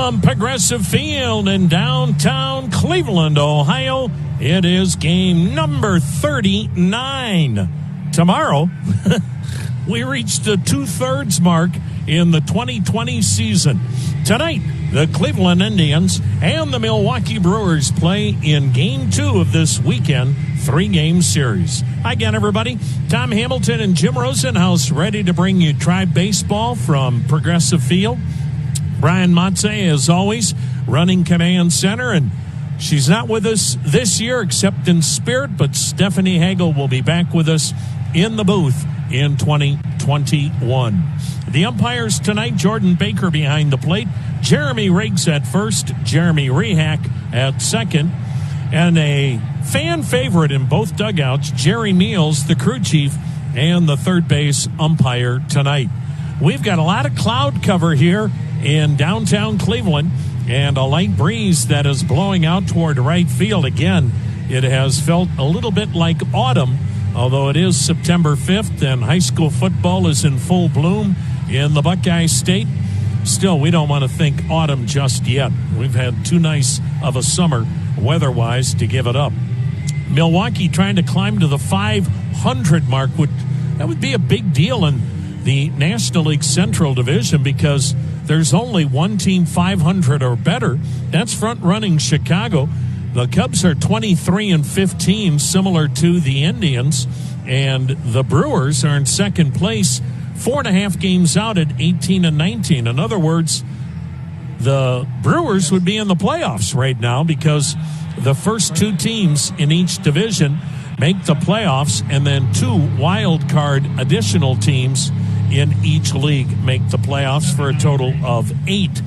From Progressive Field in downtown Cleveland, Ohio, it is game number 39. Tomorrow, we reached the 2/3 mark in the 2020 season. Tonight, the Cleveland Indians and the Milwaukee Brewers play in Game 2 of this weekend 3-game series. Hi again, everybody. Tom Hamilton and Jim Rosenhaus ready to bring you Tribe Baseball from Progressive Field. Brian Matze, as always, running command center, and she's not with us this year except in spirit, but Stephanie Hagel will be back with us in the booth in 2021. The umpires tonight, Jordan Baker behind the plate, Jeremy Riggs at first, Jeremy Rehack at second, and a fan favorite in both dugouts, Jerry Meals, the crew chief, and the third base umpire tonight. We've got a lot of cloud cover here in downtown Cleveland and a light breeze that is blowing out toward right field. Again, it has felt a little bit like autumn, although it is September 5th and high school football is in full bloom in the Buckeye State. Still, we don't want to think autumn just yet. We've had too nice of a summer weather-wise to give it up. Milwaukee trying to climb to the 500 mark. That would be a big deal in the National League Central Division because there's only one team 500 or better. That's front-running Chicago. The Cubs are 23-15, similar to the Indians, and the Brewers are in second place, 4.5 games out at 18-19. In other words, the Brewers would be in the playoffs right now because the first two teams in each division make the playoffs, and then two wild card additional teams in each league make the playoffs for a total of 8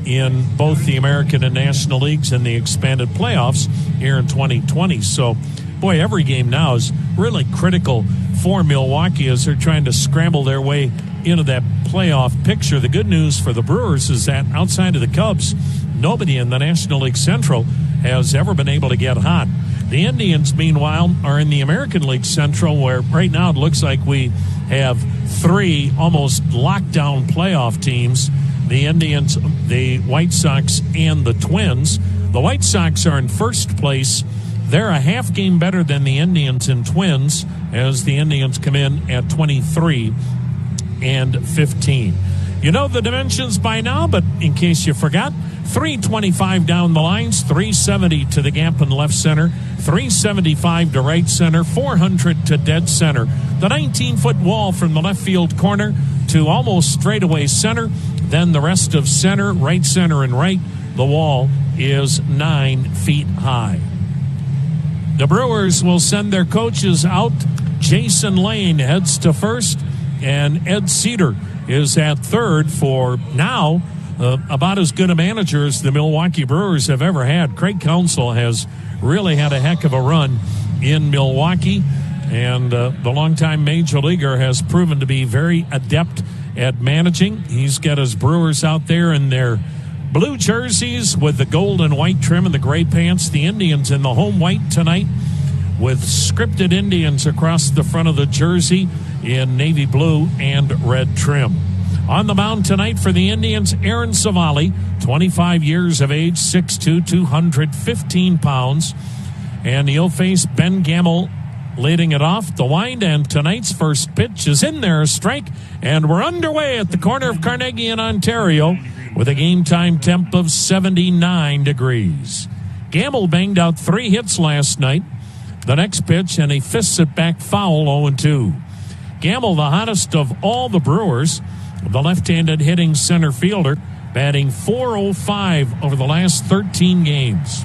in both the American and National Leagues and the expanded playoffs here in 2020. So, boy, every game now is really critical for Milwaukee as they're trying to scramble their way into that playoff picture. The good news for the Brewers is that outside of the Cubs, nobody in the National League Central has ever been able to get hot. The Indians, meanwhile, are in the American League Central, where right now it looks like we have 3 almost lockdown playoff teams. The Indians, the White Sox, and the Twins. The White Sox are in first place. They're a half game better than the Indians and Twins as the Indians come in at 23-15. You know the dimensions by now, but in case you forgot, 325 down the lines, 370 to the gap in left center, 375 to right center, 400 to dead center. The 19-foot wall from the left field corner to almost straightaway center. Then the rest of center, and right. The wall is 9 feet high. The Brewers will send their coaches out. Jason Lane heads to first, and Ed Cedar is at third for now. About as good a manager as the Milwaukee Brewers have ever had. Craig Counsell has really had a heck of a run in Milwaukee, and the longtime major leaguer has proven to be very adept at managing. He's got his Brewers out there in their blue jerseys with the gold and white trim and the gray pants. The Indians in the home white tonight with scripted Indians across the front of the jersey in navy blue and red trim. On the mound tonight for the Indians, Aaron Savali, 25 years of age, 6'2", 215 pounds. And he'll face Ben Gamble leading it off. The wind, and tonight's first pitch is in there, a strike. And we're underway at the corner of Carnegie in Ontario with a game time temp of 79 degrees. Gamble banged out 3 hits last night. The next pitch, and he fists it back foul, 0-2. Gamble, the hottest of all the Brewers, the left-handed hitting center fielder, batting .405 over the last 13 games.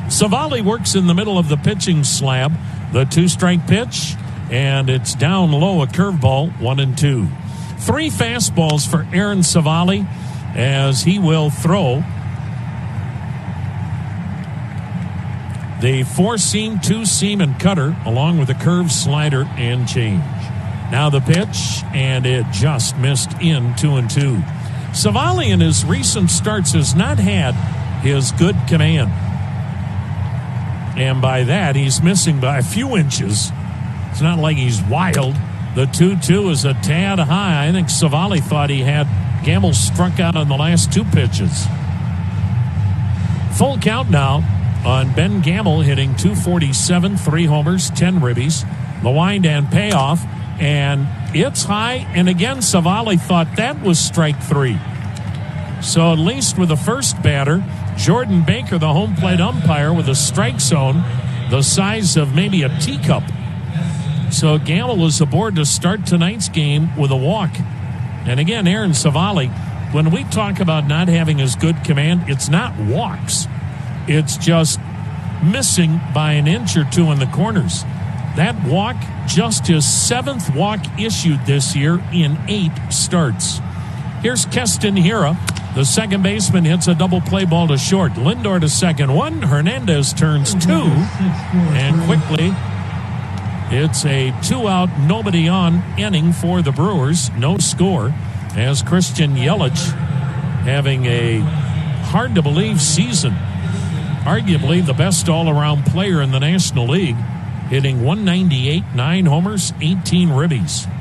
Savali works in the middle of the pitching slab. The 2-strike pitch, and it's down low, a curveball, 1-2. 3 fastballs for Aaron Savali as he will throw the 4-seam, 2-seam, and cutter along with a curve, slider, and change. Now the pitch, and it just missed in, 2-2. Savali in his recent starts has not had his good command. And by that, he's missing by a few inches. It's not like he's wild. The 2-2 is a tad high. I think Savali thought he had Gamble struck out on the last 2 pitches. Full count now on Ben Gamble hitting .247, 3 homers, 10 ribbies. The wind and payoff, and it's high. And again, Savali thought that was strike 3. So at least with the first batter, Jordan Baker, the home plate umpire, with a strike zone the size of maybe a teacup. So Gamble was aboard to start tonight's game with a walk. And again, Aaron Savali, when we talk about not having as good command, it's not walks. It's just missing by an inch or two in the corners. That walk, just his 7th walk issued this year in 8 starts. Here's Keston Hiura. The second baseman hits a double play ball to short. Lindor to second 1. Hernandez turns 2. And quickly, it's a 2-out, nobody on inning for the Brewers. No score as Christian Yelich having a hard-to-believe season. Arguably the best all-around player in the National League, hitting .198, 9 homers, 18 ribbies.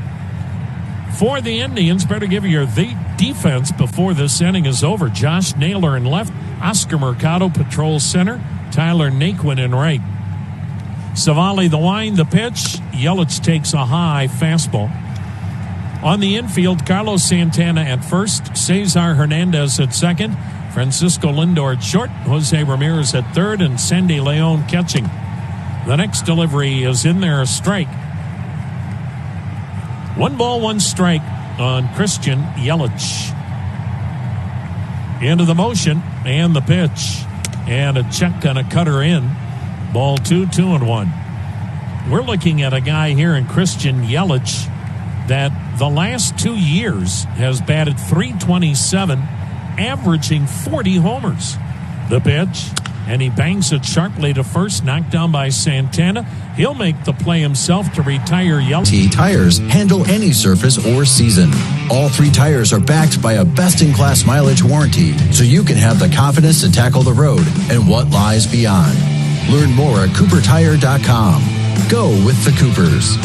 For the Indians, better give you the defense before this inning is over. Josh Naylor in left, Oscar Mercado patrols center, Tyler Naquin in right. Savali the wind, the pitch. Yelich takes a high fastball. On the infield, Carlos Santana at first, Cesar Hernandez at second, Francisco Lindor at short, Jose Ramirez at third, and Sandy Leon catching. The next delivery is in there, a strike. 1 ball, 1 strike on Christian Yelich. Into the motion and the pitch. And a check on a cutter in. Ball 2, 2-1. We're looking at a guy here in Christian Yelich that the last 2 years has batted .327, averaging 40 homers. The pitch, and he bangs it sharply to first, knocked down by Santana. He'll make the play himself to retire Yelich. T Tires handle any surface or season. All 3 tires are backed by a best-in-class mileage warranty, so you can have the confidence to tackle the road and what lies beyond. Learn more at CooperTire.com. Go with the Coopers.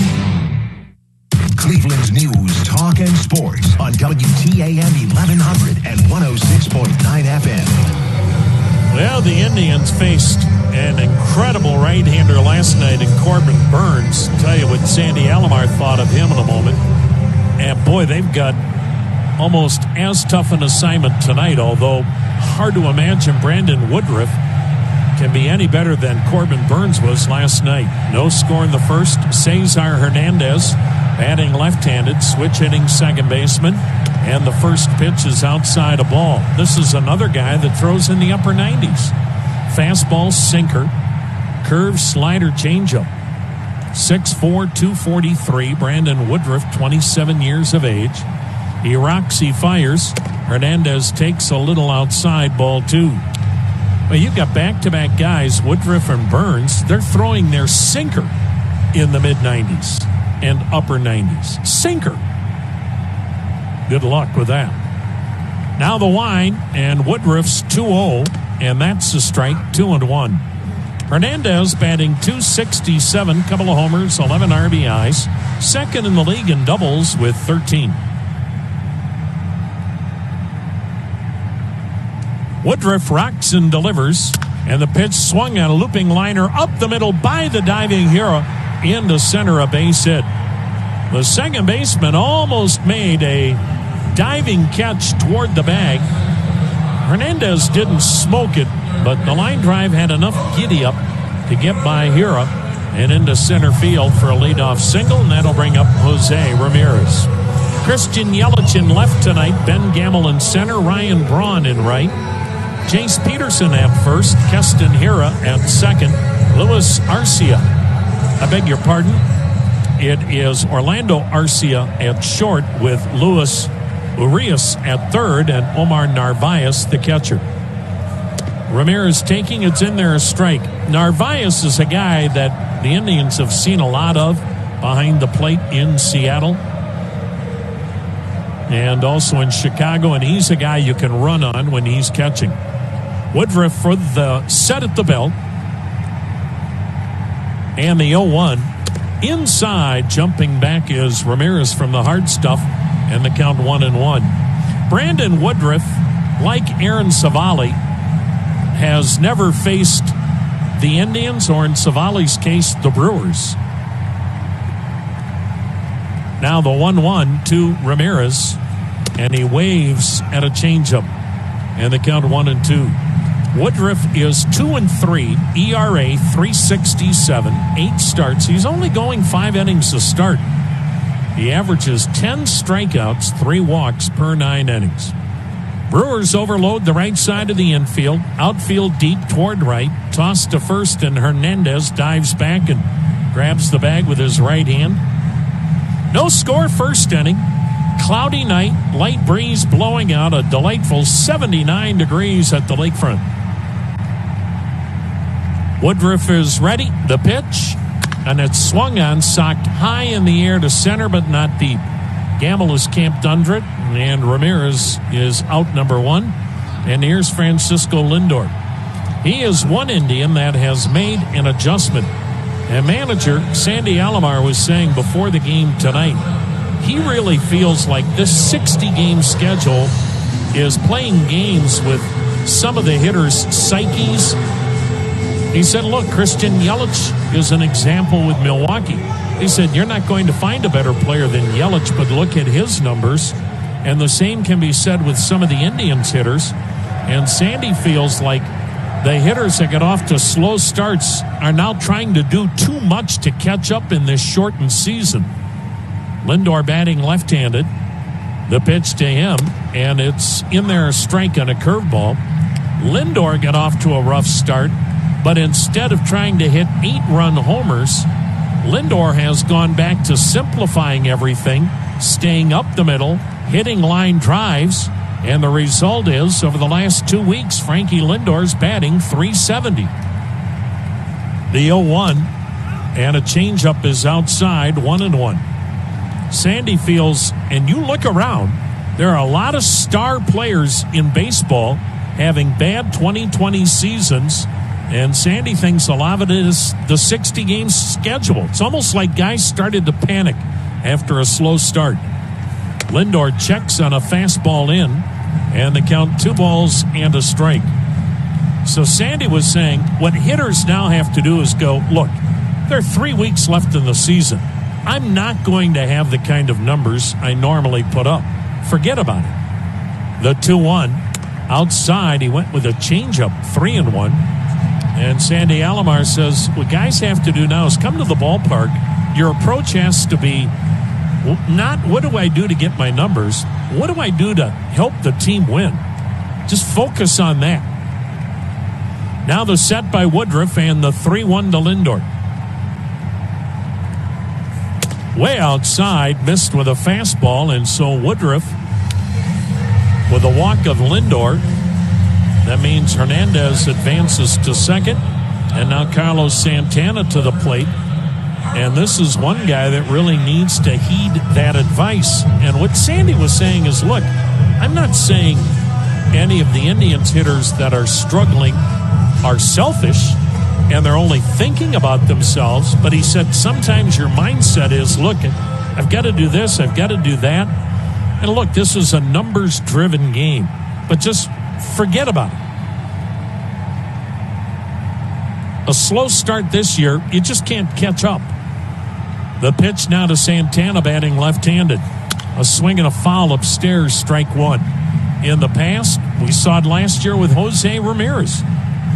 Cleveland's news, talk, and sports on WTAM 1100 and 106.9 FM. Well, the Indians faced an incredible right-hander last night in Corbin Burns. I'll tell you what Sandy Alomar thought of him in a moment. And boy, they've got almost as tough an assignment tonight, although hard to imagine Brandon Woodruff can be any better than Corbin Burns was last night. No score in the first. Cesar Hernandez batting left-handed, switch hitting second baseman, and the first pitch is outside a ball. This is another guy that throws in the upper 90s. Fastball, sinker, curve, slider, changeup. 6'4", 243. Brandon Woodruff, 27 years of age. He rocks, he fires. Hernandez takes a little outside, ball 2. Well, you've got back-to-back guys, Woodruff and Burns. They're throwing their sinker in the mid-90s and upper 90s. Sinker. Good luck with that. Now the wind, and Woodruff's 2-0, and that's a strike, 2-1. Hernandez batting .267, couple of homers, 11 RBIs. Second in the league in doubles with 13. Woodruff rocks and delivers, and the pitch swung on a looping liner up the middle by the diving Hiura into center, a base hit. The second baseman almost made a diving catch toward the bag. Hernandez didn't smoke it, but the line drive had enough giddy up to get by Hiura and into center field for a leadoff single, and that'll bring up Jose Ramirez. Christian Yelich in left tonight, Ben Gamble in center, Ryan Braun in right. Jace Peterson at first, Keston Hiura at second, Luis Arcia. I beg your pardon. It is Orlando Arcia at short with Luis Urias at third and Omar Narvaez the catcher. Ramirez taking, it's in there, a strike. Narvaez is a guy that the Indians have seen a lot of behind the plate in Seattle and also in Chicago, and he's a guy you can run on when he's catching. Woodruff for the set at the belt. And the 0-1. Inside, jumping back is Ramirez from the hard stuff, and the count 1-1. Brandon Woodruff, like Aaron Savali, has never faced the Indians, or in Savali's case, the Brewers. Now the 1-1 to Ramirez, and he waves at a changeup. And the count 1-2. Woodruff is 2-3, ERA 3.67, 8 starts. He's only going 5 innings to start. He averages 10 strikeouts, 3 walks per 9 innings. Brewers overload the right side of the infield. Outfield deep toward right. Toss to first, and Hernandez dives back and grabs the bag with his right hand. No score first inning. Cloudy night, light breeze blowing out, a delightful 79 degrees at the lakefront. Woodruff is ready. The pitch, and it's swung on, socked high in the air to center, but not deep. Gamble is camped under it, and Ramirez is out number 1. And here's Francisco Lindor. He is one Indian that has made an adjustment. And manager Sandy Alomar was saying before the game tonight, he really feels like this 60-game schedule is playing games with some of the hitters' psyches. He said, look, Christian Yelich is an example with Milwaukee. He said, you're not going to find a better player than Yelich, but look at his numbers. And the same can be said with some of the Indians hitters. And Sandy feels like the hitters that get off to slow starts are now trying to do too much to catch up in this shortened season. Lindor batting left-handed. The pitch to him, and it's in there, a strike on a curveball. Lindor got off to a rough start, but instead of trying to hit 8-run homers, Lindor has gone back to simplifying everything, staying up the middle, hitting line drives, and the result is, over the last 2 weeks, Frankie Lindor's batting .370. The 0-1, and a changeup is outside, 1-1. Sandy feels, and you look around, there are a lot of star players in baseball having bad 2020 seasons, and Sandy thinks a lot of it is the 60-game schedule. It's almost like guys started to panic after a slow start. Lindor checks on a fastball in, and the count 2 balls and a strike. So Sandy was saying what hitters now have to do is go, look, there are 3 weeks left in the season. I'm not going to have the kind of numbers I normally put up. Forget about it. The 2-1 outside, he went with a changeup, 3-1. And Sandy Alomar says what guys have to do now is come to the ballpark. Your approach has to be not what do I do to get my numbers? What do I do to help the team win? Just focus on that. Now the set by Woodruff and the 3-1 to Lindor. Way outside, missed with a fastball, and so Woodruff with a walk of Lindor. That means Hernandez advances to second, and now Carlos Santana to the plate. And this is one guy that really needs to heed that advice. And what Sandy was saying is, look, I'm not saying any of the Indians hitters that are struggling are selfish and they're only thinking about themselves, but he said sometimes your mindset is, look, I've got to do this, I've got to do that. And look, this is a numbers-driven game, but just forget about it. A slow start this year, you just can't catch up. The pitch now to Santana, batting left-handed. A swing and a foul upstairs, strike 1. In the past, we saw it last year with Jose Ramirez.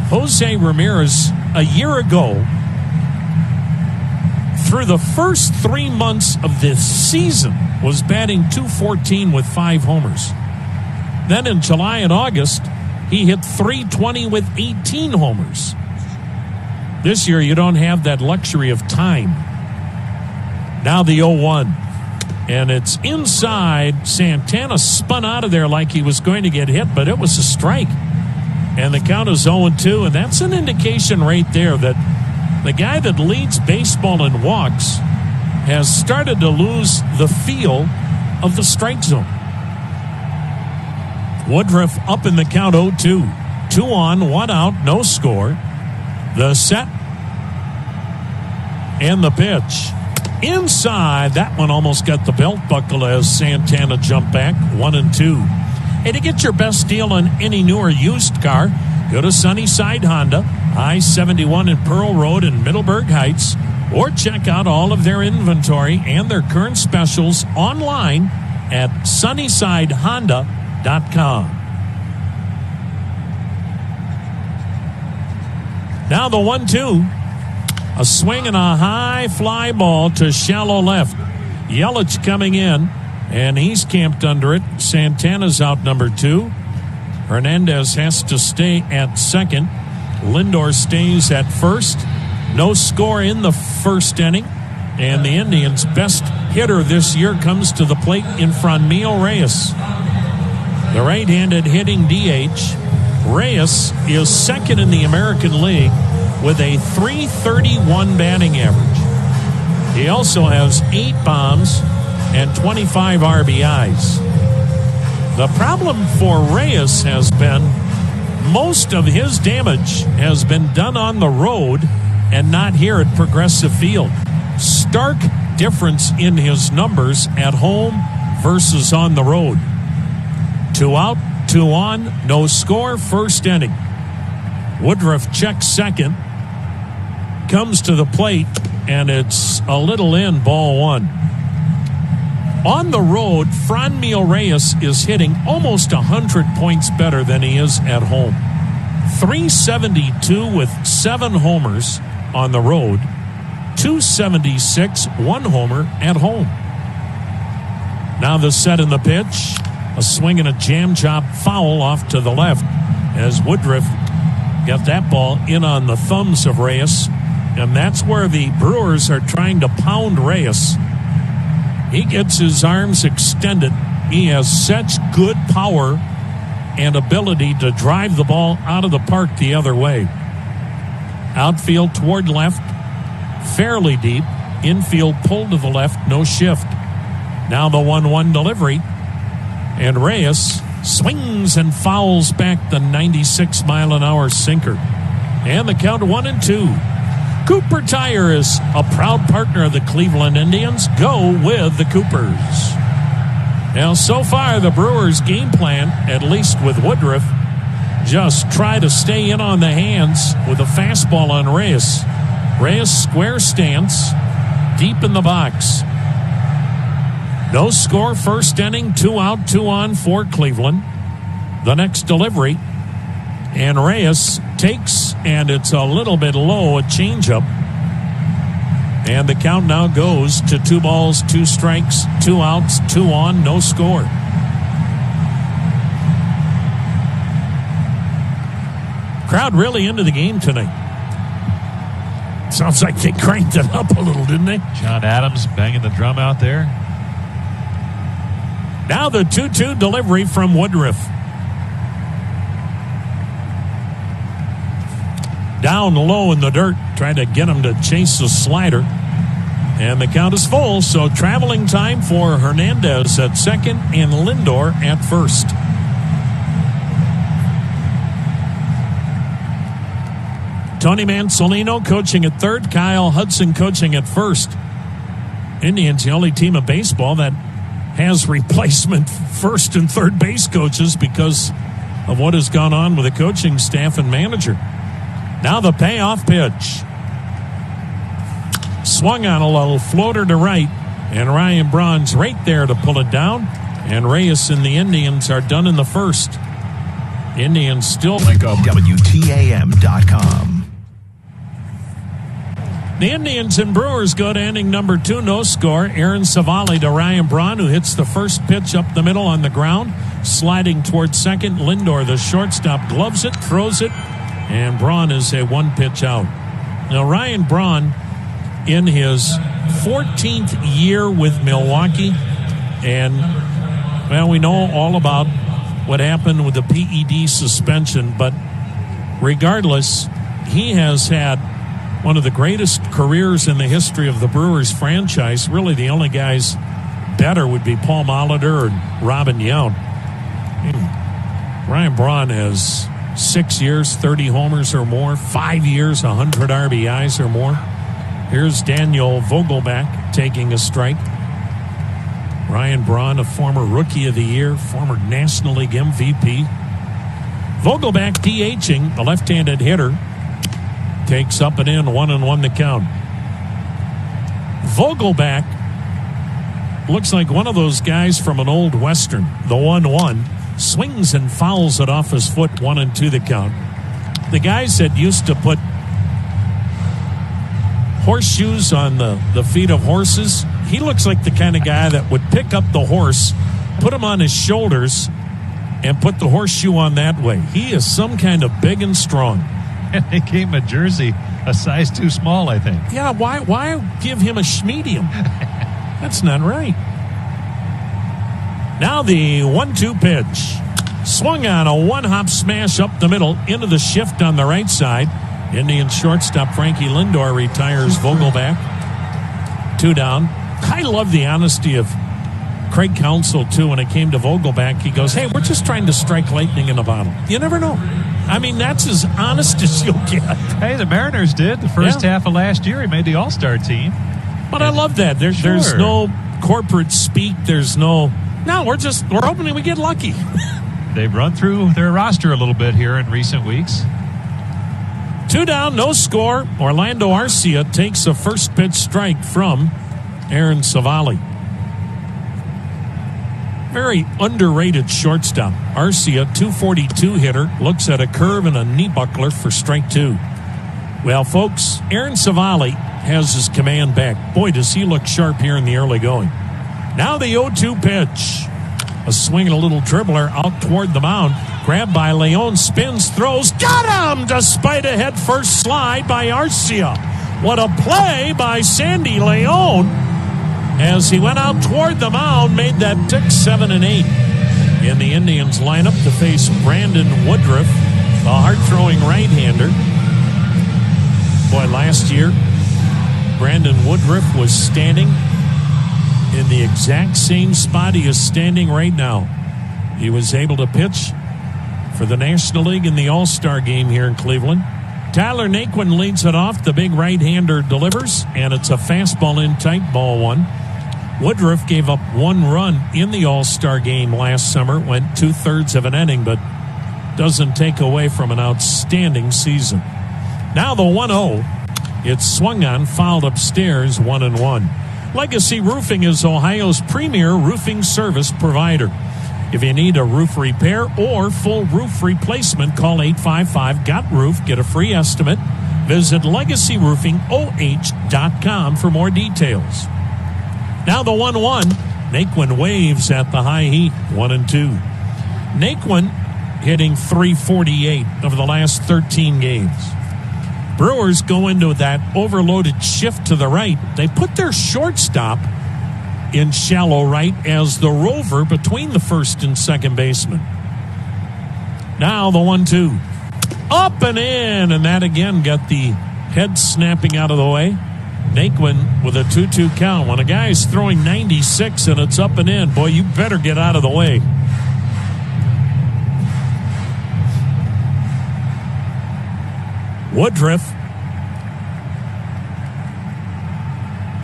Jose Ramirez, a year ago, through the first 3 months of this season, was batting .214 with 5 homers. Then in July and August, he hit .320 with 18 homers. This year, you don't have that luxury of time. Now the 0-1, and it's inside. Santana spun out of there like he was going to get hit, but it was a strike. And the count is 0-2, and that's an indication right there that the guy that leads baseball in walks has started to lose the feel of the strike zone. Woodruff up in the count 0-2. 2 on, 1 out, no score. The set and the pitch. Inside, that one almost got the belt buckle as Santana jumped back. 1-2. Hey, to get your best deal on any new or used car, go to Sunnyside Honda, I-71 and Pearl Road in Middleburg Heights, or check out all of their inventory and their current specials online at sunnysidehonda.com. Now the 1-2. A swing and a high fly ball to shallow left. Yelich coming in, and he's camped under it. Santana's out number 2. Hernandez has to stay at second. Lindor stays at first. No score in the first inning. And the Indians' best hitter this year comes to the plate in Franmil Reyes. The right-handed hitting DH. Reyes is second in the American League with a .331 batting average. He also has 8 bombs and 25 RBIs. The problem for Reyes has been most of his damage has been done on the road and not here at Progressive Field. Stark difference in his numbers at home versus on the road. 2 out, 2 on, no score, first inning. Woodruff checks second, comes to the plate, and it's a little in, ball 1. On the road, Franmil Reyes is hitting almost 100 points better than he is at home. .372 with 7 homers on the road, .276, 1 homer at home. Now the set in the pitch. A swing and a jam chop foul off to the left as Woodruff got that ball in on the thumbs of Reyes. And that's where the Brewers are trying to pound Reyes. He gets his arms extended. He has such good power and ability to drive the ball out of the park the other way. Outfield toward left, fairly deep. Infield pulled to the left, no shift. Now the 1-1 delivery. And Reyes swings and fouls back the 96-mile-an-hour sinker. And the count 1-2. Cooper Tire is a proud partner of the Cleveland Indians. Go with the Coopers. Now, so far, the Brewers' game plan, at least with Woodruff, just try to stay in on the hands with a fastball on Reyes. Reyes square stance, deep in the box. No score, first inning, 2 out, 2 on for Cleveland. The next delivery, and Reyes takes, and it's a little bit low, a changeup. And the count now goes to 2 balls, 2 strikes, 2 outs, 2 on, no score. Crowd really into the game tonight. Sounds like they cranked it up a little, didn't they? John Adams banging the drum out there. Now the 2-2 delivery from Woodruff. Down low in the dirt, trying to get him to chase the slider. And the count is full, so traveling time for Hernandez at second and Lindor at first. Tony Mansolino coaching at third, Kyle Hudson coaching at first. Indians, the only team of baseball that has replacement first and third base coaches because of what has gone on with the coaching staff and manager. Now the payoff pitch. Swung on a little floater to right, and Ryan Braun's right there to pull it down. And Reyes and the Indians are done in the first. Indians still Link up WTAM.com. The Indians and Brewers go to inning number 2, no score. Aaron Savali to Ryan Braun, who hits the first pitch up the middle on the ground. Sliding towards second, Lindor, the shortstop, gloves it, throws it, and Braun is a 1-pitch out. Now, Ryan Braun, in his 14th year with Milwaukee, and, well, we know all about what happened with the PED suspension, but regardless, he has had one of the greatest careers in the history of the Brewers franchise. Really, the only guys better would be Paul Molitor and Robin Yount. Ryan Braun has 6 years, 30 homers or more, 5 years, 100 RBIs or more. Here's Daniel Vogelbach taking a strike. Ryan Braun, a former Rookie of the Year, former National League MVP. Vogelbach DHing, the left-handed hitter, takes up and in, 1-1 to count. Vogelbach looks like one of those guys from an old Western. The 1-1 swings and fouls it off his foot, 1-2 the count. The guys that used to put horseshoes on the feet of horses, he looks like the kind of guy that would pick up the horse, put him on his shoulders, and put the horseshoe on that way. He is some kind of big and strong. And they gave him a jersey a size too small, I think. Yeah, why give him a schmedium? That's not right. Now the 1-2 pitch. Swung on a one-hop smash up the middle into the shift on the right side. Indian shortstop Frankie Lindor retires Vogelbach. 2 down. I love the honesty of Craig Counsell, too, when it came to Vogelbach. He goes, hey, we're just trying to strike lightning in a bottle. You never know. I mean, that's as honest as you'll get. Hey, the Mariners did. The first half of last year, he made the All-Star team. But I love that. There's no corporate speak. There's no, we're hoping we get lucky. They've run through their roster a little bit here in recent weeks. 2 down, no score. Orlando Arcia takes a first pitch strike from Aaron Savali. Very underrated shortstop. Arcia, 242 hitter, looks at a curve and a knee buckler for strike 2. Well, folks, Aaron Savali has his command back. Boy, does he look sharp here in the early going. Now the 0-2 pitch. A swing and a little dribbler out toward the mound. Grabbed by Leon, spins, throws, got him! Despite a head-first slide by Arcia. What a play by Sandy Leon as he went out toward the mound, made that tick 7 and 8. In the Indians lineup to face Brandon Woodruff, the hard-throwing right-hander. Boy, last year, Brandon Woodruff was standing in the exact same spot he is standing right now. He was able to pitch for the National League in the All-Star game here in Cleveland. Tyler Naquin leads it off. The big right-hander delivers, and it's a fastball in tight, ball 1. Woodruff gave up 1 run in the All-Star game last summer, went 2/3 of an inning, but doesn't take away from an outstanding season. Now the 1-0. It's swung on, fouled upstairs, 1-1. Legacy Roofing is Ohio's premier roofing service provider. If you need a roof repair or full roof replacement, call 855-GOT-ROOF. Get a free estimate. Visit LegacyRoofingOH.com for more details. Now the 1-1. Naquin waves at the high heat, 1-2. Naquin hitting .348 over the last 13 games. Brewers go into that overloaded shift to the right. They put their shortstop in shallow right as the rover between the first and second baseman. Now the 1-2. Up and in, and that again got the head snapping out of the way. Naquin with a 2-2 count. When a guy is throwing 96 and it's up and in, boy, you better get out of the way. Woodruff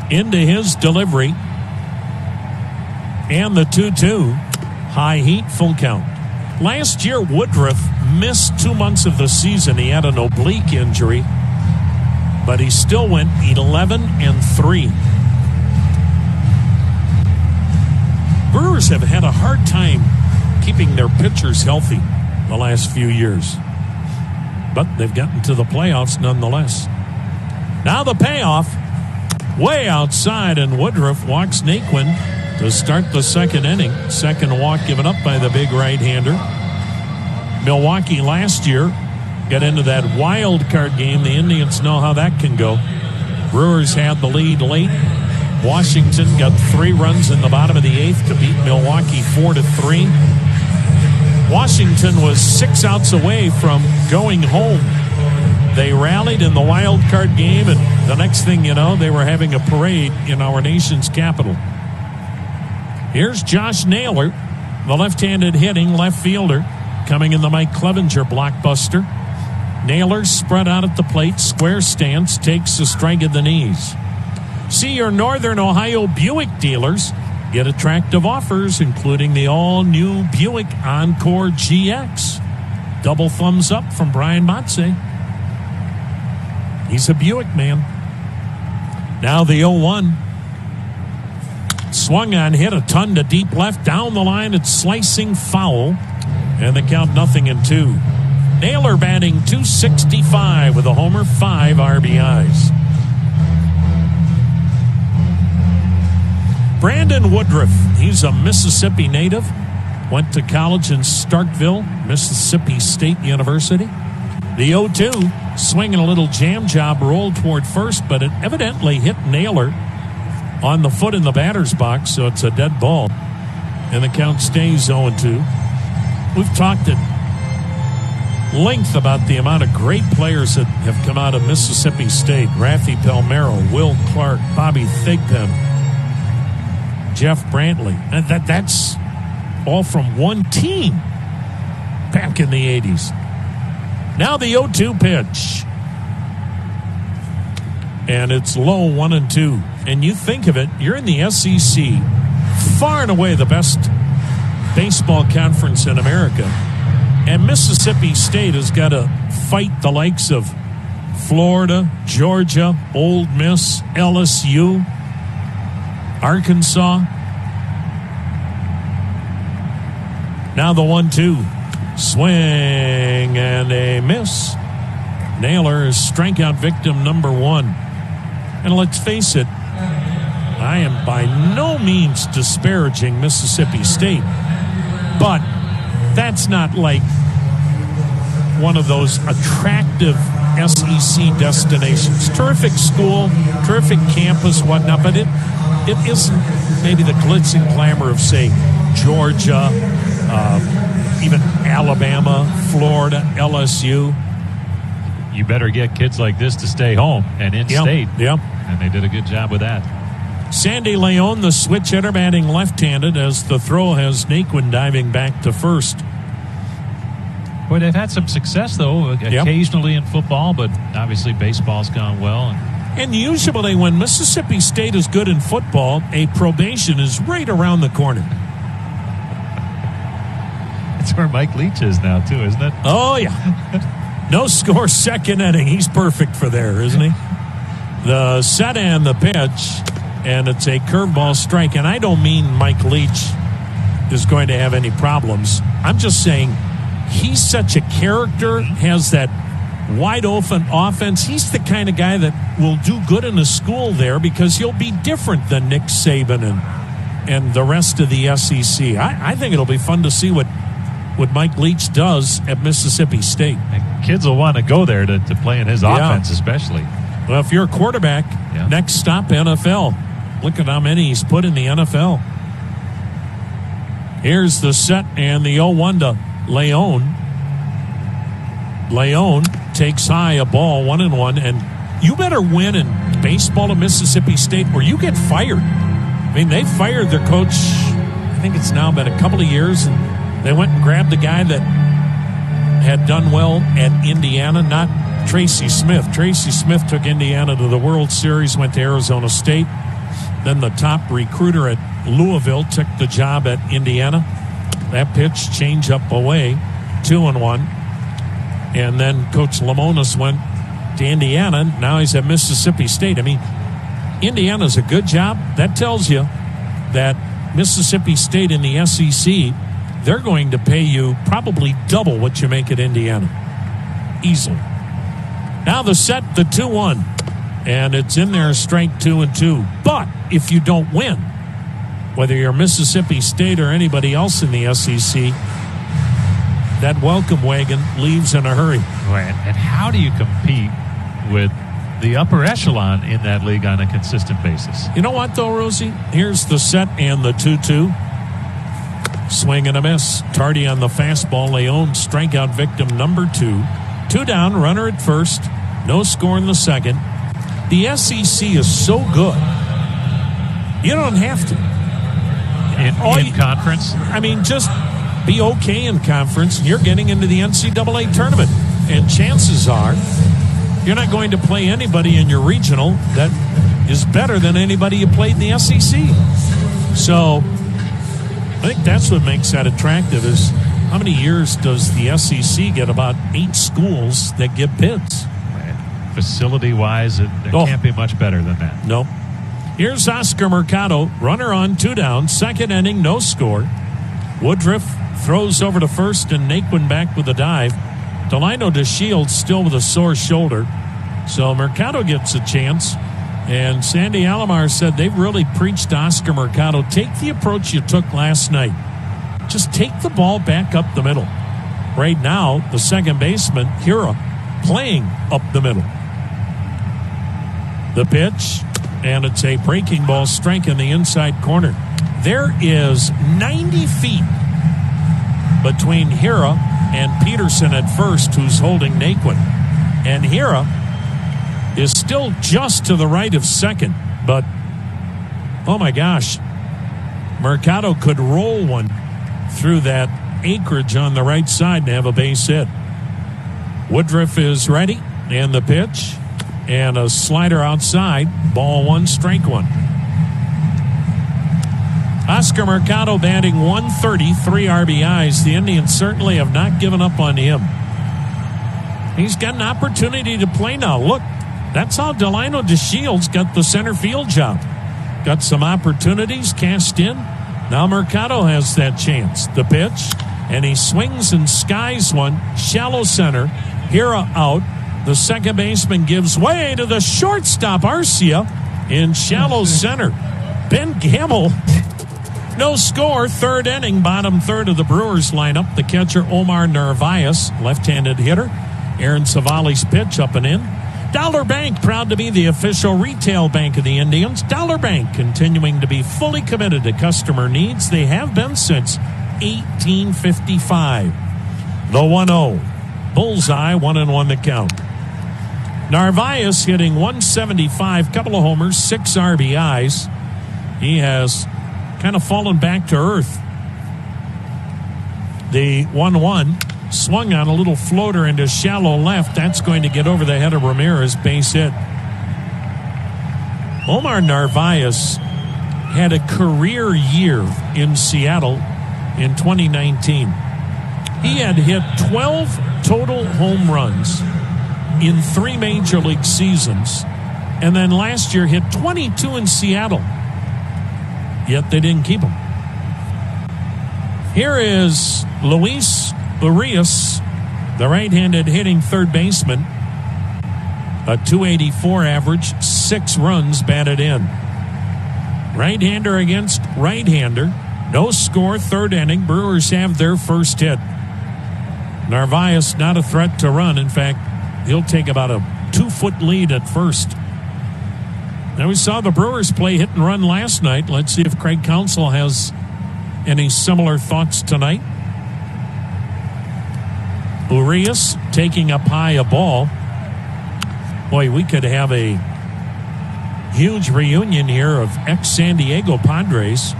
into his delivery. And the 2-2. High heat, full count. Last year, Woodruff missed 2 months of the season. He had an oblique injury, but he still went 11-3. Brewers have had a hard time keeping their pitchers healthy the last few years, but they've gotten to the playoffs nonetheless. Now the payoff, way outside, and Woodruff walks Naquin to start the second inning. Second walk given up by the big right-hander. Milwaukee last year got into that wild card game. The Indians know how that can go. Brewers had the lead late. Washington got 3 runs in the bottom of the 8th to beat Milwaukee 4-3. Washington was 6 outs away from going home. They rallied in the wild card game, and the next thing you know, they were having a parade in our nation's capital. Here's Josh Naylor, the left-handed hitting left fielder, coming in the Mike Clevenger blockbuster. Naylor spread out at the plate, square stance, takes a strike at the knees. See your Northern Ohio Buick dealers. Get attractive offers, including the all-new Buick Encore GX. Double thumbs up from Brian Motze. He's a Buick man. Now the 0-1. Swung on, hit a ton to deep left. Down the line, it's slicing foul. And the count 0-2. Naylor batting .265 with a homer, 5 RBIs. Brandon Woodruff, he's a Mississippi native. Went to college in Starkville, Mississippi State University. The 0-2, swinging a little jam job, rolled toward first, but it evidently hit Naylor on the foot in the batter's box, so it's a dead ball. And the count stays 0-2. We've talked at length about the amount of great players that have come out of Mississippi State. Raffy Palmeiro, Will Clark, Bobby Thigpen, Jeff Brantley. And that's all from one team back in the 80s. Now the 0-2 pitch. And it's low, 1-2. And you think of it, you're in the SEC, far and away the best baseball conference in America. And Mississippi State has got to fight the likes of Florida, Georgia, Ole Miss, LSU, Arkansas. Now the 1-2. Swing and a miss. Naylor is strikeout victim number 1. And let's face it, I am by no means disparaging Mississippi State, but that's not like one of those attractive SEC destinations. Terrific school, terrific campus, whatnot, but it isn't maybe the glitz and glamour of, say, Georgia, even Alabama, Florida, LSU. You better get kids like this to stay home and in-state. Yep. And they did a good job with that. Sandy Leon, the switch hitter, batting left-handed as the throw has Naquin diving back to first. Boy, they've had some success, though, occasionally in football, but obviously baseball's gone well. And usually when Mississippi State is good in football, a probation is right around the corner. That's where Mike Leach is now, too, isn't it? Oh, yeah. No score, second inning. He's perfect for there, isn't he? The set and the pitch, and it's a curveball strike. And I don't mean Mike Leach is going to have any problems. I'm just saying he's such a character, has that wide open offense. He's the kind of guy that will do good in a school there because he'll be different than Nick Saban and the rest of the SEC. I think it'll be fun to see what Mike Leach does at Mississippi State. And kids will want to go there to play in his offense, especially. Well, if you're a quarterback, next stop NFL. Look at how many he's put in the NFL. Here's the set and the 0-1 to Leon. Leon takes high, a ball, 1-1, and you better win in baseball at Mississippi State or you get fired. I mean, they fired their coach, I think it's now been a couple of years, and they went and grabbed the guy that had done well at Indiana, not Tracy Smith. Tracy Smith took Indiana to the World Series, went to Arizona State. Then the top recruiter at Louisville took the job at Indiana. That pitch, change up away, 2-1. And then Coach Lamonis went to Indiana. Now he's at Mississippi State. I mean, Indiana's a good job. That tells you that Mississippi State in the SEC, they're going to pay you probably double what you make at Indiana. Easily. Now the set, the 2-1. And it's in there, strike 2-2. But if you don't win, whether you're Mississippi State or anybody else in the SEC, that welcome wagon leaves in a hurry. And how do you compete with the upper echelon in that league on a consistent basis? You know what, though, Rosie? Here's the set and the 2-2. Swing and a miss. Tardy on the fastball. Leon, strikeout victim number 2. 2 down, runner at first. No score in the second. The SEC is so good, you don't have to. In conference? I mean, just be okay in conference, and you're getting into the NCAA tournament. And chances are you're not going to play anybody in your regional that is better than anybody you played in the SEC. So I think that's what makes that attractive is how many years does the SEC get? About 8 schools that give bids. Facility-wise, it can't be much better than that. Nope. Here's Oscar Mercado, runner on 2 down, second inning, no score. Woodruff throws over to first, and Naquin back with a dive. Delino DeShields still with a sore shoulder. So Mercado gets a chance. And Sandy Alomar said they've really preached to Oscar Mercado. Take the approach you took last night. Just take the ball back up the middle. Right now, the second baseman, Hira, playing up the middle. The pitch, and it's a breaking ball, strike in the inside corner. There is 90 feet between Hira and Peterson at first, who's holding Naquin. And Hira is still just to the right of second, but oh my gosh, Mercado could roll one through that acreage on the right side and have a base hit. Woodruff is ready, and the pitch, and a slider outside, ball 1, strike 1. Oscar Mercado batting .130, 3 RBIs. The Indians certainly have not given up on him. He's got an opportunity to play now. Look, that's how Delino DeShields got the center field job. Got some opportunities, cast in. Now Mercado has that chance. The pitch, and he swings and skies one. Shallow center. Hira out. The second baseman gives way to the shortstop, Arcia, in shallow center. Ben Gamble. No score. Third inning, bottom third of the Brewers lineup. The catcher, Omar Narvaez, left-handed hitter. Aaron Savali's pitch up and in. Dollar Bank, proud to be the official retail bank of the Indians. Dollar Bank continuing to be fully committed to customer needs. They have been since 1855. The 1-0. Bullseye, 1-1 the count. Narvaez hitting .175, couple of homers, 6 RBIs. He has kind of fallen back to earth. The 1-1 swung on a little floater into shallow left. That's going to get over the head of Ramirez, base hit. Omar Narvaez had a career year in Seattle in 2019. He had hit 12 total home runs in 3 major league seasons, and then last year hit 22 in Seattle. Yet they didn't keep him. Here is Luis Urias, the right-handed hitting third baseman. A .284 average, 6 runs batted in. Right-hander against right-hander. No score, third inning. Brewers have their first hit. Narvaez not a threat to run. In fact, he'll take about a 2-foot lead at first. Now we saw the Brewers play hit and run last night. Let's see if Craig Counsell has any similar thoughts tonight. Urias taking up high a ball. Boy, we could have a huge reunion here of ex-San Diego Padres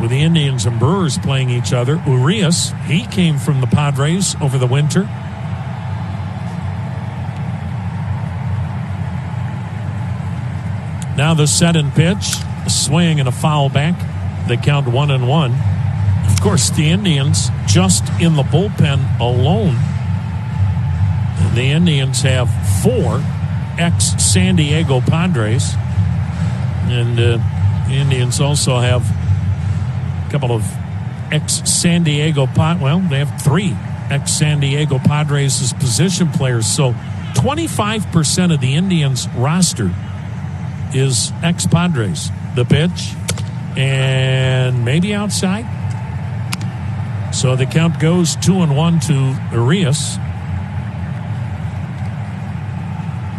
with the Indians and Brewers playing each other. Urias, he came from the Padres over the winter. Now the set and pitch, a swing and a foul back. They count 1-1. Of course, the Indians just in the bullpen alone. The Indians have 4 ex-San Diego Padres. And the Indians also have a couple of ex-San Diego they have 3 ex-San Diego Padres as position players. So 25% of the Indians roster is ex-Padres. The pitch, and maybe outside. So the count goes 2-1 to Urias.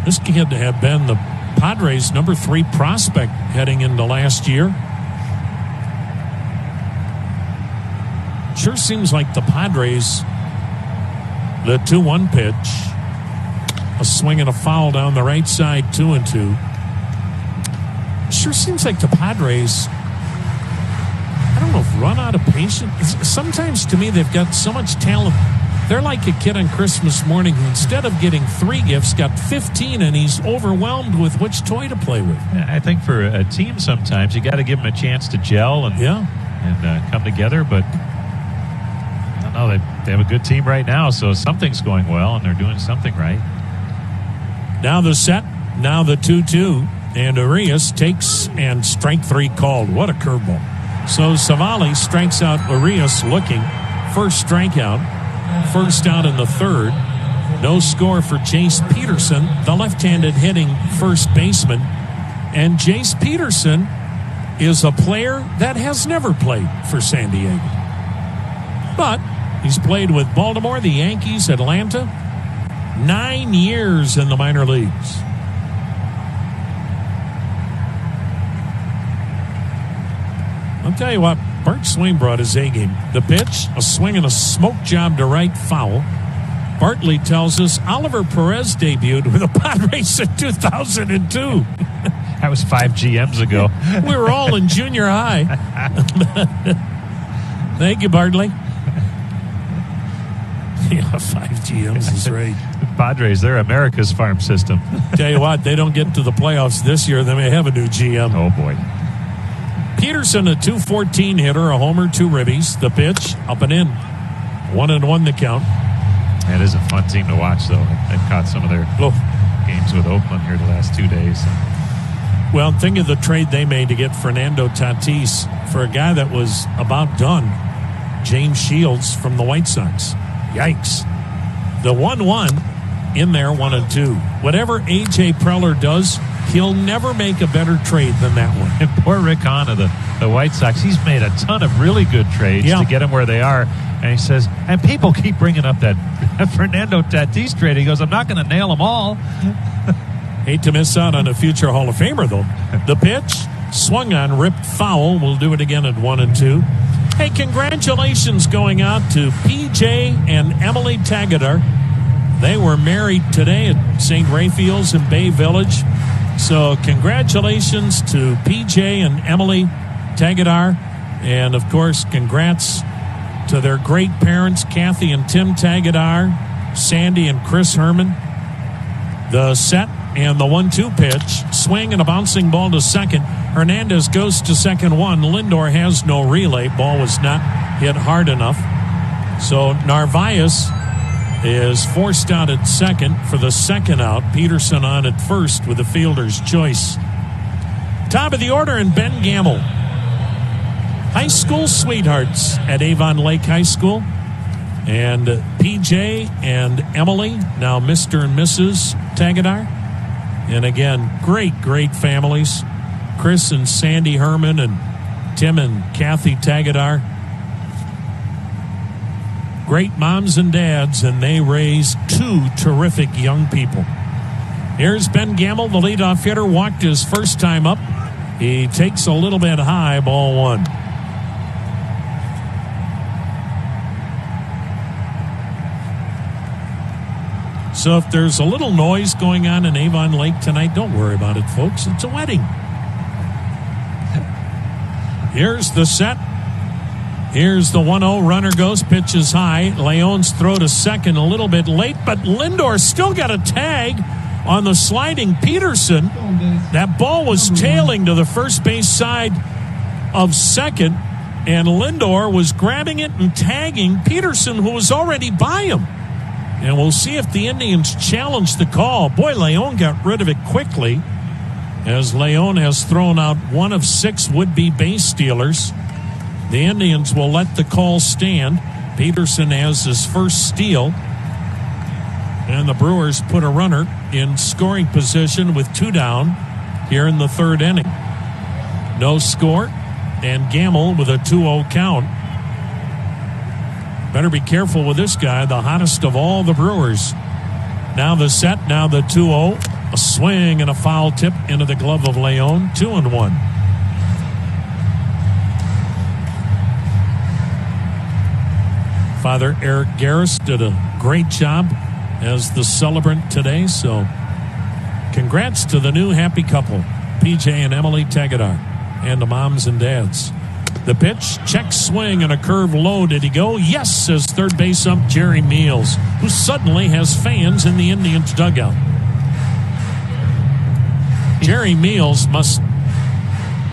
This kid had been the Padres' number 3 prospect heading into last year. Sure seems like the Padres, the 2-1 pitch, a swing and a foul down the right side, 2-2. Sure seems like the Padres, I don't know if run out of patience. Sometimes to me they've got so much talent They're like a kid on Christmas morning who, instead of getting 3 gifts, got 15, and he's overwhelmed with which toy to play with. Yeah, I think for a team sometimes you got to give them a chance to gel and come together. But I don't know, they have a good team right now, so something's going well, and they're doing something right. Now the set, now the 2-2, and Arias takes and strike 3 called. What a curveball. So Savali strikes out Arias looking. First strikeout, first out in the third. No score for Jace Peterson, the left-handed hitting first baseman. And Jace Peterson is a player that has never played for San Diego. But he's played with Baltimore, the Yankees, Atlanta, 9 years in the minor leagues. I'll tell you what, Bart Swain brought his A-game. The pitch, a swing and a smoke job to right, foul. Bartley tells us Oliver Perez debuted with the Padres in 2002. That was 5 GMs ago. We were all in junior high. Thank you, Bartley. Yeah, 5 GMs is right. Padres, they're America's farm system. Tell you what, they don't get to the playoffs this year, they may have a new GM. Oh, boy. Peterson, a .214 hitter, a homer, 2 ribbies. The pitch, up and in. 1-1 the count. It is a fun team to watch, though. I've caught some of their games with Oakland here the last 2 days. Well, think of the trade they made to get Fernando Tatis for a guy that was about done, James Shields from the White Sox. Yikes. The 1-1 in there, 1-2. Whatever A.J. Preller does, he'll never make a better trade than that one. And poor Rick Hahn of the White Sox, he's made a ton of really good trades to get them where they are. And he says, and people keep bringing up that Fernando Tatis trade. He goes, I'm not going to nail them all. Hate to miss out on a future Hall of Famer, though. The pitch, swung on, ripped foul. We'll do it again at 1-2. Hey, congratulations going out to PJ and Emily Tagadar. They were married today at St. Raphael's in Bay Village. So congratulations to PJ and Emily Tagadar. And, of course, congrats to their great parents, Kathy and Tim Tagadar, Sandy and Chris Herman. The set and the 1-2 pitch, swing and a bouncing ball to second. Hernandez goes to second 1. Lindor has no relay. Ball was not hit hard enough. So Narvaez is forced out at second for the second out. Peterson on at first with the fielder's choice. Top of the order in Ben Gamble. High school sweethearts at Avon Lake High School. And PJ and Emily, now Mr. and Mrs. Tagadar. And again, great families. Chris and Sandy Herman and Tim and Kathy Tagadar. Great moms and dads, and they raised 2 terrific young people. Here's Ben Gamble, the leadoff hitter, walked his first time up. He takes a little bit high, ball 1. So if there's a little noise going on in Avon Lake tonight, don't worry about it, folks. It's a wedding. Here's the set. Here's the 1-0. Runner goes, pitches high. Leon's throw to second a little bit late, but Lindor still got a tag on the sliding Peterson. That ball was tailing to the first base side of second, and Lindor was grabbing it and tagging Peterson, who was already by him. And we'll see if the Indians challenge the call. Boy, Leon got rid of it quickly, as Leon has thrown out 1 of 6 would-be base stealers. The Indians will let the call stand. Peterson has his first steal. And the Brewers put a runner in scoring position with 2 down here in the third inning. No score, and Gamble with a 2-0 count. Better be careful with this guy, the hottest of all the Brewers. Now the set, now the 2-0. A swing and a foul tip into the glove of Leon. 2-1. Father Eric Garris did a great job as the celebrant today. So congrats to the new happy couple, PJ and Emily Tagadar, and the moms and dads. The pitch, check swing, and a curve low. Did he go? Yes, says third base ump Jerry Meals, who suddenly has fans in the Indians dugout. Jerry Meals must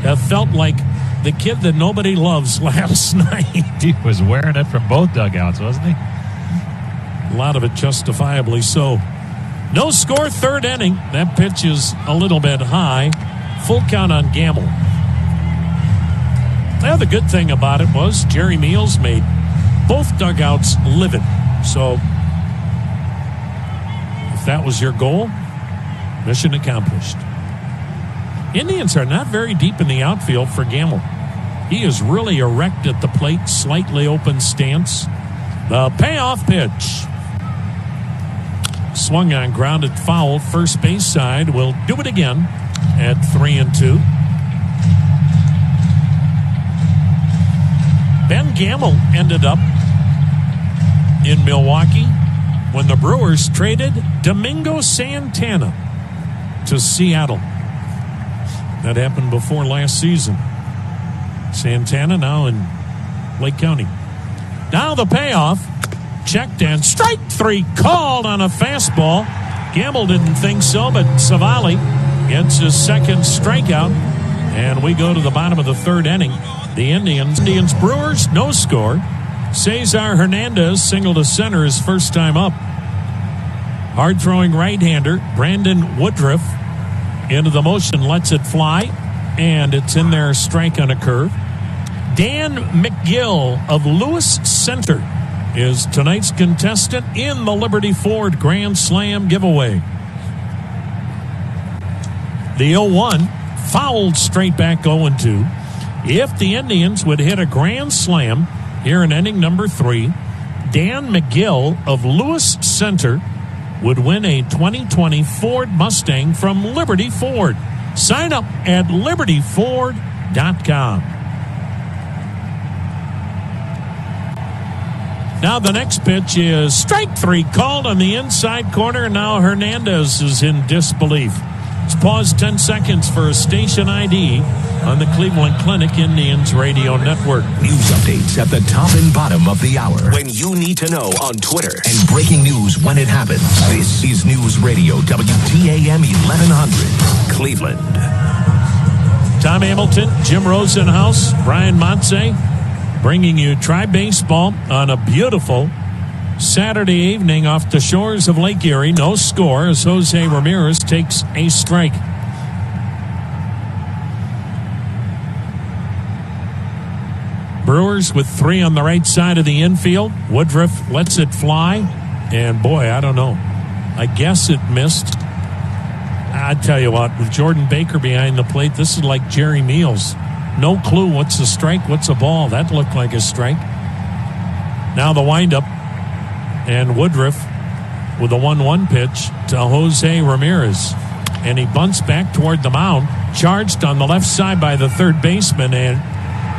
have felt like the kid that nobody loves last night. He was wearing it from both dugouts, wasn't he? A lot of it justifiably so. No score, third inning. That pitch is a little bit high. Full count on Gamble. Now, the good thing about it was Jerry Meals made both dugouts livid. So, if that was your goal, mission accomplished. Indians are not very deep in the outfield for Gamble. He is really erect at the plate, slightly open stance. The payoff pitch. Swung on, grounded foul, first base side. Will do it again at 3-2. Ben Gamble ended up in Milwaukee when the Brewers traded Domingo Santana to Seattle. That happened before last season. Santana now in Lake County. Now the payoff. Checked and strike three called on a fastball. Gamble didn't think so, but Savali gets his second strikeout. And we go to the bottom of the third inning. The Indians Brewers, no score. Cesar Hernandez single to center his first time up. Hard-throwing right-hander Brandon Woodruff into the motion, lets it fly, and it's in there, strike on a curve. Dan McGill of Lewis Center is tonight's contestant in the Liberty Ford Grand Slam giveaway. The 0-1 fouled straight back 0-2. If the Indians would hit a grand slam here in inning number 3, Dan McGill of Lewis Center would win a 2020 Ford Mustang from Liberty Ford. Sign up at libertyford.com. Now the next pitch is strike three called on the inside corner. Now Hernandez is in disbelief. Let's pause 10 seconds for a station ID on the Cleveland Clinic Indians Radio Network. News updates at the top and bottom of the hour. When you need to know on Twitter. And breaking news when it happens. This is News Radio WTAM 1100, Cleveland. Tom Hamilton, Jim Rosenhaus, Brian Montse, bringing you Tribe Baseball on a beautiful Saturday evening off the shores of Lake Erie. No score as Jose Ramirez takes a strike. Brewers with 3 on the right side of the infield. Woodruff lets it fly. And boy, I don't know. I guess it missed. I tell you what, with Jordan Baker behind the plate, this is like Jerry Meals. No clue what's a strike, what's a ball. That looked like a strike. Now the windup. And Woodruff with a 1-1 pitch to Jose Ramirez. And he bunts back toward the mound. Charged on the left side by the third baseman. And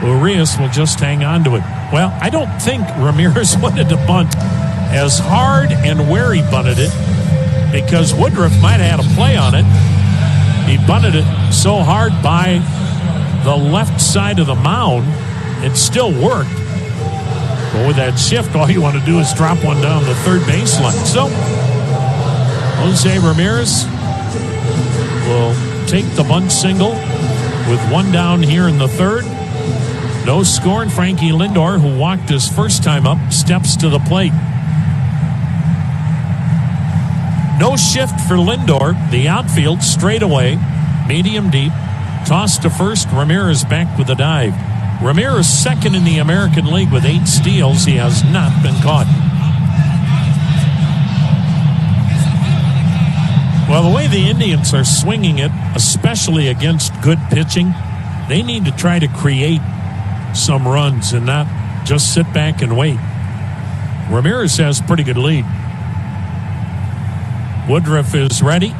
Urias will just hang on to it. Well, I don't think Ramirez wanted to bunt as hard and where he bunted it, because Woodruff might have had a play on it. He bunted it so hard by the left side of the mound, it still worked. But with that shift, all you want to do is drop one down the third baseline. So, Jose Ramirez will take the bunt single with 1 down here in the third. No score, and Frankie Lindor, who walked his first time up, steps to the plate. No shift for Lindor. The outfield straight away, medium deep. Toss to first, Ramirez back with a dive. Ramirez second in the American League with 8 steals. He has not been caught. Well, the way the Indians are swinging it, especially against good pitching, they need to try to create some runs and not just sit back and wait. Ramirez has pretty good lead. Woodruff is ready.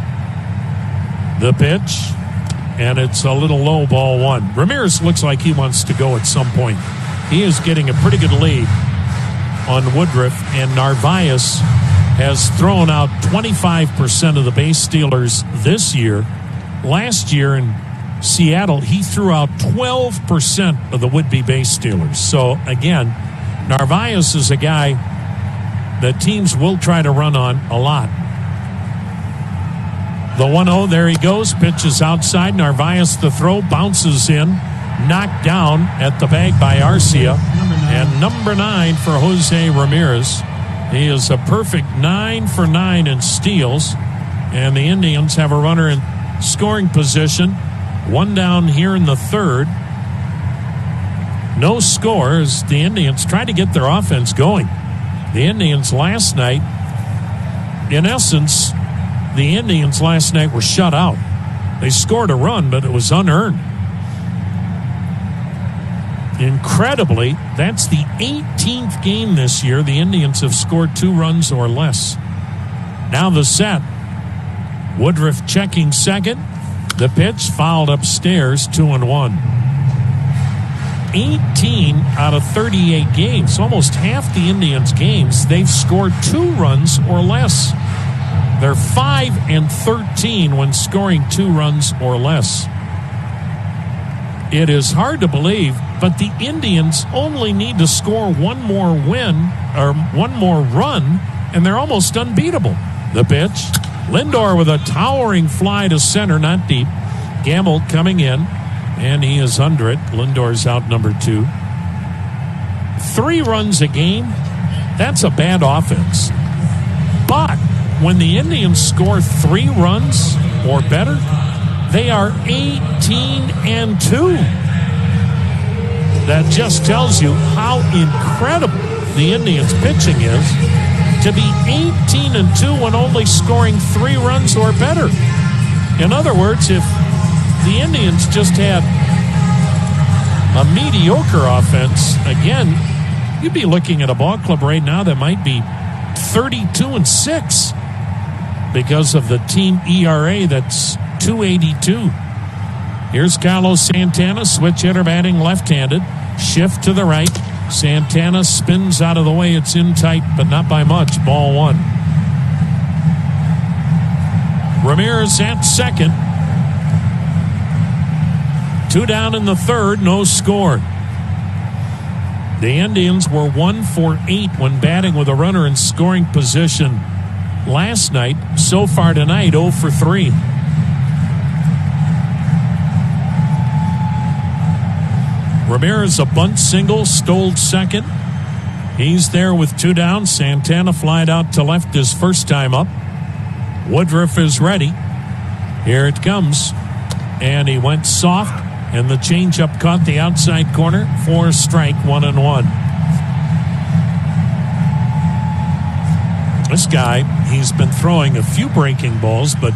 The pitch, and it's a little low, ball 1. Ramirez looks like he wants to go at some point. He is getting a pretty good lead on Woodruff, and Narvaez has thrown out 25% of the base stealers this year. Last year in Seattle, he threw out 12% of the would-be base stealers. So, again, Narvaez is a guy that teams will try to run on a lot. The 1-0, there he goes. Pitches outside. Narvaez, the throw, bounces in. Knocked down at the bag by Arcia. And number 9 for Jose Ramirez. He is a perfect 9 for 9 in steals. And the Indians have a runner in scoring position. One down here in the third. No score as the Indians try to get their offense going. The Indians last night, in essence, the Indians last night were shut out. They scored a run, but it was unearned. Incredibly, that's the 18th game this year the Indians have scored 2 runs or less. Now the set. Woodruff checking second. The pitch fouled upstairs, 2-1. 18 out of 38 games, almost half the Indians' games, they've scored 2 runs or less. They're 5-13 when scoring 2 runs or less. It is hard to believe, but the Indians only need to score one more win or one more run, and they're almost unbeatable. The pitch, Lindor with a towering fly to center, not deep. Gamble coming in, and he is under it. Lindor's out number 2. 3 runs a game, that's a bad offense. But when the Indians score 3 runs or better, they are 18-2. That just tells you how incredible the Indians' pitching is to be 18-2 when only scoring 3 runs or better. In other words, if the Indians just had a mediocre offense, again, you'd be looking at a ball club right now that might be 32-6 because of the team ERA that's 2.82. Here's Carlos Santana, switch hitter batting left-handed. Shift to the right. Santana spins out of the way. It's in tight, but not by much. Ball 1. Ramirez at second. 2 down in the third, no score. The Indians were 1 for 8 when batting with a runner in scoring position last night. So far tonight, 0 for 3. Ramirez, a bunt single, stole second. He's there with 2 down. Santana flied out to left his first time up. Woodruff is ready. Here it comes. And he went soft, and the changeup caught the outside corner for a strike, 1-1. This guy, he's been throwing a few breaking balls, but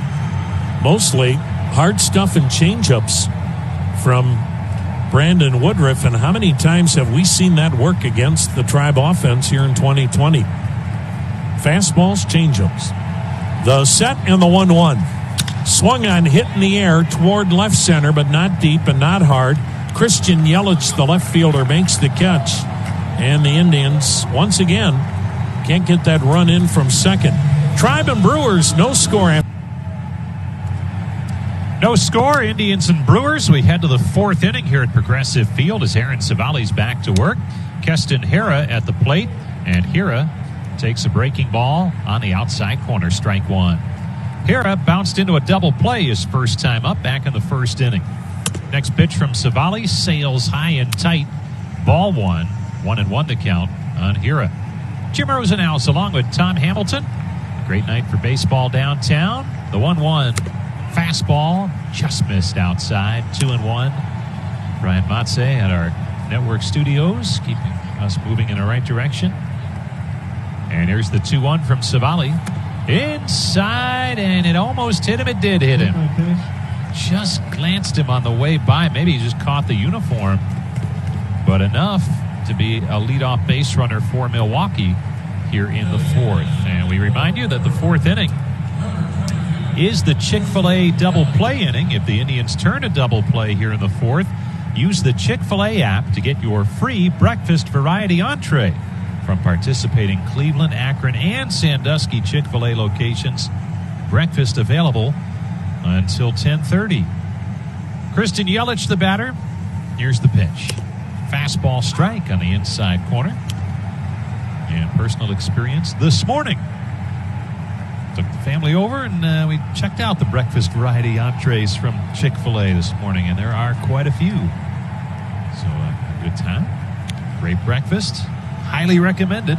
mostly hard stuff and changeups from Brandon Woodruff. And how many times have we seen that work against the Tribe offense here in 2020? Fastballs, changeups. The set and the 1-1. Swung on, hit in the air toward left center, but not deep and not hard. Christian Yelich, the left fielder, makes the catch. And the Indians, once again, can't get that run in from second. Tribe and Brewers, no score. No score, Indians and Brewers. We head to the 4th inning here at Progressive Field as Aaron Savali's back to work. Keston Hiura at the plate, and Hiura takes a breaking ball on the outside corner, strike 1. Hiura bounced into a double play his first time up back in the 1st inning. Next pitch from Savali, sails high and tight. Ball 1, 1-1 to count on Hiura. Jim Rosenhaus along with Tom Hamilton. Great night for baseball downtown. The 1-1 fastball just missed outside, 2-1. Brian Matze at our network studios, keeping us moving in the right direction. And here's the 2-1 from Savali. Inside, and it almost hit him. It did hit him. Just glanced him on the way by. Maybe he just caught the uniform. But enough to be a leadoff base runner for Milwaukee here in the 4th. And we remind you that the 4th inning is the Chick-fil-A double play inning. If the Indians turn a double play here in the 4th, use the Chick-fil-A app to get your free breakfast variety entree from participating Cleveland, Akron, and Sandusky Chick-fil-A locations. Breakfast available until 10:30. Christian Yelich, the batter. Here's the pitch. Fastball strike on the inside corner. And personal experience this morning. Took the family over and we checked out the breakfast variety entrees from Chick-fil-A this morning, and there are quite a few. So a good time. Great breakfast. Highly recommended.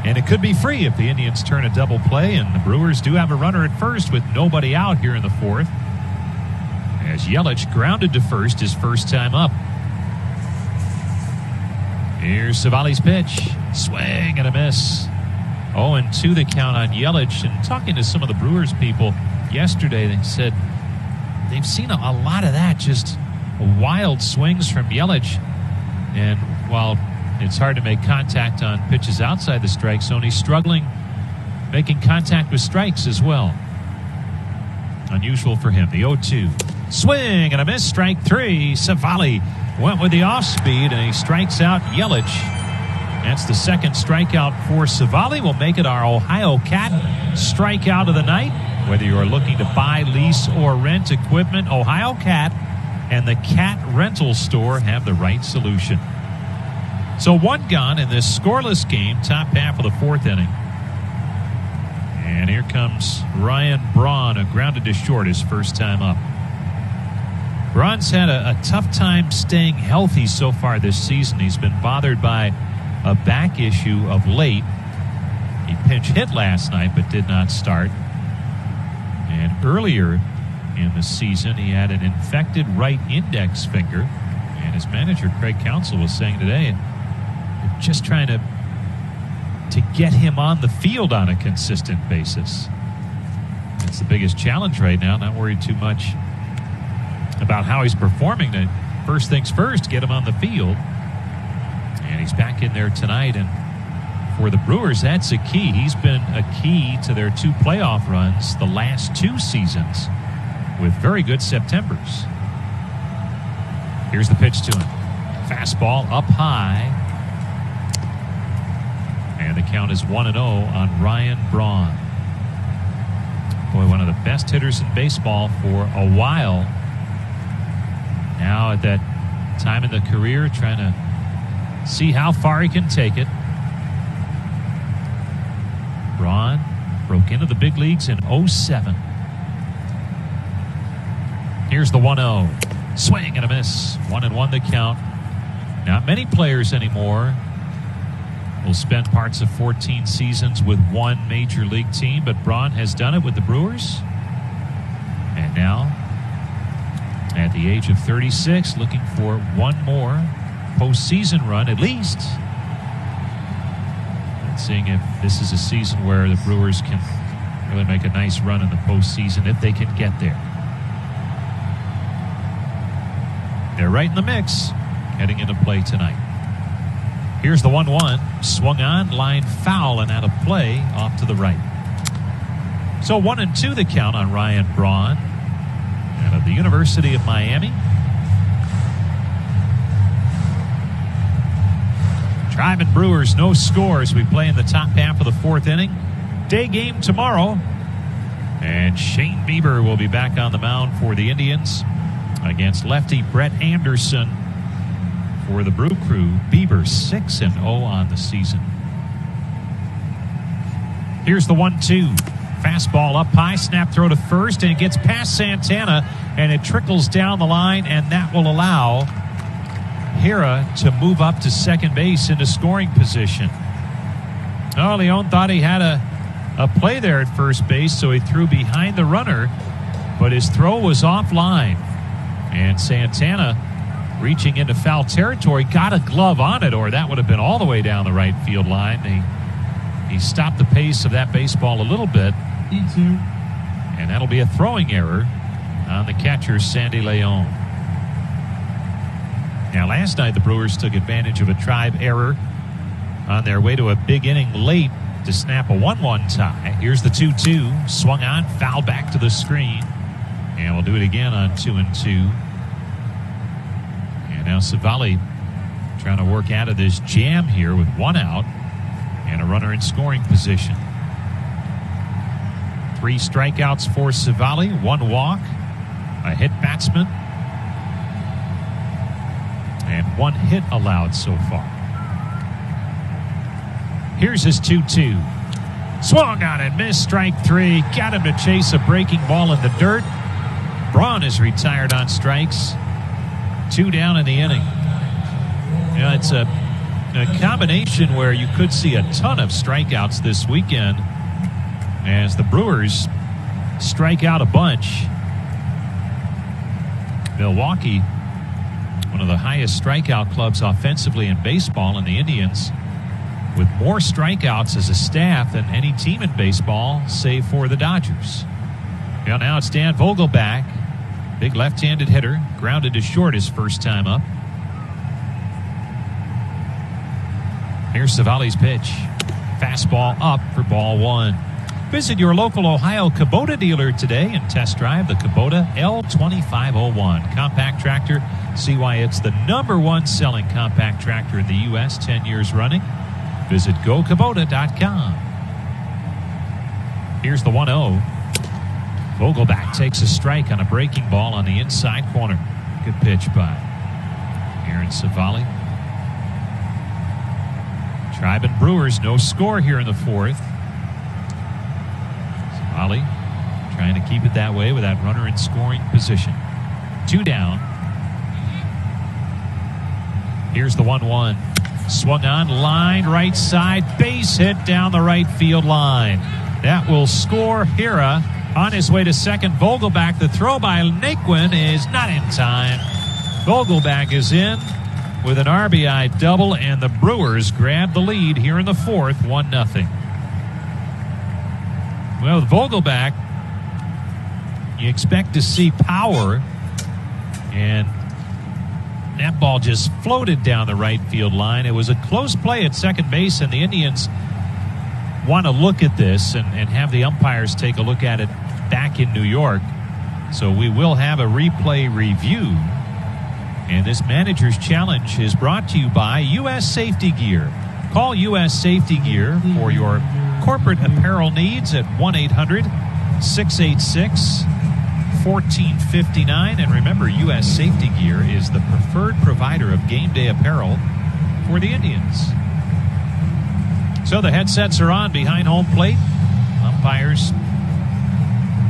And it could be free if the Indians turn a double play, and the Brewers do have a runner at first with nobody out here in the fourth. As Yelich grounded to first his first time up. Here's Savali's pitch. Swing and a miss. 0-2 the count on Yelich. And talking to some of the Brewers people yesterday, they said they've seen a lot of that, just wild swings from Yelich. And while it's hard to make contact on pitches outside the strike zone, he's struggling making contact with strikes as well. Unusual for him. The 0-2. Swing and a miss. Strike three. Savali went with the off-speed, and he strikes out Yelich. That's the second strikeout for Savali. We'll make it our Ohio Cat strikeout of the night. Whether you're looking to buy, lease, or rent equipment, Ohio Cat and the Cat Rental Store have the right solution. So one gone in this scoreless game, top half of the fourth inning. And here comes Ryan Braun, who grounded to short his first time up. Braun's had a tough time staying healthy so far this season. He's been bothered by a back issue of late. He pinch hit last night but did not start. And earlier in the season, he had an infected right index finger. And his manager, Craig Counsell, was saying today, just trying to get him on the field on a consistent basis. That's the biggest challenge right now. Not worried too much about how he's performing. First things first, get him on the field. And he's back in there tonight. And for the Brewers, that's a key. He's been a key to their two playoff runs the last two seasons with very good Septembers. Here's the pitch to him. Fastball up high. And the count is 1-0 on Ryan Braun. Boy, one of the best hitters in baseball for a while. Now at that time in the career, trying to see how far he can take it. Braun broke into the big leagues in 2007. Here's the 1-0. Swing and a miss. 1-1 the count. Not many players anymore will spend parts of 14 seasons with one major league team, but Braun has done it with the Brewers. And now, at the age of 36, looking for one more postseason run at least. And seeing if this is a season where the Brewers can really make a nice run in the postseason if they can get there. They're right in the mix heading into play tonight. Here's the 1-1. Swung on, line foul, and out of play off to the right. So 1-2 the count on Ryan Braun out of the University of Miami. Driving Brewers, no scores. We play in the top half of the fourth inning. Day game tomorrow. And Shane Bieber will be back on the mound for the Indians against lefty Brett Anderson. For the Brew Crew, Bieber 6-0 on the season. Here's the 1-2. Fastball up high, snap throw to first, and it gets past Santana, and it trickles down the line, and that will allow Hira to move up to second base into scoring position. Oh, Leon thought he had a play there at first base, so he threw behind the runner, but his throw was offline. And Santana, reaching into foul territory, got a glove on it, or that would have been all the way down the right field line. He stopped the pace of that baseball a little bit. And that'll be a throwing error on the catcher, Sandy Leon. Now, last night the Brewers took advantage of a Tribe error on their way to a big inning late to snap a 1-1 tie. Here's the 2-2. Swung on, foul back to the screen. And we'll do it again on 2-2. Now Savali trying to work out of this jam here with one out and a runner in scoring position. 3 strikeouts for Savali, 1 walk, a hit batsman, and 1 hit allowed so far. Here's his 2-2. Swung on and missed, strike 3. Got him to chase a breaking ball in the dirt. Braun is retired on strikes. 2 down in the inning. You know, it's a combination where you could see a ton of strikeouts this weekend as the Brewers strike out a bunch. Milwaukee, one of the highest strikeout clubs offensively in baseball, and the Indians with more strikeouts as a staff than any team in baseball, save for the Dodgers. Well, now it's Dan Vogelbach, big left-handed hitter, grounded to short his first time up. Here's Savali's pitch. Fastball up for ball 1. Visit your local Ohio Kubota dealer today and test drive the Kubota L2501 compact tractor. See why it's the -- selling compact tractor in the U.S. 10 years running. Visit GoKubota.com. Here's the 1-0. Vogelbach takes a strike on a breaking ball on the inside corner. Good pitch by Aaron Savali. Tribe and Brewers, no score here in the 4th. Savali trying to keep it that way with that runner in scoring position. 2 down. Here's the 1-1. Swung on, line, right side, base hit down the right field line. That will score Hira. On his way to second, Vogelbach. The throw by Naquin is not in time. Vogelbach is in with an RBI double, and the Brewers grab the lead here in the 4th, 1-0. Well, with Vogelbach, you expect to see power, and that ball just floated down the right field line. It was a close play at second base, and the Indians want to look at this and have the umpires take a look at it back in New York. So we will have a replay review. And this manager's challenge is brought to you by U.S. Safety Gear. Call U.S. Safety Gear for your corporate apparel needs at 1-800-686-1459. And remember, U.S. Safety Gear is the preferred provider of game day apparel for the Indians. So the headsets are on behind home plate. Umpires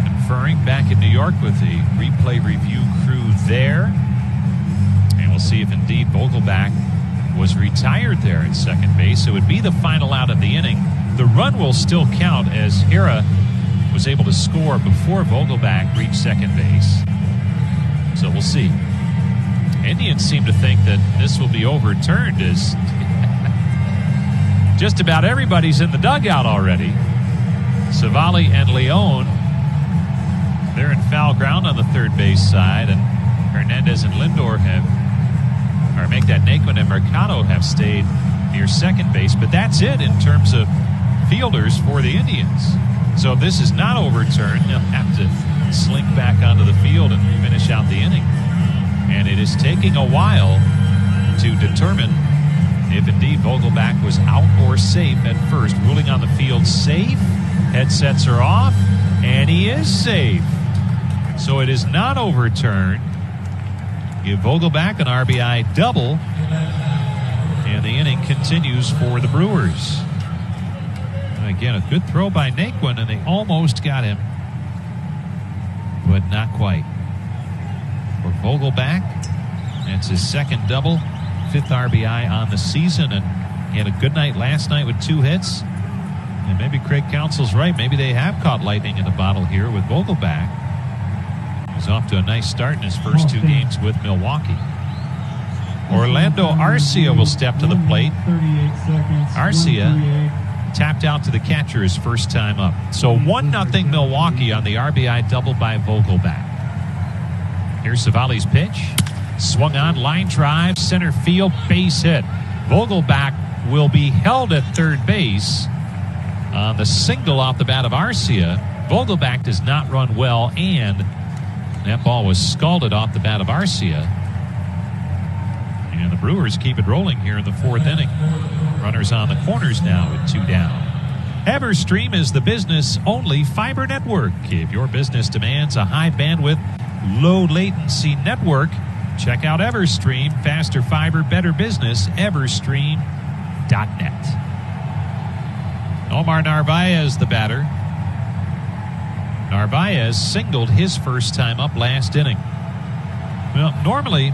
conferring back in New York with the replay review crew there. And we'll see if indeed Vogelbach was retired there at second base. It would be the final out of the inning. The run will still count as Hira was able to score before Vogelbach reached second base. So we'll see. Indians seem to think that this will be overturned as just about everybody's in the dugout already. Savali and Leone, they're in foul ground on the third base side, and Hernandez and Lindor make that Naquin and Mercado have stayed near second base, but that's it in terms of fielders for the Indians. So if this is not overturned, they'll have to slink back onto the field and finish out the inning. And it is taking a while to determine if indeed Vogelbach was out or safe at first. Ruling on the field safe. Headsets are off, and he is safe. So it is not overturned. Give Vogelbach an RBI double, and the inning continues for the Brewers. Again, a good throw by Naquin, and they almost got him, but not quite. For Vogelbach, that's his second double, 5th RBI on the season, and he had a good night last night with 2 hits. And maybe Craig Counsell's right. Maybe they have caught lightning in the bottle here with Vogelbach. He's off to a nice start in his first 2 games with Milwaukee. Orlando Arcia will step to the plate. Arcia tapped out to the catcher his first time up. So 1-0 Milwaukee on the RBI double by Vogelbach. Here's Savali's pitch. Swung on, line drive, center field, base hit. Vogelbach will be held at third base on the single off the bat of Arcia. Vogelbach does not run well, and that ball was scalded off the bat of Arcia. And the Brewers keep it rolling here in the 4th inning. Runners on the corners now with 2 down. Everstream is the business-only fiber network. If your business demands a high bandwidth, low latency network, Check out Everstream, faster fiber, better business, everstream.net. Omar Narvaez, the batter. Narvaez singled his first time up last inning. Well, normally,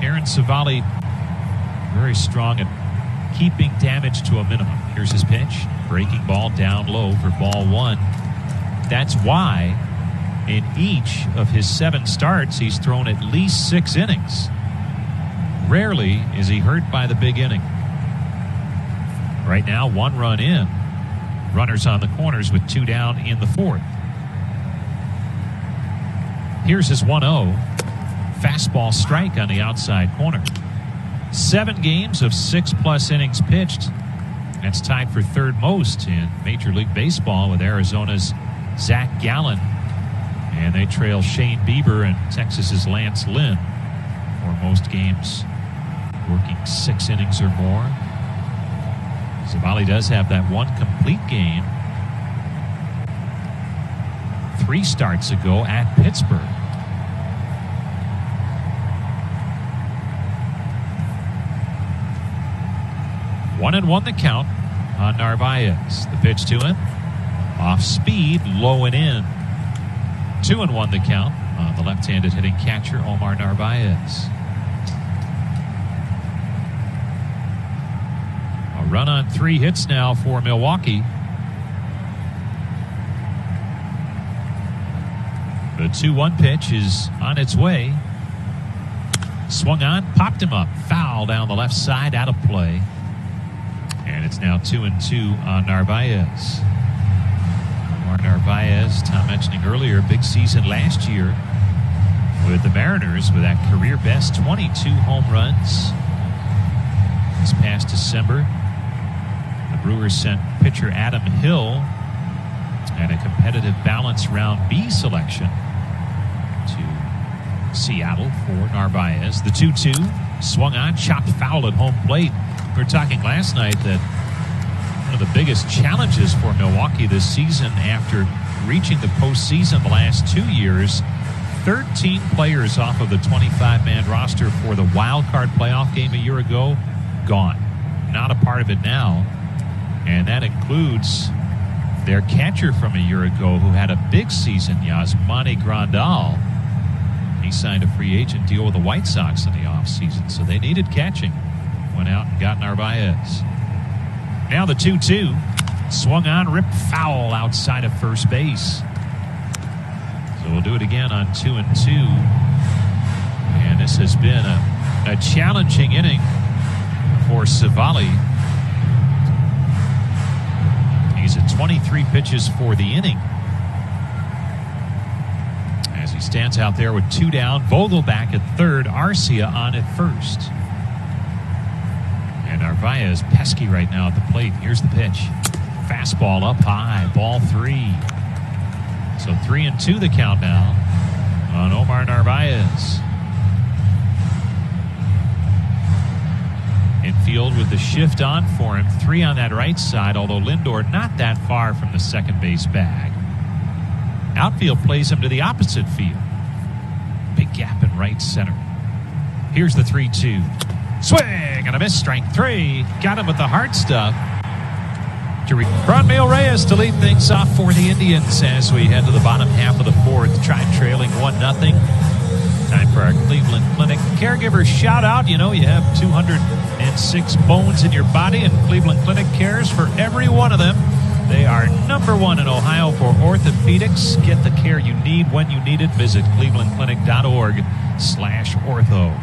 Aaron Savali very strong at keeping damage to a minimum. Here's his pitch. Breaking ball down low for ball one. That's why in each of his 7 starts, he's thrown at least 6 innings. Rarely is he hurt by the big inning. Right now, 1 run in. Runners on the corners with 2 down in the 4th. Here's his 1-0. Fastball strike on the outside corner. 7 games of 6+ innings pitched. That's tied for 3rd most in Major League Baseball with Arizona's Zach Gallen. And they trail Shane Bieber and Texas's Lance Lynn for most games working 6 innings or more. Savali does have that 1 complete game 3 starts ago at Pittsburgh. One and 1 the count on Narvaez. The pitch to him. Off speed, low and in. 2-1 the count on the left-handed hitting catcher, Omar Narvaez. A run on 3 hits now for Milwaukee. The 2-1 pitch is on its way. Swung on, popped him up. Foul down the left side, out of play. And it's now 2-2 on Narvaez. Omar Narvaez, Tom mentioning earlier, big season last year with the Mariners with that career best 22 home runs. This past December, the Brewers sent pitcher Adam Hill and a competitive balance round B selection to Seattle for Narvaez. The 2-2 swung on, chopped foul at home plate. We were talking last night that one of the biggest challenges for Milwaukee this season after reaching the postseason the last 2 years, 13 players off of the 25-man roster for the wild card playoff game a year ago, gone. Not a part of it now. And that includes their catcher from a year ago who had a big season, Yasmani Grandal. He signed a free agent deal with the White Sox in the offseason, so they needed catching. Went out and got Narvaez. Now the 2-2. Swung on, ripped foul outside of first base. So we'll do it again on 2-2. And this has been a challenging inning for Savali. He's at 23 pitches for the inning. As he stands out there with 2 down, Vogel back at 3rd, Arcia on at 1st. And Narvaez pesky right now at the plate. Here's the pitch. Fastball up high, ball 3. So 3-2 the count now on Omar Narvaez. Infield with the shift on for him. 3 on that right side, although Lindor not that far from the second base bag. Outfield plays him to the opposite field. Big gap in right center. Here's the 3-2. Swing and a miss, strike 3. Got him with the hard stuff. Franmil Reyes to lead things off for the Indians as we head to the bottom half of the 4th. Tribe trailing 1-0. Time for our Cleveland Clinic caregiver shout out. You know, you have 206 bones in your body, and Cleveland Clinic cares for every one of them. They are #1 in Ohio for orthopedics. Get the care you need when you need it. Visit clevelandclinic.org/ortho.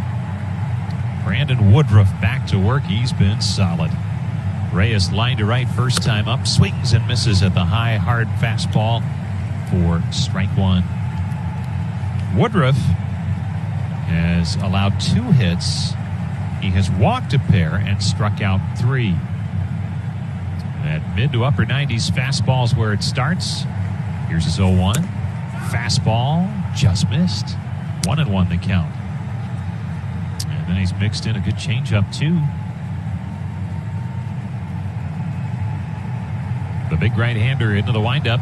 Brandon Woodruff back to work. He's been solid. Reyes line to right first time up. Swings and misses at the high, hard fastball for strike 1. Woodruff has allowed 2 hits. He has walked a pair and struck out 3. That mid to upper 90s fastball is where it starts. Here's his 0-1. Fastball just missed. 1-1 the count. And then he's mixed in a good changeup too. The big right-hander into the windup.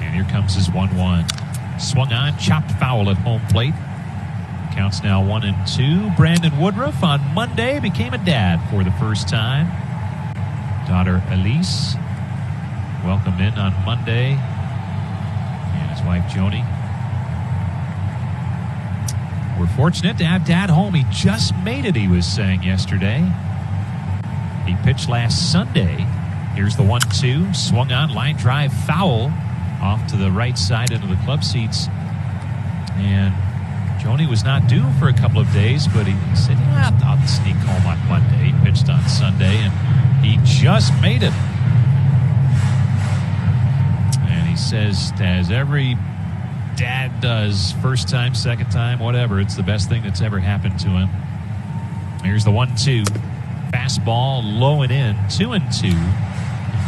And here comes his 1-1. Swung on, chopped foul at home plate. Counts now 1-2. Brandon Woodruff on Monday became a dad for the first time. Daughter Elise welcomed in on Monday, and his wife Joni. We're fortunate to have Dad home. He just made it, he was saying yesterday. He pitched last Sunday. Here's the 1-2. Swung on, line drive, foul off to the right side into the club seats. And Joni was not due for a couple of days, but he said, I'll sneak home on Monday. He pitched on Sunday, and he just made it. And he says, as every dad does, first time, second time, whatever, it's the best thing that's ever happened to him. Here's the 1-2. Fastball low and in, 2-2.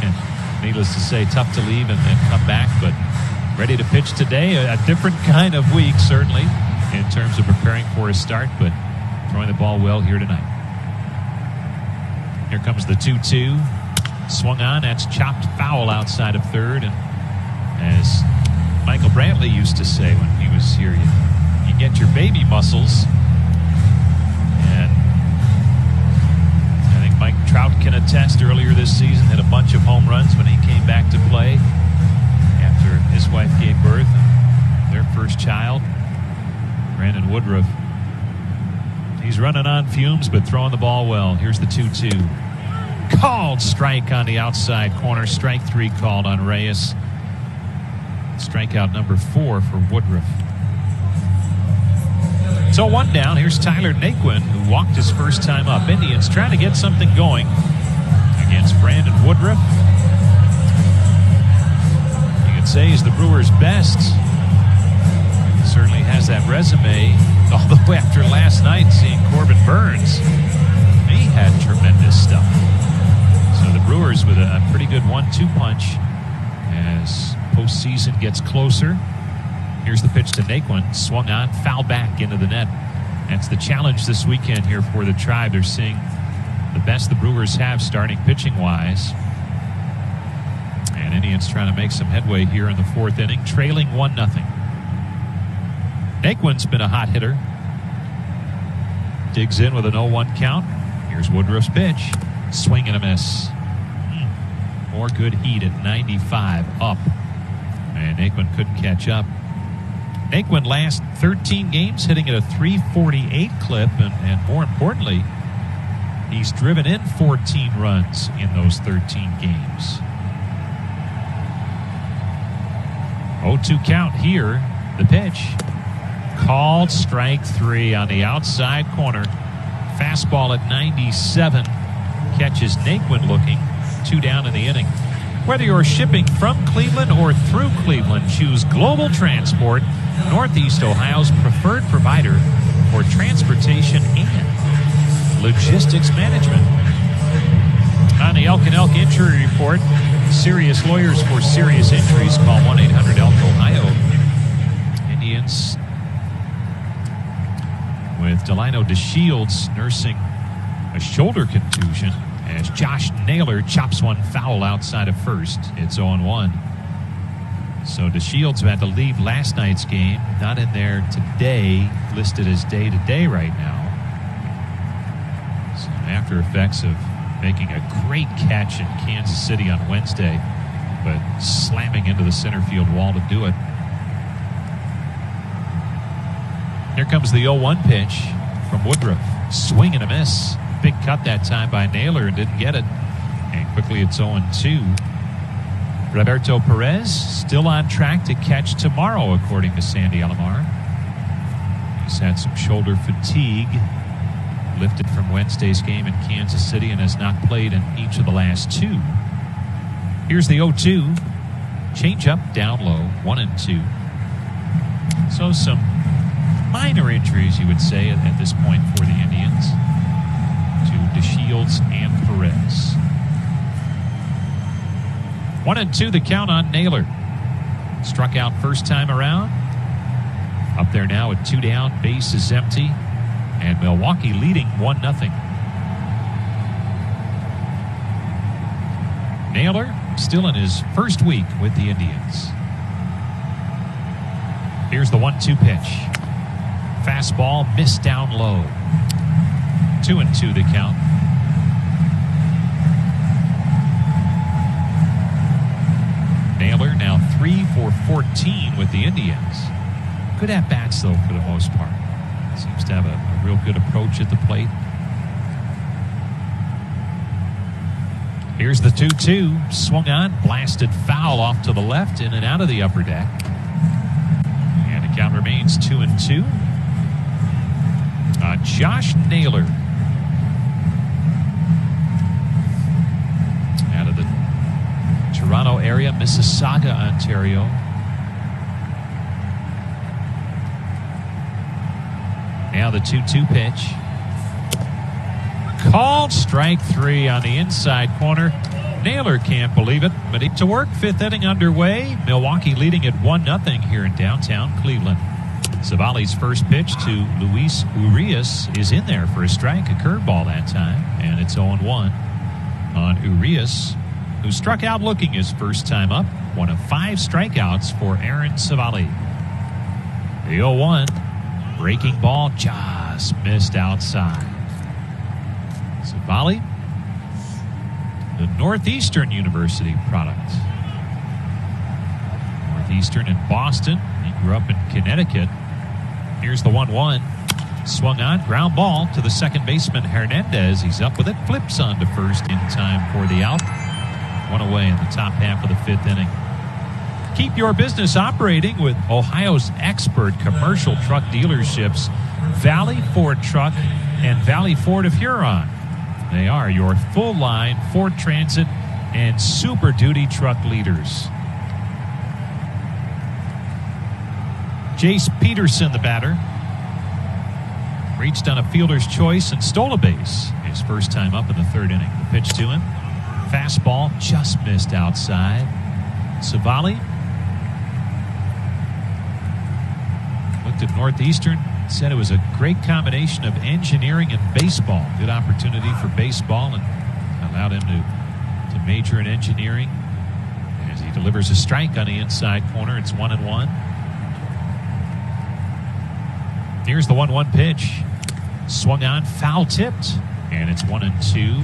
And needless to say, tough to leave and come back, but ready to pitch today. A different kind of week, certainly, in terms of preparing for a start, but throwing the ball well here tonight. Here comes the 2-2. Swung on, that's chopped foul outside of third, and as Michael Brantley used to say when he was here, you get your baby muscles. And I think Mike Trout can attest earlier this season, hit a bunch of home runs when he came back to play after his wife gave birth, their first child, Brandon Woodruff. He's running on fumes, but throwing the ball well. Here's the 2-2. Called strike on the outside corner. Strike 3 called on Reyes. Strikeout number 4 for Woodruff. So 1 down. Here's Tyler Naquin, who walked his first time up. Indians trying to get something going against Brandon Woodruff. You could say he's the Brewers' best. He certainly has that resume. Although after last night, seeing Corbin Burns, he had tremendous stuff. So the Brewers with a pretty good 1-2 punch as postseason gets closer. Here's the pitch to Naquin. Swung on, foul back into the net. That's the challenge this weekend here for the Tribe. They're seeing the best the Brewers have starting pitching-wise. And Indians trying to make some headway here in the 4th inning, trailing 1-0. Naquin's been a hot hitter. Digs in with an 0-1 count. Here's Woodruff's pitch. Swing and a miss. More good heat at 95 up. And Naquin couldn't catch up. Naquin last 13 games hitting at a .348 clip, and more importantly, he's driven in 14 runs in those 13 games. 0-2 count here. The pitch. Called strike 3 on the outside corner. Fastball at 97. Catches Naquin looking. 2 down in the inning. Whether you're shipping from Cleveland or through Cleveland, choose Global Transport, Northeast Ohio's preferred provider for transportation and logistics management. On the Elk and Elk Injury Report, serious lawyers for serious injuries. Call 1-800-ELK-OHIO. Indians with Delino DeShields nursing a shoulder contusion as Josh Naylor chops one foul outside of first. It's 0-1. So DeShields had to leave last night's game. Not in there today, listed as day-to-day right now. So after effects of making a great catch in Kansas City on Wednesday, but slamming into the center field wall to do it. Here comes the 0-1 pitch from Woodruff. Swing and a miss. Big cut that time by Naylor and didn't get it. And quickly it's 0-2. Roberto Perez still on track to catch tomorrow, according to Sandy Alomar. He's had some shoulder fatigue, lifted from Wednesday's game in Kansas City, and has not played in each of the last 2. Here's the 0-2. Change up, down low, 1-2. So some minor injuries, you would say, at this point for the Indians to DeShields and Perez. 1-2 the count on Naylor. Struck out first time around. Up there now at 2 down, base is empty, and Milwaukee leading 1-0. Naylor still in his first week with the Indians. Here's the 1-2 pitch. Fastball missed down low. 2-2 the count. Naylor now 3 for 14 with the Indians. Good at-bats, though, for the most part. Seems to have a real good approach at the plate. Here's the 2-2. Swung on, blasted foul off to the left, in and out of the upper deck. And the count remains 2-2. Josh Naylor. Out of the Toronto area, Mississauga, Ontario. Now the 2-2 pitch. Called strike 3 on the inside corner. Naylor can't believe it, but he to work. 5th inning underway. Milwaukee leading at 1-0 here in downtown Cleveland. Savali's first pitch to Luis Urias is in there for a strike, a curveball that time, and it's 0-1 on Urias, who struck out looking his first time up. One of 5 strikeouts for Aaron Savali. The 0-1 breaking ball just missed outside. Savali, the Northeastern University product. Northeastern in Boston. He grew up in Connecticut. Here's the 1-1. Swung on, ground ball to the second baseman Hernandez. He's up with it, flips on to first in time for the out. 1 away in the top half of the 5th inning. Keep your business operating with Ohio's expert commercial truck dealerships, Valley Ford Truck and Valley Ford of Huron. They are your full-line Ford Transit and Super Duty truck leaders. Jace Peterson, the batter, reached on a fielder's choice and stole a base. His first time up in the 3rd inning. The pitch to him. Fastball just missed outside. Savali looked at Northeastern, said it was a great combination of engineering and baseball. Good opportunity for baseball and allowed him to major in engineering. As he delivers a strike on the inside corner, it's 1-1. Here's the 1-1 pitch. Swung on, foul tipped, and it's 1-2.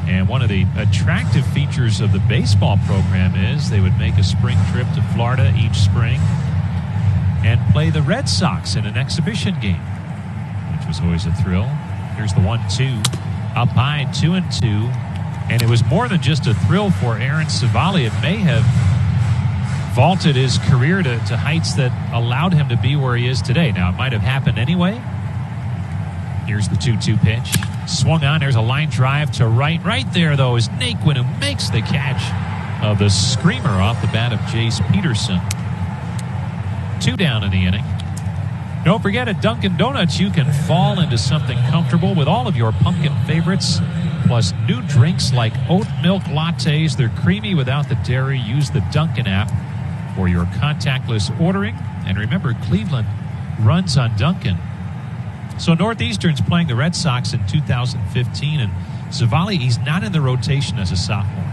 And one of the attractive features of the baseball program is they would make a spring trip to Florida each spring and play the Red Sox in an exhibition game, which was always a thrill. Here's the 1-2. Up high, 2-2. And it was more than just a thrill for Aaron Savali. It may have vaulted his career to heights that allowed him to be where he is today. Now, it might have happened anyway. Here's the 2-2 pitch. Swung on. There's a line drive to right. Right there, though, is Naquin, who makes the catch of the screamer off the bat of Jace Peterson. 2 down in the inning. Don't forget, at Dunkin' Donuts, you can fall into something comfortable with all of your pumpkin favorites, plus new drinks like oat milk lattes. They're creamy without the dairy. Use the Dunkin' app for your contactless ordering. And remember, Cleveland runs on Dunkin'. So Northeastern's playing the Red Sox in 2015, and Savali, he's not in the rotation as a sophomore.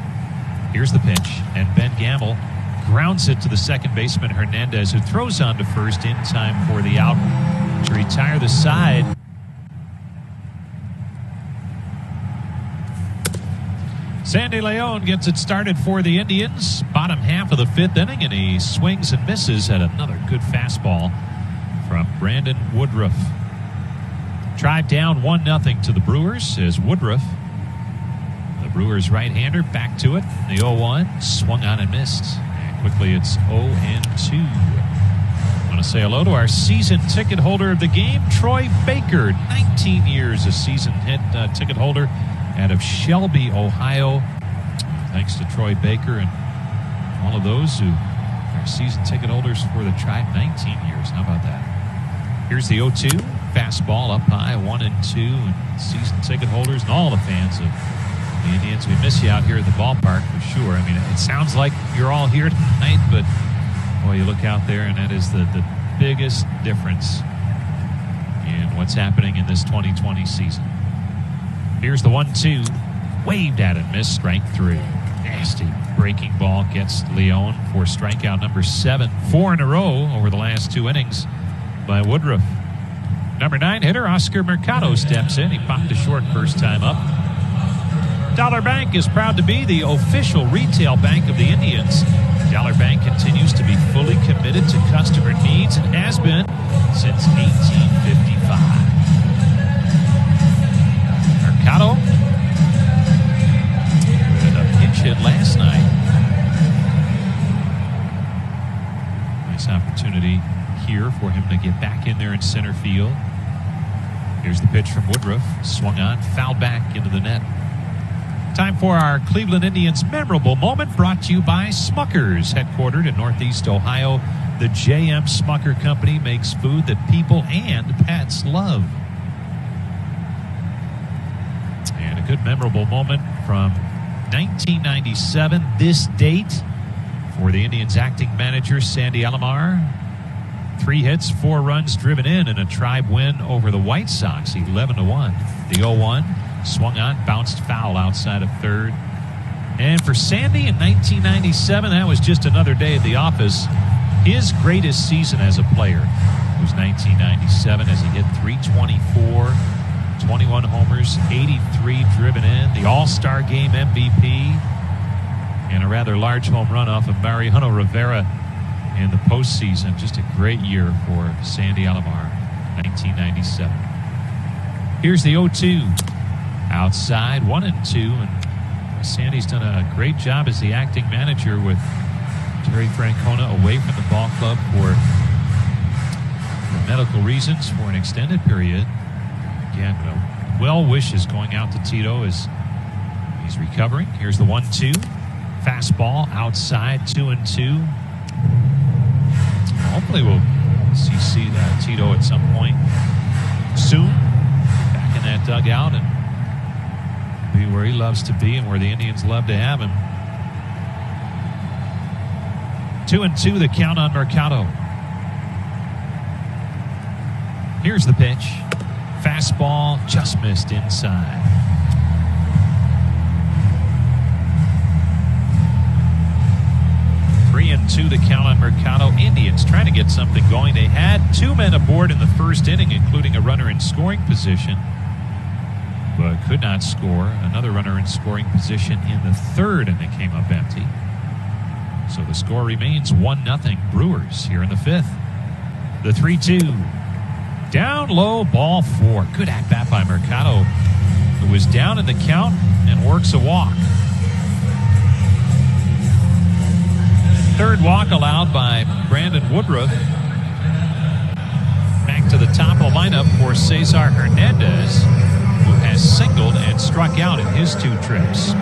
Here's the pitch, and Ben Gamble grounds it to the second baseman Hernandez, who throws on to first in time for the out to retire the side. Sandy Leon gets it started for the Indians. Bottom half of the 5th inning, and he swings and misses at another good fastball from Brandon Woodruff. Drive down 1-0 to the Brewers as Woodruff, the Brewers right-hander, back to it. The 0-1, swung on and missed. And quickly it's 0-2. I want to say hello to our season ticket holder of the game, Troy Baker. 19 years a season ticket holder out of Shelby, Ohio. Thanks to Troy Baker and all of those who are season ticket holders for the Tribe. 19 years. How about that? Here's the 0-2. Fastball up high, 1-2. And season ticket holders and all the fans of the Indians, we miss you out here at the ballpark for sure. I mean, it sounds like you're all here tonight, but boy, you look out there and that is the biggest difference in what's happening in this 2020 season. Here's the 1-2. Waved at it, missed, strike 3. Nasty breaking ball gets Leon for strikeout number 7. 4 in a row over the last 2 innings by Woodruff. Number 9 hitter Oscar Mercado steps in. He popped a short first time up. Dollar Bank is proud to be the official retail bank of the Indians. Dollar Bank continues to be fully committed to customer needs and has been since 1855. Mercado with a pinch hit last night. Nice opportunity here for him to get back in there in center field. Here's the pitch from Woodruff. Swung on, fouled back into the net. Time for our Cleveland Indians memorable moment, brought to you by Smucker's. Headquartered in Northeast Ohio, the J.M. Smucker Company makes food that people and pets love. And a good memorable moment from 1997, this date, for the Indians' acting manager, Sandy Alomar. 3 hits, 4 runs driven in a Tribe win over the White Sox, 11-1. The 0-1 swung on, bounced foul outside of third. And for Sandy in 1997, that was just another day at the office. His greatest season as a player was 1997, as he hit .324, 21 homers, 83 driven in, the All-Star Game MVP, and a rather large home run off of Mariano Rivera in the postseason. Just a great year for Sandy Alomar, 1997. Here's the 0-2. Outside, 1-2. And Sandy's done a great job as the acting manager with Terry Francona away from the ball club for medical reasons for an extended period. Again, well wishes going out to Tito as he's recovering. Here's the 1-2. Fastball outside, 2-2. Hopefully we'll see Tito at some point soon, back in that dugout and be where he loves to be and where the Indians love to have him. 2-2, the count on Mercado. Here's the pitch. Fastball just missed inside. 3-2, the count on Mercado. Indians trying to get something going. They had 2 men aboard in the first inning, including a runner in scoring position, but could not score. Another runner in scoring position in the third, and they came up empty. So the score remains 1-0 Brewers here in the 5th. The 3-2. Down low, ball 4. Good at-bat by Mercado, who was down in the count and works a walk. Third walk allowed by Brandon Woodruff. Back to the top of the lineup for Cesar Hernandez, who has singled and struck out in his 2 trips.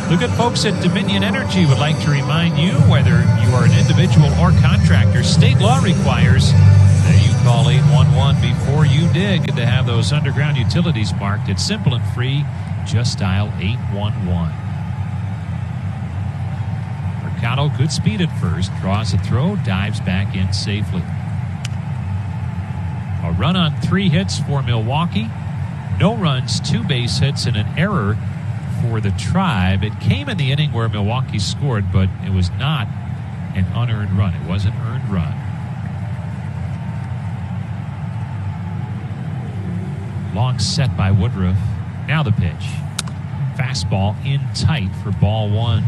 The good folks at Dominion Energy would like to remind you, whether you are an individual or contractor, state law requires that you call 811 before you dig to have those underground utilities marked. It's simple and free. Just dial 811. Mercado, good speed at first, draws a throw, dives back in safely. A run on 3 hits for Milwaukee. No runs, 2 base hits, and an error for the Tribe. It came in the inning where Milwaukee scored, but it was not an unearned run. It was an earned run. Long set by Woodruff. Now the pitch. Fastball in tight for ball 1.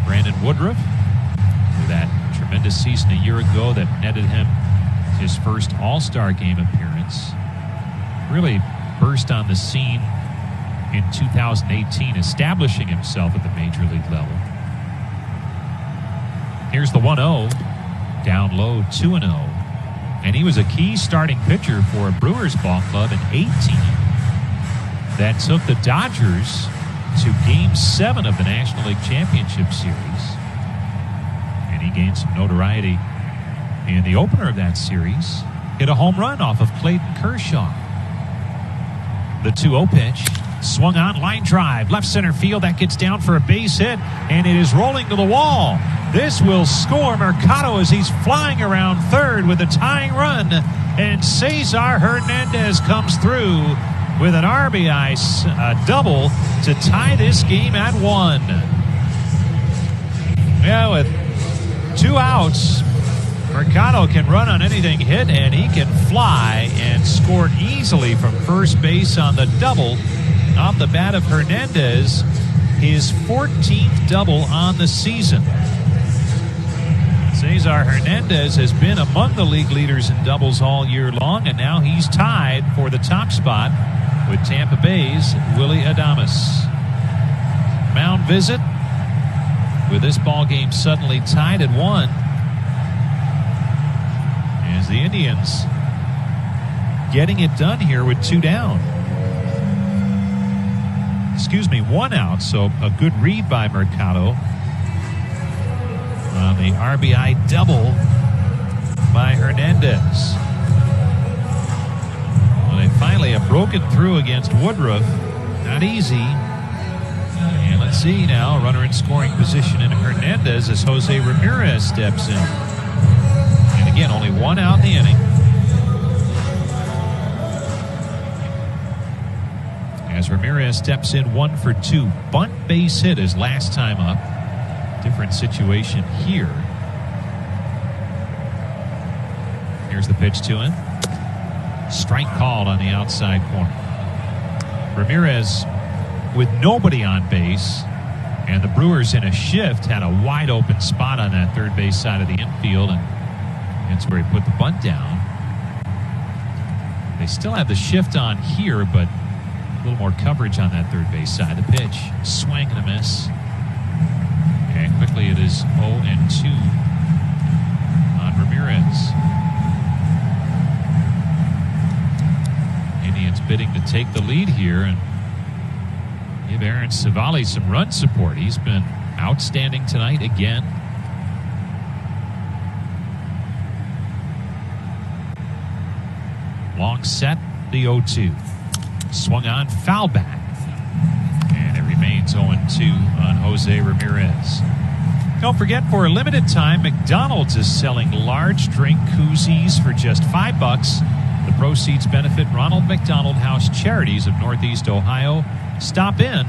Brandon Woodruff, with that tremendous season a year ago that netted him his first All-Star Game appearance, really burst on the scene in 2018, establishing himself at the Major League level. Here's the 1-0, down low, 2-0. And he was a key starting pitcher for a Brewers ball club in 18 that took the Dodgers to Game 7 of the National League Championship Series. And he gained some notoriety in the opener of that series. Hit a home run off of Clayton Kershaw. The 2-0 pitch. Swung on, line drive, left center field. That gets down for a base hit, and it is rolling to the wall. This will score Mercado as he's flying around third with a tying run. And Cesar Hernandez comes through with an RBI double to tie this game at 1. Yeah, with 2 outs, Mercado can run on anything hit, and he can fly, and scored easily from first base on the double off the bat of Hernandez, his 14th double on the season. Cesar Hernandez has been among the league leaders in doubles all year long, and now he's tied for the top spot with Tampa Bay's Willy Adames. Mound visit with this ball game suddenly tied at 1. As the Indians getting it done here with 2 down. 1 out, so a good read by Mercado on the RBI double by Hernandez. Well, they finally have broken through against Woodruff. Not easy. And let's see now, runner in scoring position in Hernandez as Jose Ramirez steps in. And again, only 1 out in the inning. As Ramirez steps in 1 for 2. Bunt base hit his last time up. Different situation here. Here's the pitch to him. Strike called on the outside corner. Ramirez with nobody on base, and the Brewers in a shift had a wide open spot on that third base side of the infield, and that's where he put the bunt down. They still have the shift on here, but a little more coverage on that third base side. The pitch, swing and a miss. And quickly it is 0-2 on Ramirez. Indians bidding to take the lead here and give Aaron Savali some run support. He's been outstanding tonight again. Long set, the 0-2. Swung on, foul back. And it remains 0-2 on Jose Ramirez. Don't forget, for a limited time, McDonald's is selling large drink koozies for just $5. The proceeds benefit Ronald McDonald House Charities of Northeast Ohio. Stop in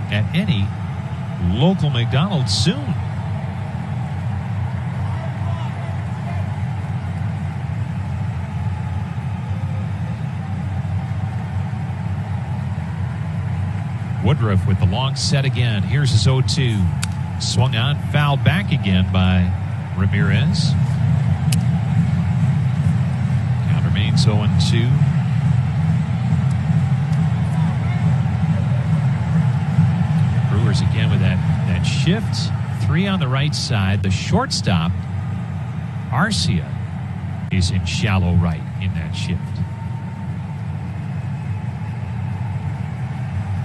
at any local McDonald's soon. Woodruff with the long set again. Here's his 0-2. Swung on, fouled back again by Ramirez. Count remains 0-2. Brewers again with that shift. 3 on the right side. The shortstop, Arcia, is in shallow right in that shift.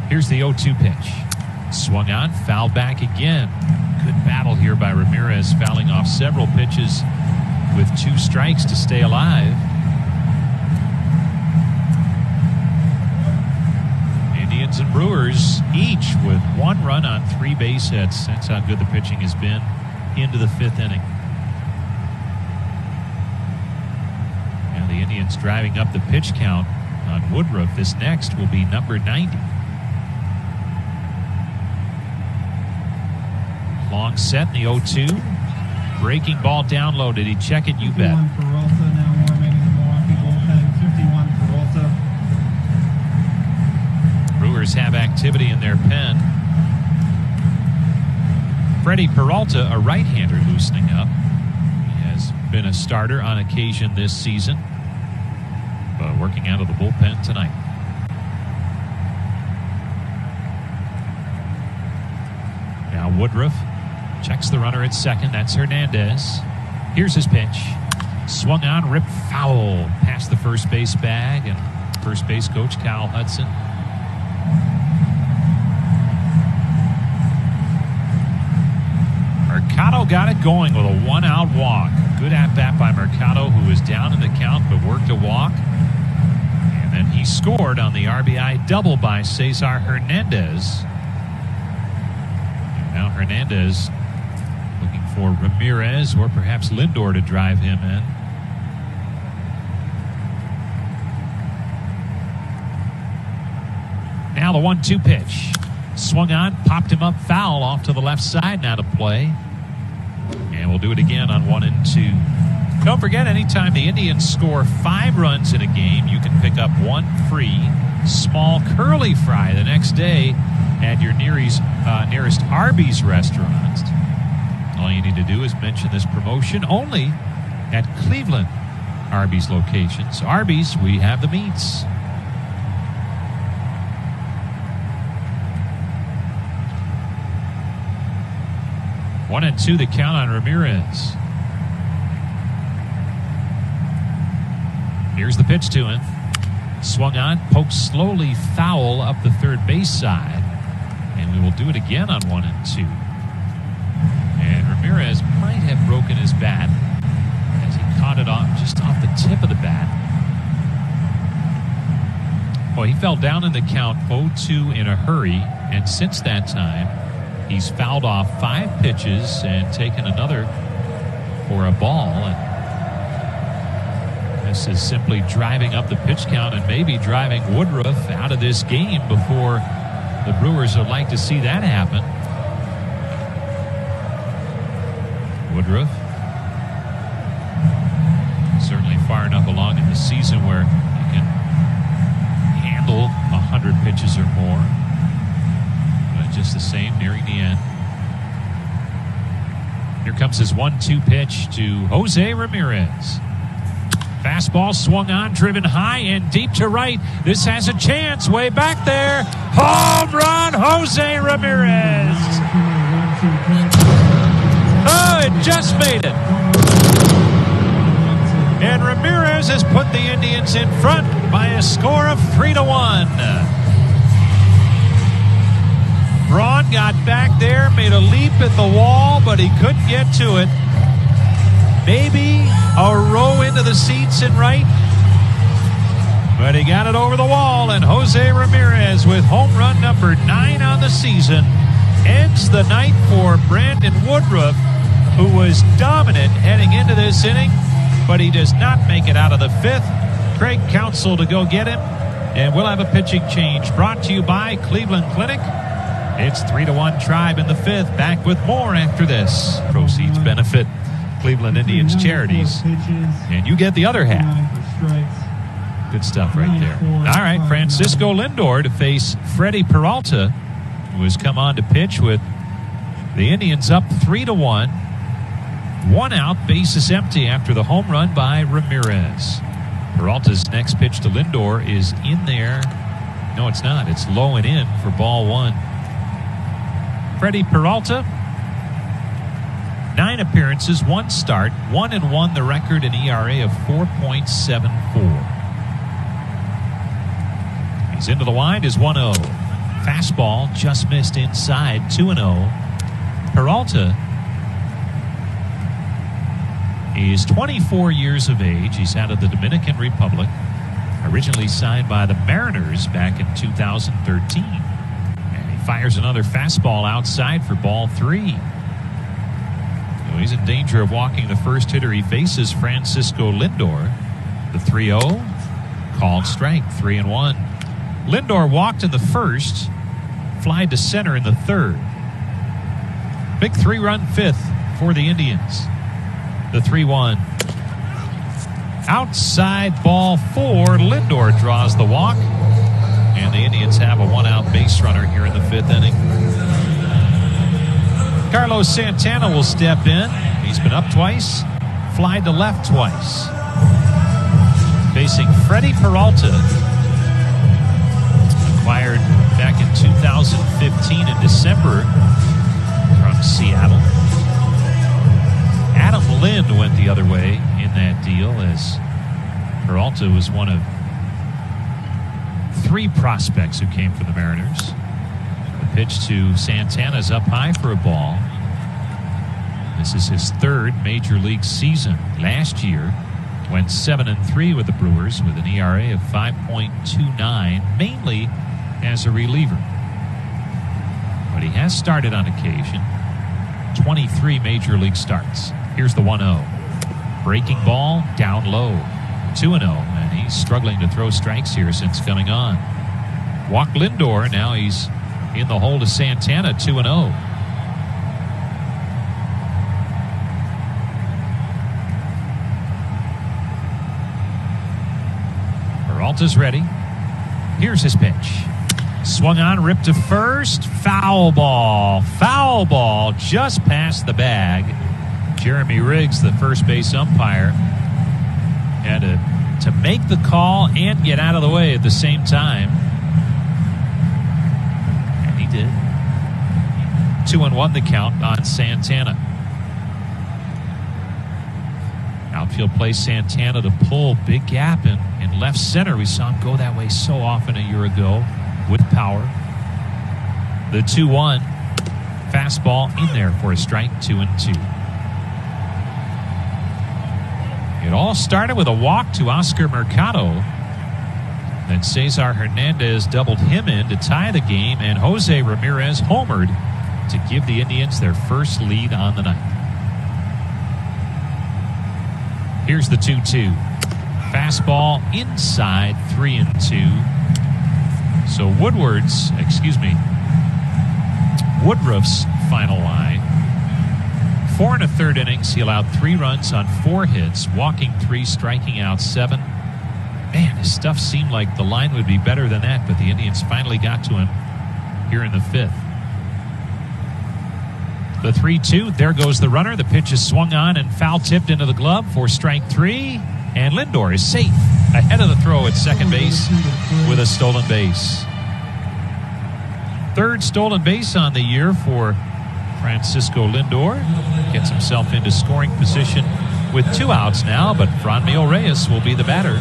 Here's the 0-2 pitch. Swung on, fouled back again. Good battle here by Ramirez, fouling off several pitches with 2 strikes to stay alive. Indians and Brewers each with 1 run on 3 base hits. That's how good the pitching has been into the 5th inning. Now the Indians driving up the pitch count on Woodruff. This next will be number 90. Long set in the 0-2. Breaking ball down low. Did he check it? You bet. 51 Peralta now warming in the Milwaukee bullpen. 51 Peralta. Brewers have activity in their pen. Freddie Peralta, a right-hander, loosening up. He has been a starter on occasion this season, but working out of the bullpen tonight. Now Woodruff checks the runner at second. That's Hernandez. Here's his pitch. Swung on, ripped foul past the first base bag, and first base coach Cal Hudson. Mercado got it going with a 1-out walk. Good at-bat by Mercado, who was down in the count but worked a walk. And then he scored on the RBI double by Cesar Hernandez. And now Hernandez looking for Ramirez or perhaps Lindor to drive him in. Now the 1-2 pitch. Swung on, popped him up, foul off to the left side now to play. And we'll do it again on 1-2. Don't forget, anytime the Indians score 5 runs in a game, you can pick up 1 free small curly fry the next day at your nearest Arby's restaurant. All you need to do is mention this promotion only at Cleveland Arby's locations. Arby's, we have the meats. One and two, the count on Ramirez. Here's the pitch to him. Swung on, poked slowly foul up the third base side. And we will do it again on 1 and 2. And Ramirez might have broken his bat as he caught it just off the tip of the bat. Well, he fell down in the count 0-2 in a hurry. And since that time, he's fouled off 5 pitches and taken another for a ball. And this is simply driving up the pitch count and maybe driving Woodruff out of this game before the Brewers would like to see that happen. Woodruff certainly far enough along in the season where he can handle 100 pitches or more. But just the same, nearing the end. Here comes his 1-2 pitch to Jose Ramirez. Fastball swung on, driven high and deep to right. This has a chance way back there. Home run, Jose Ramirez. Oh, it just made it. And Ramirez has put the Indians in front by a score of 3-1. Braun got back there, made a leap at the wall, but he couldn't get to it. Maybe a row into the seats in right, but he got it over the wall, and Jose Ramirez with home run number 9 on the season ends the night for Brandon Woodruff, who was dominant heading into this inning, but he does not make it out of the 5th. Craig Counsell to go get him, and we'll have a pitching change brought to you by Cleveland Clinic. It's 3-1 Tribe in the 5th. Back with more after this. Proceeds benefit Cleveland Indians charities, and you get the other half. Good stuff right there. All right, Francisco Lindor to face Freddie Peralta, who has come on to pitch with the Indians up 3-1. 1 out, bases empty after the home run by Ramirez. Peralta's next pitch to Lindor is in there. No, it's not. It's low and in for ball 1. Freddie Peralta, 9 appearances, 1 start, 1-1 the record, an ERA of 4.74. He's into the wind, is 1-0. Fastball just missed inside, 2-0. Peralta is 24 years of age. He's out of the Dominican Republic, originally signed by the Mariners back in 2013. And he fires another fastball outside for ball 3. He's in danger of walking the first hitter he faces, Francisco Lindor. The 3-0, called strike, 3-1. Lindor walked in the first, fly to center in the third. Big 3-run 5th for the Indians. The 3-1. Outside ball 4, Lindor draws the walk. And the Indians have a 1-out base runner here in the 5th inning. Carlos Santana will step in. He's been up twice, fly to left twice. Facing Freddie Peralta, acquired back in 2015 in December from Seattle. Adam Lind went the other way in that deal, as Peralta was one of 3 prospects who came from the Mariners. Pitch to Santana's up high for a ball. This is his 3rd major league season. Last year went 7-3 with the Brewers with an ERA of 5.29, mainly as a reliever. But he has started on occasion. 23 major league starts. Here's the 1-0. Breaking ball down low. 2-0, and he's struggling to throw strikes here since coming on. Walk Lindor, now he's in the hole to Santana, 2-0. Peralta's ready. Here's his pitch. Swung on, ripped to first. Foul ball. Foul ball just past the bag. Jeremy Riggs, the first base umpire, had to make the call and get out of the way at the same time. And he did. 2-1 the count on Santana. Outfield plays Santana to pull. Big gap in left center. We saw him go that way so often a year ago with power. The 2-1 fastball in there for a strike, 2-2. It all started with a walk to Oscar Mercado. Then Cesar Hernandez doubled him in to tie the game, and Jose Ramirez homered to give the Indians their first lead on the night. Here's the 2-2. Fastball inside, 3-2. So Woodruff's final line. 4 1/3 innings. He allowed 3 runs on 4 hits, walking 3, striking out 7. Man, his stuff seemed like the line would be better than that, but the Indians finally got to him here in the 5th. The 3-2, there goes the runner. The pitch is swung on and foul tipped into the glove for strike 3. And Lindor is safe ahead of the throw at second base with a stolen base. 3rd stolen base on the year for Francisco Lindor. Gets himself into scoring position with 2 outs now, but Franmil Reyes will be the batter.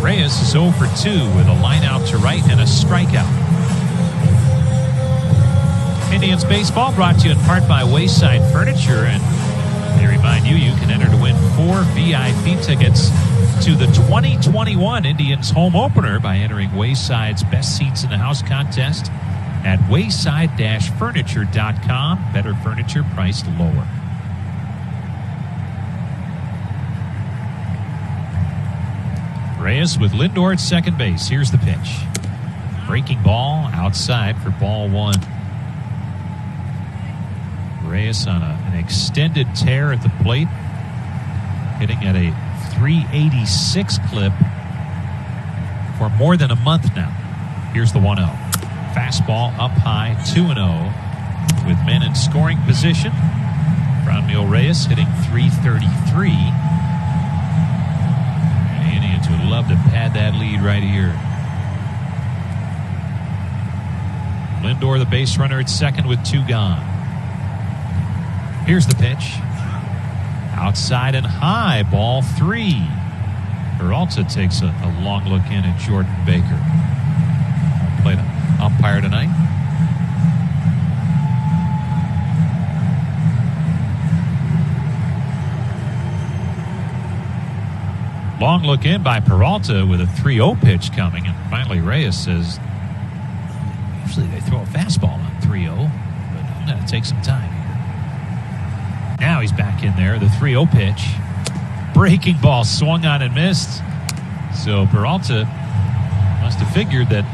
Reyes is 0 for 2 with a line out to right and a strikeout. Indians baseball brought to you in part by Wayside Furniture, and they remind you can enter to win 4 VIP tickets to the 2021 Indians home opener by entering Wayside's Best Seats in the House contest at wayside-furniture.com. Better furniture priced lower. Reyes with Lindor at second base. Here's the pitch. Breaking ball outside for ball 1. Reyes on an extended tear at the plate, hitting at a 386 clip for more than a month now. Here's the 1-0. Fastball up high, 2-0 with men in scoring position. Franmil Reyes hitting 333. And the Indians would love to pad that lead right here. Lindor, the base runner, at second with 2 gone. Here's the pitch. Outside and high, ball 3. Peralta takes a long look in at Jordan Baker. Played an umpire tonight. Long look in by Peralta with a 3-0 pitch coming, and finally Reyes says, usually they throw a fastball on 3-0, but I'm going to take some time. Now he's back in there, the 3-0 pitch. Breaking ball swung on and missed. So Peralta must have figured that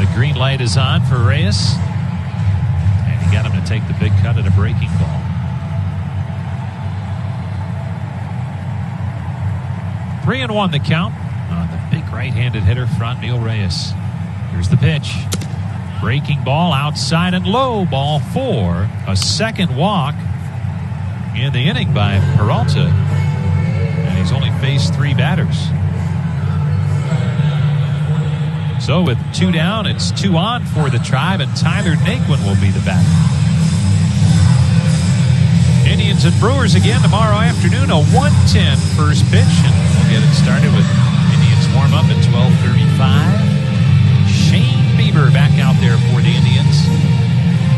the green light is on for Reyes. And he got him to take the big cut at a breaking ball. 3-1 the count on the big right-handed hitter, Franmil Reyes. Here's the pitch. Breaking ball outside and low, ball 4. A second walk in the inning by Peralta, and he's only faced 3 batters. So with 2 down, it's 2 on for the Tribe, and Tyler Naquin will be the batter. Indians and Brewers again tomorrow afternoon, a 1:10 first pitch, and we'll get it started with Indians warm-up at 12:35. Shane Bieber back out there for the Indians,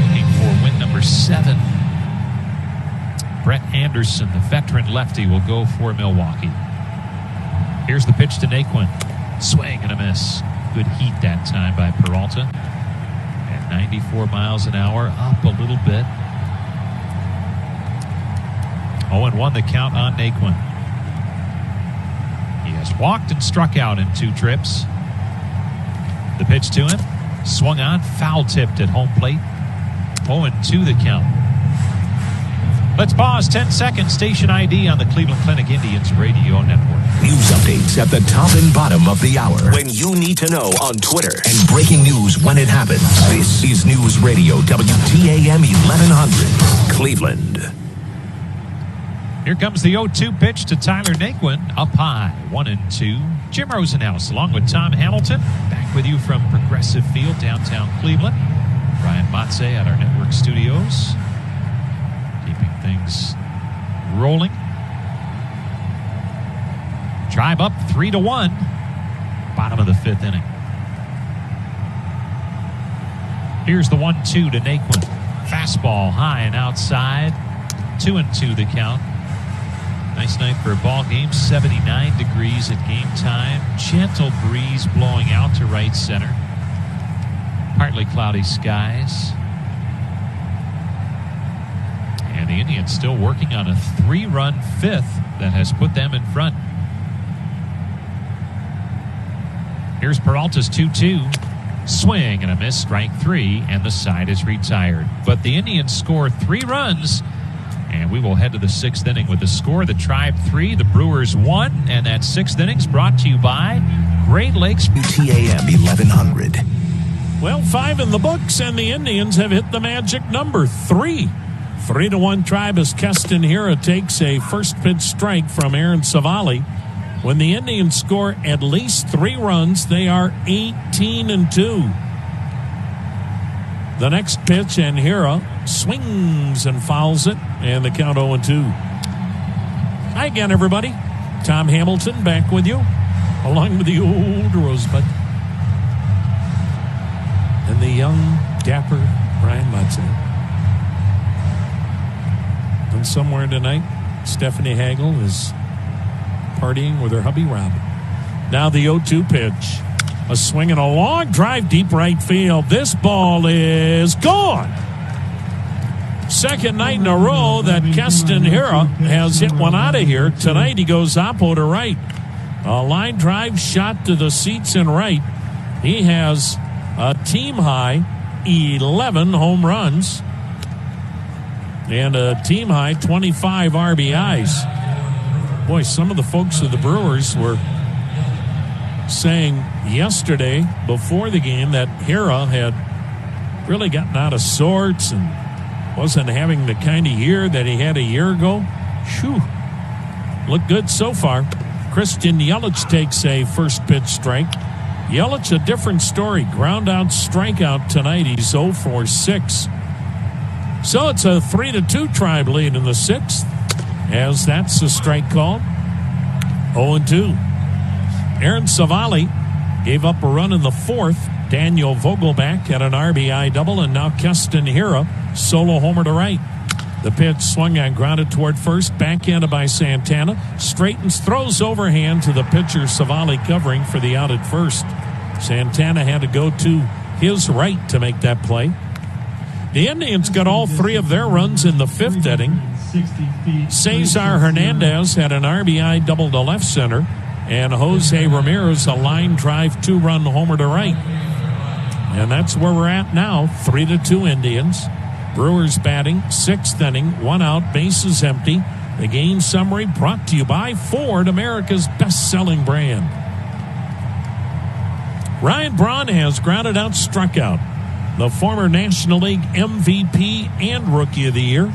looking for win number 7. Brett Anderson, the veteran lefty, will go for Milwaukee. Here's the pitch to Naquin. Swing and a miss. Good heat that time by Peralta. At 94 miles an hour, up a little bit. 0-1 the count on Naquin. He has walked and struck out in 2 trips. The pitch to him. Swung on, foul tipped at home plate. 0-2 the count. Let's pause 10 seconds. Station ID on the Cleveland Clinic Indians Radio Network. News updates at the top and bottom of the hour. When you need to know on Twitter. And breaking news when it happens. This is News Radio WTAM 1100, Cleveland. Here comes the 0-2 pitch to Tyler Naquin. Up high, 1-2. Jim Rosenhaus along with Tom Hamilton. Back with you from Progressive Field, downtown Cleveland. Brian Matze at our network studios. Keeping things rolling. Tribe up 3-1. Bottom of the fifth inning. Here's the 1-2 to Naquin. Fastball high and outside. 2-2 the count. Nice night for a ball game. 79 degrees at game time. Gentle breeze blowing out to right center. Partly cloudy skies. And the Indians still working on a 3-run fifth that has put them in front. Here's Peralta's 2-2. Swing and a miss, strike 3, and the side is retired. But the Indians score 3 runs, and we will head to the 6th inning with the score. The Tribe 3, the Brewers 1, and that 6th inning's brought to you by Great Lakes WTAM 1100. Well, 5 in the books, and the Indians have hit the magic number 3. 3-1 Tribe as Keston Hira takes a first pitch strike from Aaron Savali. When the Indians score at least 3 runs, they are 18-2. The next pitch, and Hira swings and fouls it, and the count 0-2. Hi again, everybody. Tom Hamilton back with you, along with the old Rosebud and the young, dapper Brian Matze. And somewhere tonight, Stephanie Hagel is partying with her hubby Rob. Now the 0-2 pitch. A swing and a long drive deep right field. This ball is gone. Second night in a row that Keston Hira has hit one out of here. Tonight he goes oppo to right. A line drive shot to the seats in right. He has a team high 11 home runs and a team high 25 RBIs. Boy, some of the folks of the Brewers were saying yesterday before the game that Hira had really gotten out of sorts and wasn't having the kind of year that he had a year ago. Shoo. Looked good so far. Christian Yelich takes a first pitch strike. Yelich, a different story. Ground out strikeout tonight. He's 0 for 6. So it's a 3-2 Tribe lead in the 6th, as that's the strike called. 0-2. Aaron Savali gave up a run in the 4th. Daniel Vogelbach had an RBI double, and now Keston Hira solo homer to right. The pitch swung on, grounded toward first, backhanded by Santana. Straightens, throws overhand to the pitcher Savali covering for the out at first. Santana had to go to his right to make that play. The Indians got all 3 of their runs in the 5th inning. Cesar Hernandez had an RBI double to left center, and Jose Ramirez a line drive 2-run homer to right. And that's where we're at now, 3-2 Indians. Brewers batting, 6th inning, 1 out, bases empty. The game summary brought to you by Ford, America's best-selling brand. Ryan Braun has grounded out, struck out. The former National League MVP and Rookie of the Year.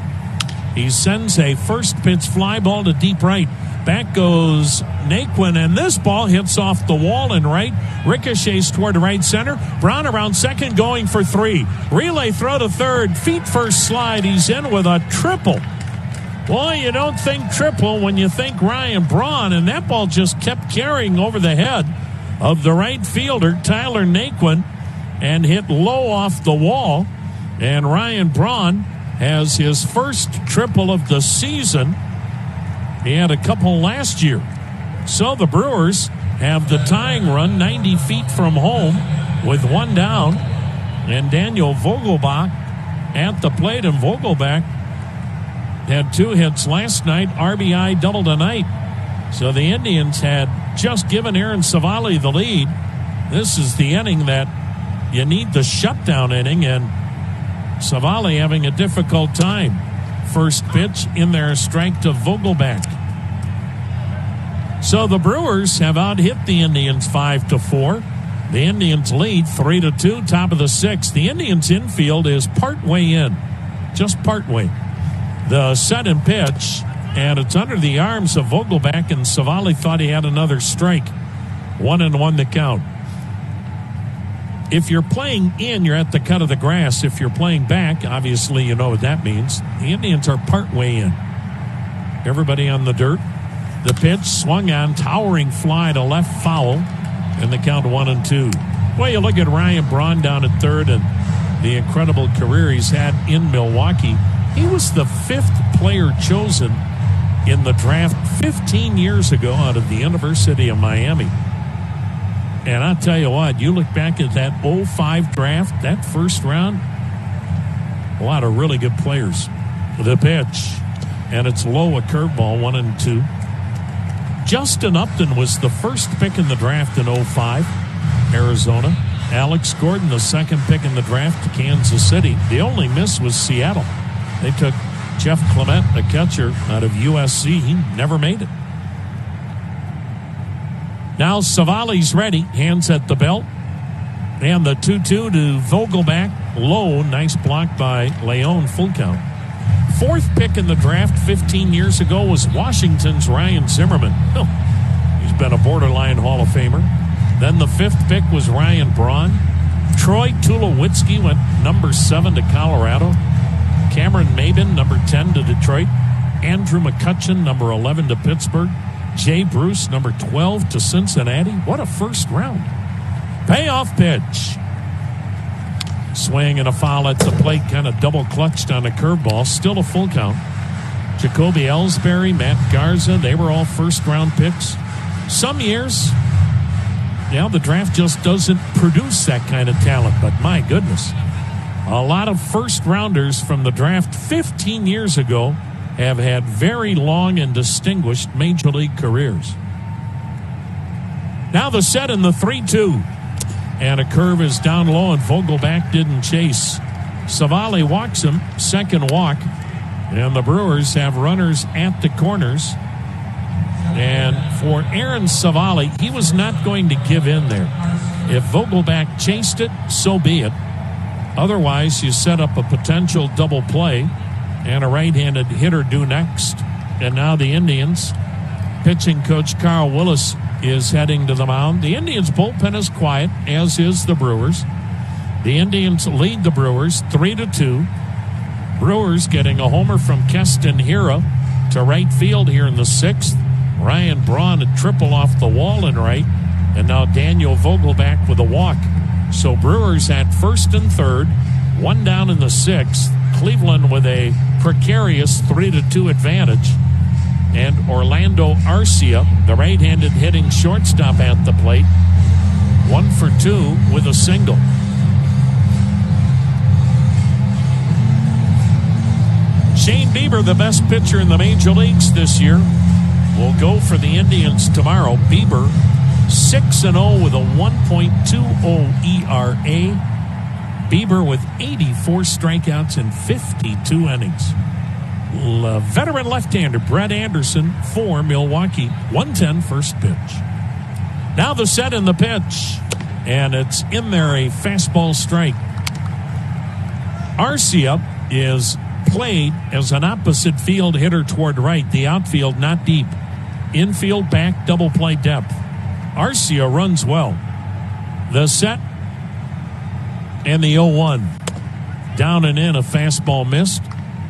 He sends a first pitch fly ball to deep right. Back goes Naquin, and this ball hits off the wall in right. Ricochets toward right center. Braun around second, going for 3. Relay throw to third. Feet first slide. He's in with a triple. Boy, you don't think triple when you think Ryan Braun, and that ball just kept carrying over the head of the right fielder, Tyler Naquin, and hit low off the wall. And Ryan Braun has his first triple of the season. He had a couple last year. So the Brewers have the tying run 90 feet from home with 1 down. And Daniel Vogelbach at the plate. And Vogelbach had 2 hits last night, RBI double tonight. So the Indians had just given Aaron Savali the lead. This is the inning that you need the shutdown inning, and Savali having a difficult time. First pitch in there, strike to Vogelbach. So the Brewers have out-hit the Indians 5-4. The Indians lead 3-2, top of the sixth. The Indians infield is partway in, just partway. The set and pitch, and it's under the arms of Vogelbach, and Savali thought he had another strike. 1-1 the count. If you're playing in, you're at the cut of the grass. If you're playing back, obviously you know what that means. The Indians are partway in. Everybody on the dirt. The pitch swung on, towering fly to left, foul, and the count 1-2. Well, you look at Ryan Braun down at third and the incredible career he's had in Milwaukee. He was the fifth player chosen in the draft 15 years ago out of the University of Miami. And I'll tell you what, you look back at that 05 draft, that first round, a lot of really good players. The pitch, and it's low, a curveball, 1-2. Justin Upton was the first pick in the draft in 05, Arizona. Alex Gordon, the second pick in the draft, to Kansas City. The only miss was Seattle. They took Jeff Clement, a catcher out of USC. He never made it. Now Savali's ready, hands at the belt. And the 2-2 to Vogelbach, low, nice block by Leon, full count. Fourth pick in the draft 15 years ago was Washington's Ryan Zimmerman. Oh, he's been a borderline Hall of Famer. Then the fifth pick was Ryan Braun. Troy Tulowitzki went number 7 to Colorado. Cameron Maben, number 10 to Detroit. Andrew McCutcheon, number 11 to Pittsburgh. Jay Bruce, number 12 to Cincinnati. What a first round. Payoff pitch. Swing and a foul at the plate, kind of double clutched on a curveball. Still a full count. Jacoby Ellsbury, Matt Garza, they were all first round picks. Some years, the draft just doesn't produce that kind of talent, but my goodness. A lot of first rounders from the draft 15 years ago have had very long and distinguished major league careers. Now the set in the 3-2. And a curve is down low, and Vogelbach didn't chase. Savali walks him, second walk. And the Brewers have runners at the corners. And for Aaron Savali, he was not going to give in there. If Vogelbach chased it, so be it. Otherwise, you set up a potential double play and a right-handed hitter due next. And now the Indians, pitching coach Carl Willis, is heading to the mound. The Indians' bullpen is quiet, as is the Brewers. The Indians lead the Brewers 3-2. Brewers getting a homer from Keston Hiura to right field here in the sixth. Ryan Braun a triple off the wall in right. And now Daniel Vogelbach with a walk. So Brewers at first and third, one down in the sixth. Cleveland with a precarious 3-2 advantage. And Orlando Arcia, the right-handed hitting shortstop at the plate, 1 for 2 with a single. Shane Bieber, the best pitcher in the major leagues this year, will go for the Indians tomorrow. Bieber, 6-0 with a 1.20 ERA. Bieber with 84 strikeouts in 52 innings. Veteran left-hander Brett Anderson for Milwaukee, 110 first pitch. Now the set and the pitch, and it's in there, a fastball strike. Arcia is played as an opposite field hitter toward right, the outfield not deep. Infield back, double play depth. Arcia runs well. The set and the 0-1. Down and in, a fastball missed.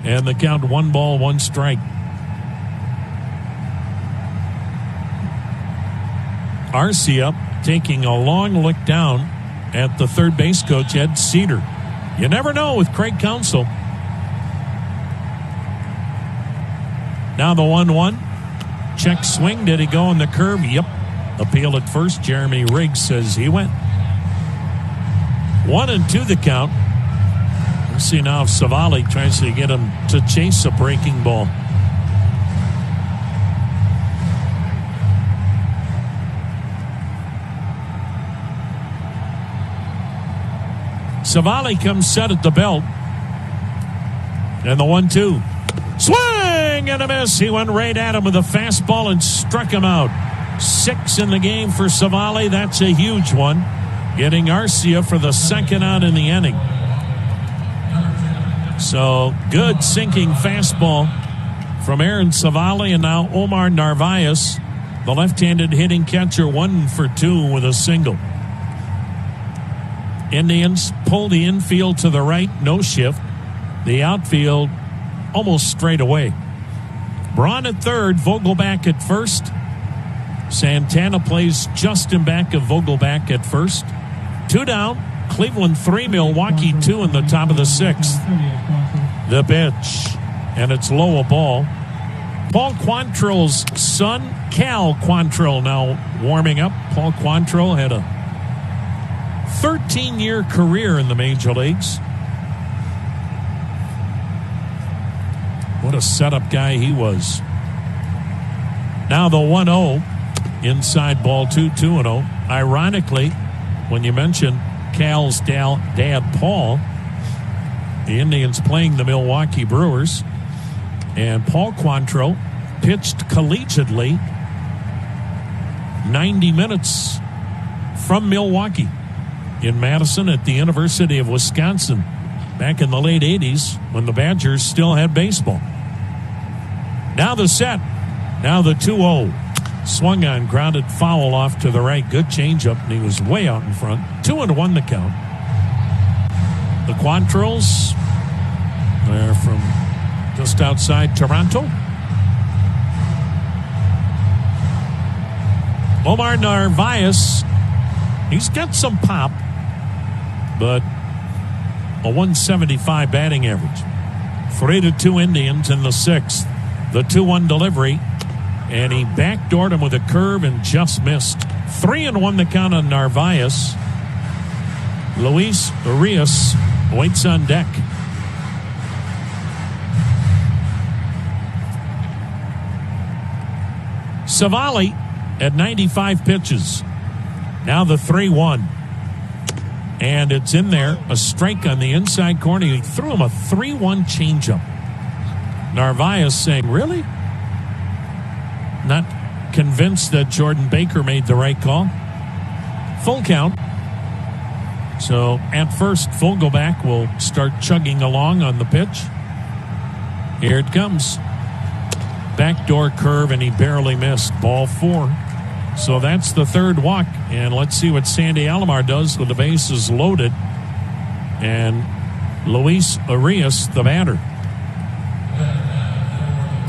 And the count 1 ball, 1 strike. Arcia taking a long look down at the third base coach, Ed Cedar. You never know with Craig Counsell. Now the 1-1. Check swing. Did he go on the curve? Yep. Appeal at first. Jeremy Riggs says he went. 1-2 the count. We'll see now if Savali tries to get him to chase a breaking ball. Savali comes set at the belt. And the 1-2. Swing and a miss. He went right at him with a fastball and struck him out. 6 in the game for Savali. That's a huge one. Getting Arcia for the second out in the inning. So good sinking fastball from Aaron Savali, and now Omar Narvaez, the left-handed hitting catcher, 1 for 2 with a single. Indians pull the infield to the right, no shift. The outfield almost straight away. Braun at third, Vogelback at first. Santana plays just in back of Vogelback at first. 2 down, Cleveland 3, Milwaukee 2 in the top of the 6th. The pitch, and it's low, a ball. Paul Quantrill's son, Cal Quantrill, now warming up. Paul Quantrill had a 13-year career in the major leagues. What a setup guy he was. Now the 1-0, inside ball 2-0. Ironically, when you mention Cal's dad, Paul, the Indians playing the Milwaukee Brewers, and Paul Quantrill pitched collegiately 90 minutes from Milwaukee in Madison at the University of Wisconsin back in the late 80s when the Badgers still had baseball. Now the set. Now the 2-0. Swung on, grounded foul off to the right. Good changeup, and he was way out in front. 2-1 the count. The Quantrills, they're from just outside Toronto. Omar Narvaez, he's got some pop, but a 175 batting average. 3-2 Indians in the 6th. The 2-1 delivery, and he backdoored him with a curve and just missed. 3-1 the count on Narvaez. Luis Urias waits on deck. Savali at 95 pitches. Now the 3-1. And it's in there. A strike on the inside corner. He threw him a 3-1 changeup. Narvaez saying, really? Not convinced that Jordan Baker made the right call. Full count. So at first, Vogelback will start chugging along on the pitch. Here it comes. Backdoor curve, and he barely missed. Ball 4. So that's the third walk. And let's see what Sandy Alomar does with the bases loaded. And Luis Urias, the batter.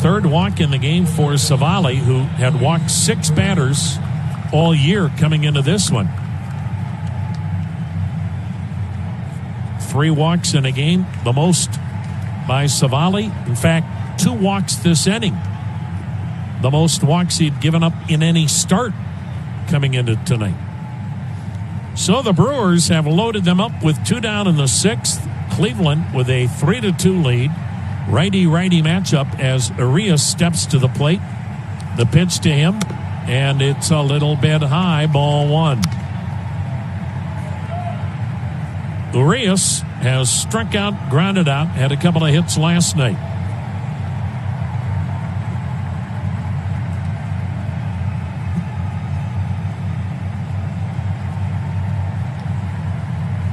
Third walk in the game for Savali, who had walked 6 batters all year coming into this one. 3 walks in a game, the most by Savali. In fact, 2 walks this inning. The most walks he'd given up in any start coming into tonight. So the Brewers have loaded them up with 2 down in the 6th. Cleveland with a 3-2 lead. Righty-righty matchup as Urias steps to the plate. The pitch to him, and it's a little bit high, ball 1. Urias has struck out, grounded out, had a couple of hits last night.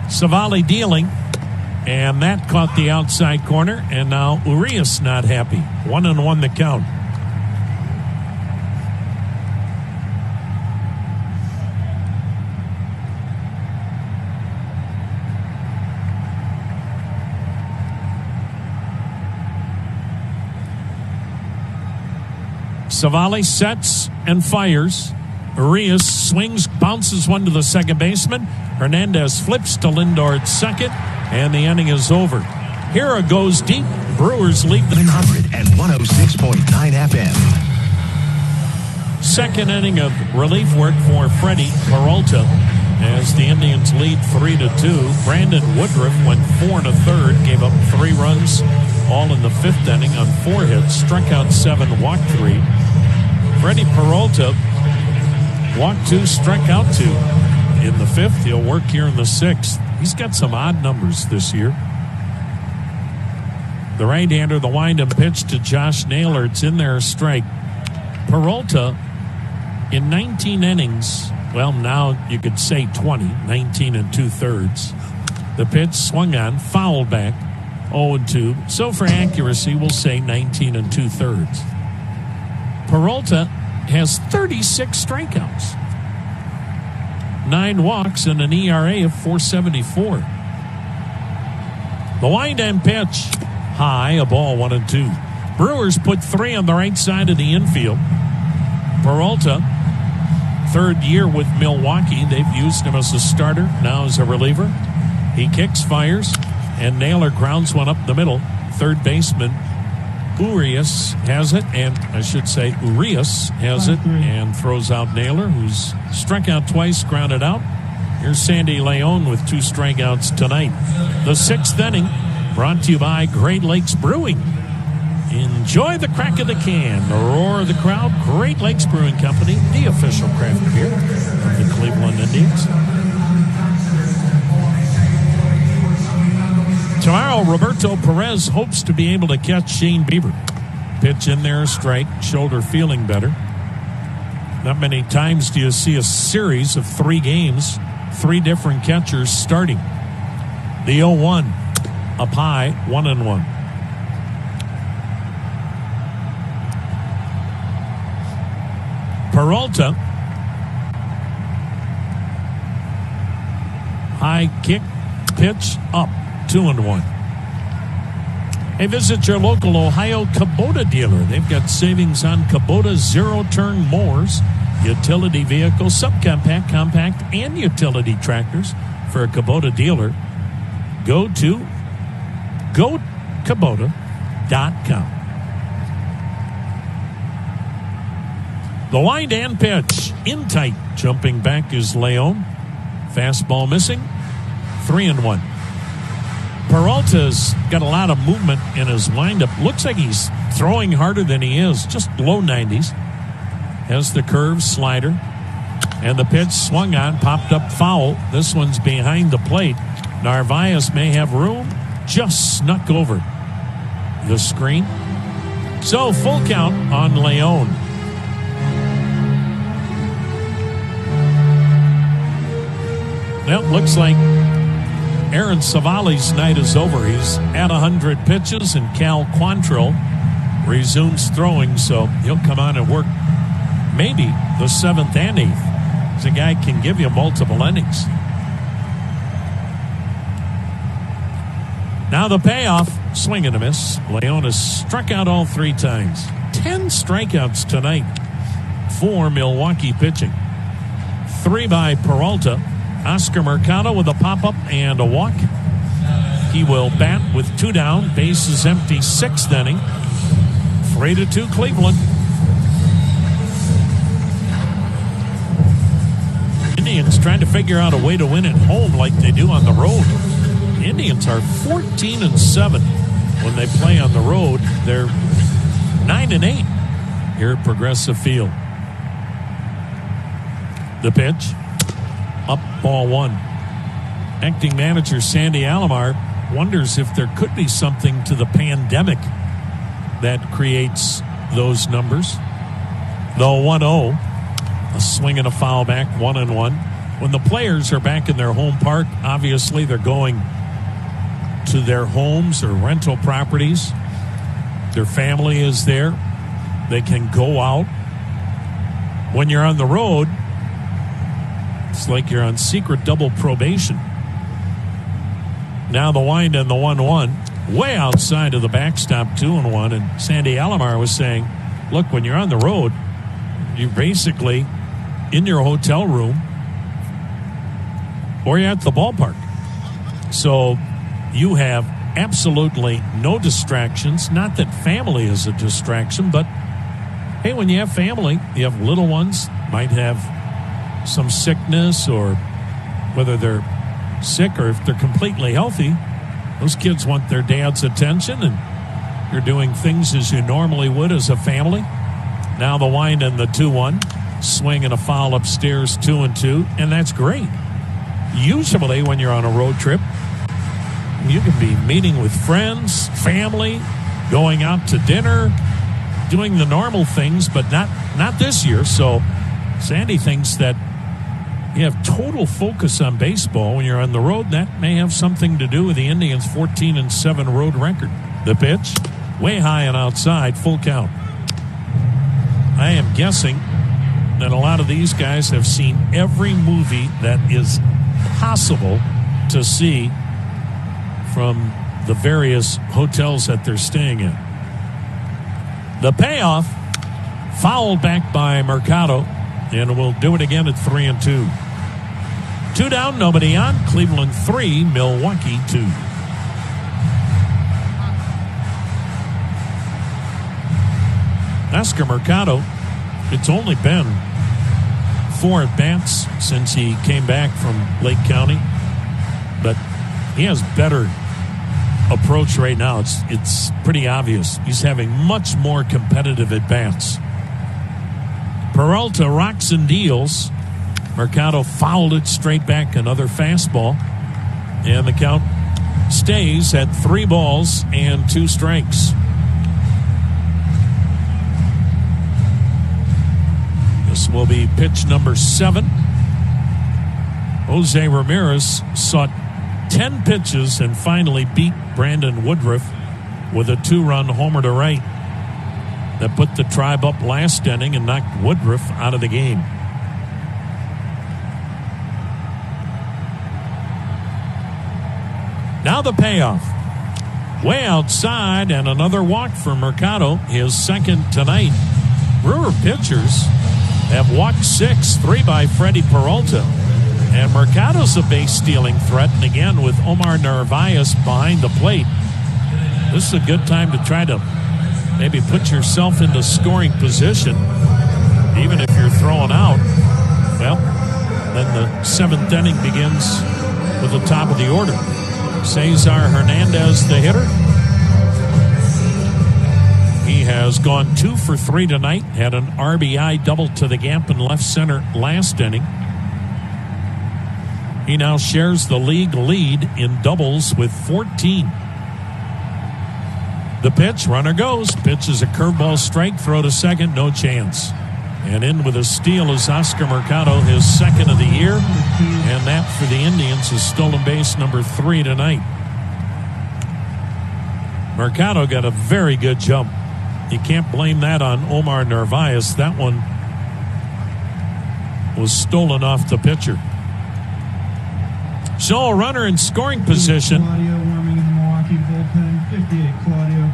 Savali dealing, and that caught the outside corner, and now Urias not happy. 1-1 the count. Savali sets and fires. Urias swings, bounces one to the second baseman. Hernandez flips to Lindor at second, and the inning is over. Hira goes deep. Brewers lead the 100 and 106.9 FM. Second inning of relief work for Freddie Peralta as the Indians lead 3-2. Brandon Woodruff went 4 1/3, gave up 3 runs, all in the 5th inning on 4 hits, struck out 7, walked 3. Freddie Peralta walked 2, struck out 2 in the 5th. He'll work here in the 6th. He's got some odd numbers this year. The right-hander, the wind-up pitch to Josh Naylor. It's in there, a strike. Peralta, in 19 innings, well, now you could say 20, 19 and 2/3. The pitch swung on, fouled back, 0-2. So for accuracy, we'll say 19 and 2/3. Peralta has 36 strikeouts, 9 walks, and an ERA of 4.74. The wind-and pitch, high, a ball, 1-2. Brewers put 3 on the right side of the infield. Peralta, third year with Milwaukee. They've used him as a starter, now as a reliever. He kicks, fires, and Naylor grounds one up the middle. Third baseman Urias has it, and I should say Urias has it, and throws out Naylor, who's struck out twice, grounded out. Here's Sandy Leon with 2 strikeouts tonight. The 6th inning, brought to you by Great Lakes Brewing. Enjoy the crack of the can, the roar of the crowd. Great Lakes Brewing Company, the official craft beer of the Cleveland Indians. Tomorrow, Roberto Perez hopes to be able to catch Shane Bieber. Pitch in there, strike, shoulder feeling better. Not many times do you see a series of 3 games, 3 different catchers starting. The 0-1, up high, 1-1. Peralta, high kick, pitch, up, 2-1. Hey, visit your local Ohio Kubota dealer. They've got savings on Kubota zero-turn mowers, utility vehicles, subcompact, compact, and utility tractors. For a Kubota dealer, go to GoKubota.com. The wind and pitch, in tight. Jumping back is Leon. Fastball missing, 3-1. Peralta's got a lot of movement in his windup. Looks like he's throwing harder than he is, just low 90s. Has the curve, slider, and the pitch swung on, popped up foul. This one's behind the plate. Narvaez may have room, just snuck over the screen. So full count on Leon. Well, looks like Aaron Savali's night is over. He's at 100 pitches, and Cal Quantrill resumes throwing, so he'll come on and work maybe the 7th and 8th. He's a guy can give you multiple innings. Now the payoff, swing and a miss. Leon has struck out all 3 times. 10 strikeouts tonight for Milwaukee pitching. 3 by Peralta. Oscar Mercado with a pop-up and a walk. He will bat with 2 down. Base is empty, 6th inning. 3-2 Cleveland. Indians trying to figure out a way to win at home like they do on the road. The Indians are 14-7 when they play on the road. They're 9-8 here at Progressive Field. The pitch. Up, ball 1. Acting manager Sandy Alomar wonders if there could be something to the pandemic that creates those numbers. The 1-0, a swing and a foul back, 1-1. When the players are back in their home park, obviously they're going to their homes or rental properties. Their family is there. They can go out. When you're on the road, it's like you're on secret double probation. Now the wind and the 1-1, way outside of the backstop, 2-1. And Sandy Alomar was saying, look, when you're on the road, you're basically in your hotel room or you're at the ballpark. So you have absolutely no distractions. Not that family is a distraction, but hey, when you have family, you have little ones, might have some sickness, or whether they're sick or if they're completely healthy, those kids want their dad's attention, and you're doing things as you normally would as a family. Now the wind and the 2-1, swing and a foul upstairs, 2-2, and that's great. Usually when you're on a road trip, You can be meeting with friends, family, going out to dinner, doing the normal things, but not this year. So Sandy thinks that you have total focus on baseball when you're on the road. That may have something to do with the Indians' 14-7 road record. The pitch, way high and outside, full count. I am guessing that a lot of these guys have seen every movie that is possible to see from the various hotels that they're staying in. The payoff, fouled back by Mercado, and we'll do it again at 3-2. 2 down, nobody on. Cleveland 3, Milwaukee 2. Oscar Mercado, it's only been 4 at-bats since he came back from Lake County, but he has better approach right now. It's pretty obvious. He's having much more competitive at-bats. Peralta rocks and deals. Mercado fouled it straight back, another fastball, and the count stays at 3 balls and 2 strikes. This will be pitch number 7. Jose Ramirez sought 10 pitches and finally beat Brandon Woodruff with a 2-run homer to right that put the Tribe up last inning and knocked Woodruff out of the game. Now the payoff. Way outside, and another walk for Mercado, his second tonight. Brewer pitchers have walked 6, 3 by Freddie Peralta. And Mercado's a base-stealing threat, and again with Omar Narvaez behind the plate. This is a good time to try to maybe put yourself into scoring position, even if you're throwing out. Well, then the 7th inning begins with the top of the order. Cesar Hernandez, the hitter. He has gone 2 for 3 tonight. Had an RBI double to the gap in left center last inning. He now shares the league lead in doubles with 14. The pitch, runner goes. Pitch is a curveball strike. Throw to second, no chance. And in with a steal is Oscar Mercado, his second of the year. And that for the Indians is stolen base number 3 tonight. Mercado got a very good jump. You can't blame that on Omar Narvaez. That one was stolen off the pitcher. So a runner in scoring position. Claudio warming in the Milwaukee bullpen. 58, Claudio.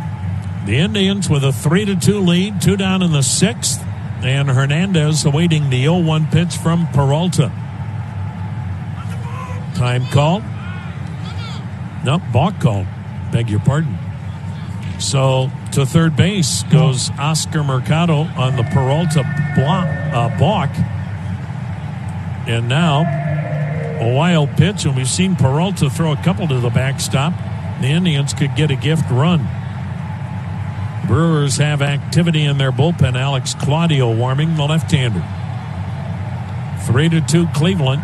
The Indians with a 3-2 lead, 2 down in the 6th. And Hernandez awaiting the 0-1 pitch from Peralta. Time called. Nope, balk called. Beg your pardon. So to third base goes Oscar Mercado on the Peralta balk. And now a wild pitch, and we've seen Peralta throw a couple to the backstop. The Indians could get a gift run. Brewers have activity in their bullpen. Alex Claudio warming, the left-hander. 3-2 Cleveland.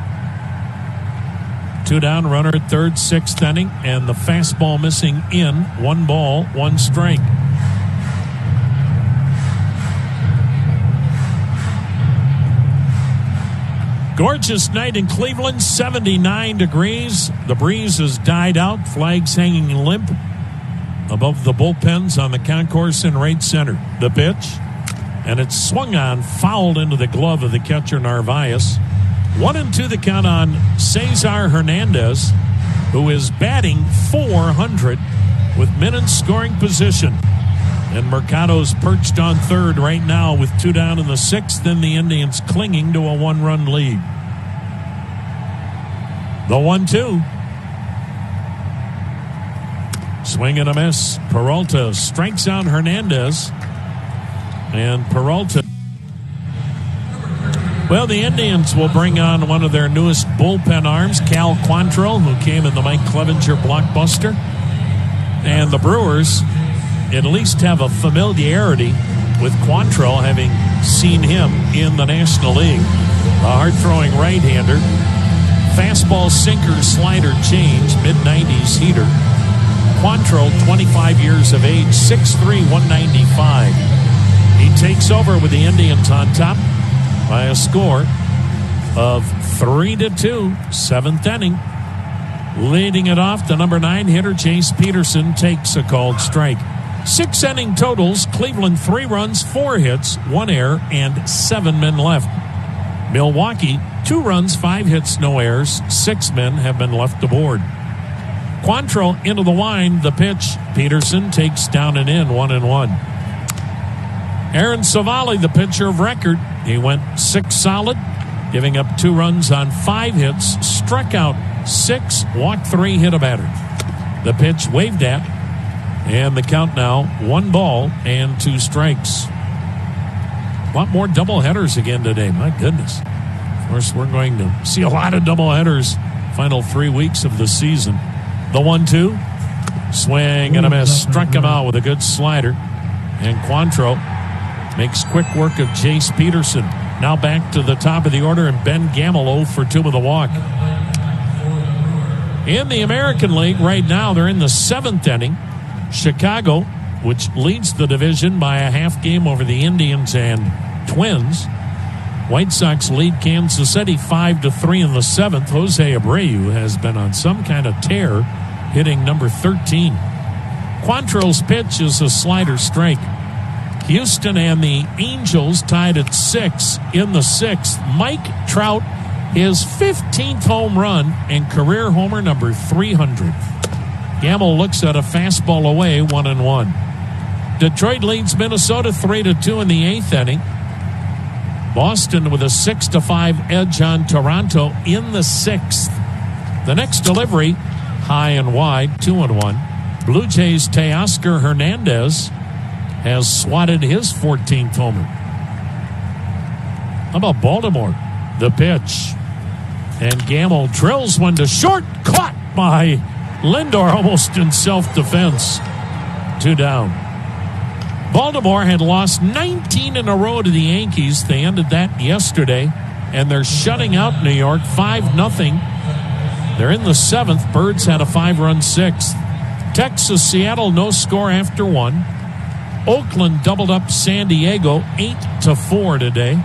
2 down, runner at third, 6th inning, and the fastball missing in. 1 ball, 1 strike. Gorgeous night in Cleveland, 79 degrees. The breeze has died out, flags hanging limp above the bullpens on the concourse in right center. The pitch, and it's swung on, fouled into the glove of the catcher Narvaez. 1-2 the count on Cesar Hernandez, who is batting .400 with men in scoring position. And Mercado's perched on third right now with 2 down in the 6th, and the Indians clinging to a 1-run lead. The 1-2. Swing and a miss. Peralta strikes out Hernandez. And Peralta. Well, the Indians will bring on one of their newest bullpen arms, Cal Quantrill, who came in the Mike Clevenger blockbuster. And the Brewers at least have a familiarity with Quantrill, having seen him in the National League. A hard-throwing right-hander. Fastball, sinker, slider change, mid-90s heater. Quantrill, 25 years of age, 6'3", 195. He takes over with the Indians on top by a score of 3-2, seventh inning. Leading it off, the number 9 hitter, Chase Peterson, takes a called strike. 6 inning totals, Cleveland 3 runs, 4 hits, 1 error, and 7 men left. Milwaukee, 2 runs, 5 hits, no errors, 6 men have been left aboard. Quantrill into the wind, the pitch. Peterson takes down and in, 1-1. Aaron Savali, the pitcher of record, he went 6 solid, giving up 2 runs on 5 hits, struck out 6, walked 3, hit a batter. The pitch waved at, and the count now 1 ball and 2 strikes. A lot more doubleheaders again today, my goodness. Of course, we're going to see a lot of doubleheaders final 3 weeks of the season. The 1-2, swing and a miss, struck him out with a good slider. And Quantrill makes quick work of Chase Peterson. Now back to the top of the order, and Ben Gamble 0 for 2 with a walk. In the American League right now, they're in the 7th inning. Chicago, which leads the division by a half game over the Indians and Twins. White Sox lead Kansas City 5-3 in the 7th. Jose Abreu has been on some kind of tear, hitting number 13. Quantrill's pitch is a slider strike. Houston and the Angels tied at 6 in the 6th. Mike Trout, his 15th home run and career homer number 300. Gamble looks at a fastball away, 1-1. Detroit leads Minnesota 3-2 in the 8th inning. Boston with a 6-5 edge on Toronto in the 6th. The next delivery, high and wide, 2-1. Blue Jays' Teoscar Hernandez has swatted his 14th homer. How about Baltimore? The pitch. And Gamble drills one to short, caught by Lindor almost in self-defense. 2 down. Baltimore had lost 19 in a row to the Yankees. They ended that yesterday, and they're shutting out New York 5-0. They're in the 7th. Birds had a 5-run 6th. Texas, Seattle, no score after 1. Oakland doubled up San Diego 8-4 today.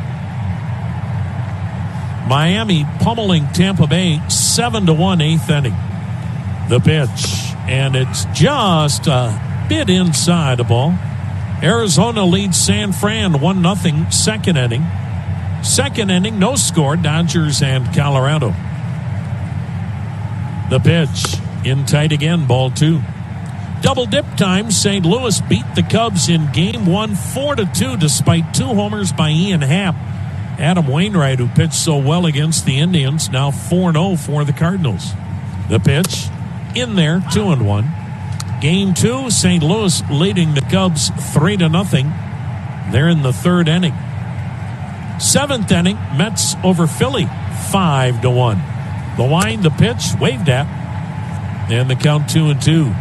Miami pummeling Tampa Bay 7-1, 8th inning. The pitch, and it's just a bit inside the ball. Arizona leads San Fran 1-0, 2nd inning. 2nd inning, no score, Dodgers and Colorado. The pitch, in tight again, ball 2. Double dip time, St. Louis beat the Cubs in Game 1 4-2 despite 2 homers by Ian Happ. Adam Wainwright, who pitched so well against the Indians, now 4-0 for the Cardinals. The pitch, in there, 2-1. Game 2, St. Louis leading the Cubs 3-0. They're in the 3rd inning. 7th inning, Mets over Philly 5-1. The wind, the pitch, waved at, and the count 2-2.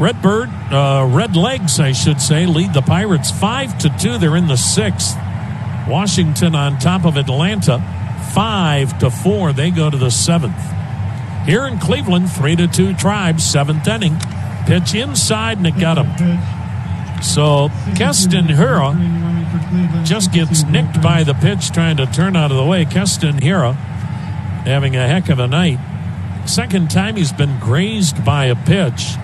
Red Legs, I should say, lead the Pirates 5-2. They're in the 6th. Washington on top of Atlanta 5-4. They go to the 7th. Here in Cleveland, 3-2 Tribes, 7th inning. Pitch inside, and it got him. So Keston Hiura just gets nicked by the pitch trying to turn out of the way. Keston Hiura having a heck of a night. Second time he's been grazed by a pitch.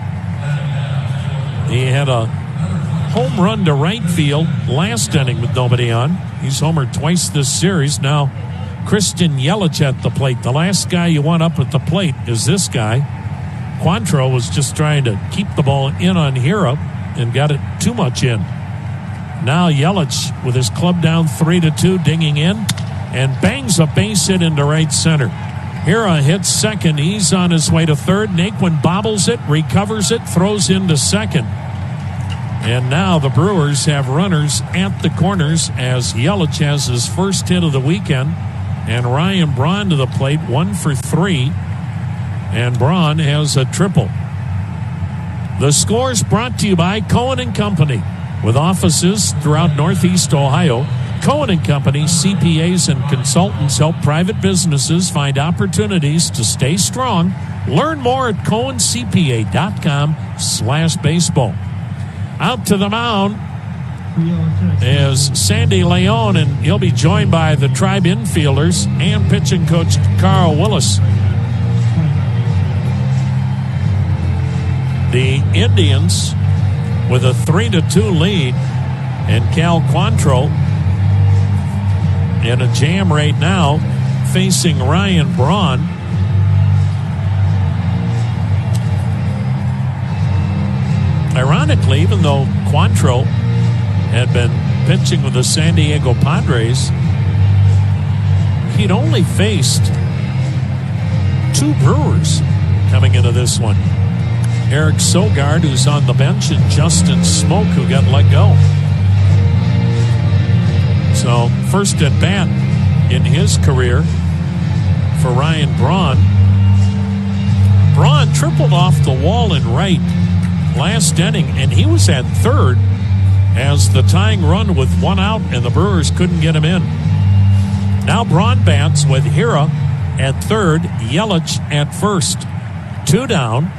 He had a home run to right field last inning with nobody on. He's homered twice this series. Now Christian Yelich at the plate. The last guy you want up at the plate is this guy. Quantrill was just trying to keep the ball in on Hiura and got it too much in. Now Yelich with his club down 3-2, dinging in and bangs a base hit into right center. Hiura hits second. He's on his way to third. Naquin bobbles it, recovers it, throws into second. And now the Brewers have runners at the corners as Yelich has his first hit of the weekend. And Ryan Braun to the plate, 1 for 3. And Braun has a triple. The score's brought to you by Cohen & Company, with offices throughout Northeast Ohio. Cohen & Company CPAs and consultants help private businesses find opportunities to stay strong. Learn more at cohencpa.com/baseball. Out to the mound is Sandy Leon, and he'll be joined by the Tribe infielders and pitching coach Carl Willis. The Indians with a 3-2 lead, and Cal Quantrill in a jam right now facing Ryan Braun. Ironically, even though Quantrill had been pitching with the San Diego Padres, he'd only faced 2 Brewers coming into this one. Eric Sogard, who's on the bench, and Justin Smoke, who got let go. So, first at bat in his career for Ryan Braun. Braun tripled off the wall in right last inning, and he was at third as the tying run with 1 out, and the Brewers couldn't get him in. Now Braun bats with Hira at third, Yelich at first. 2 down,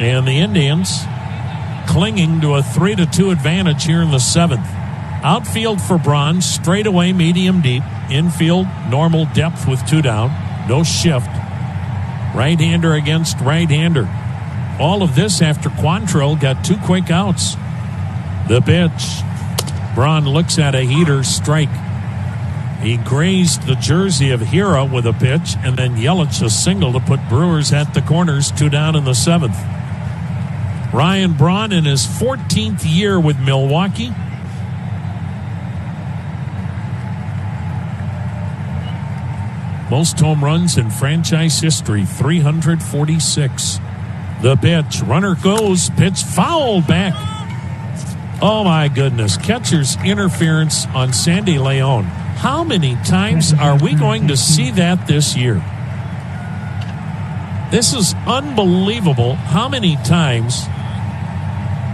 and the Indians clinging to a 3-2 advantage here in the 7th. Outfield for Braun, straightaway medium deep. Infield, normal depth with 2 down. No shift. Right-hander against right-hander. All of this after Quantrill got 2 quick outs. The pitch. Braun looks at a heater, strike. He grazed the jersey of Hira with a pitch, and then Yelich a single to put Brewers at the corners, 2 down in the 7th. Ryan Braun in his 14th year with Milwaukee. Most home runs in franchise history, 346. The pitch, runner goes, pitch fouled back. Oh my goodness, catcher's interference on Sandy Leon. How many times are we going to see that this year? This is unbelievable how many times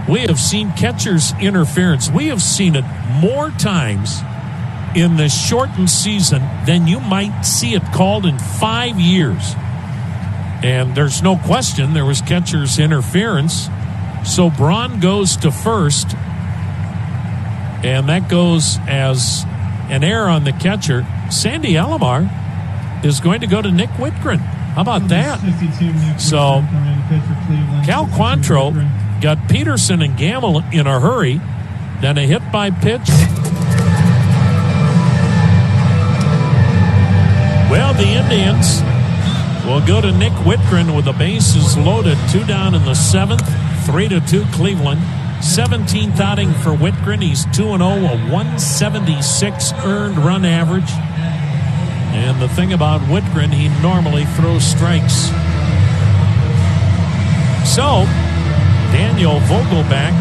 we have seen catcher's interference. We have seen it more times in the shortened season than you might see it called in 5 years. And there's no question there was catcher's interference. So Braun goes to first, and that goes as an error on the catcher. Sandy Alomar is going to go to Nick Whitgren. How about that? So Cal Quantrill got Peterson and Gamble in a hurry, then a hit by pitch. Well, the Indians will go to Nick Whitgren with the bases loaded. 2 down in the 7th, 3-2 Cleveland. 17th outing for Whitgren. He's 2-0, a 176 earned run average. And the thing about Whitgren, he normally throws strikes. So, Daniel Vogelbach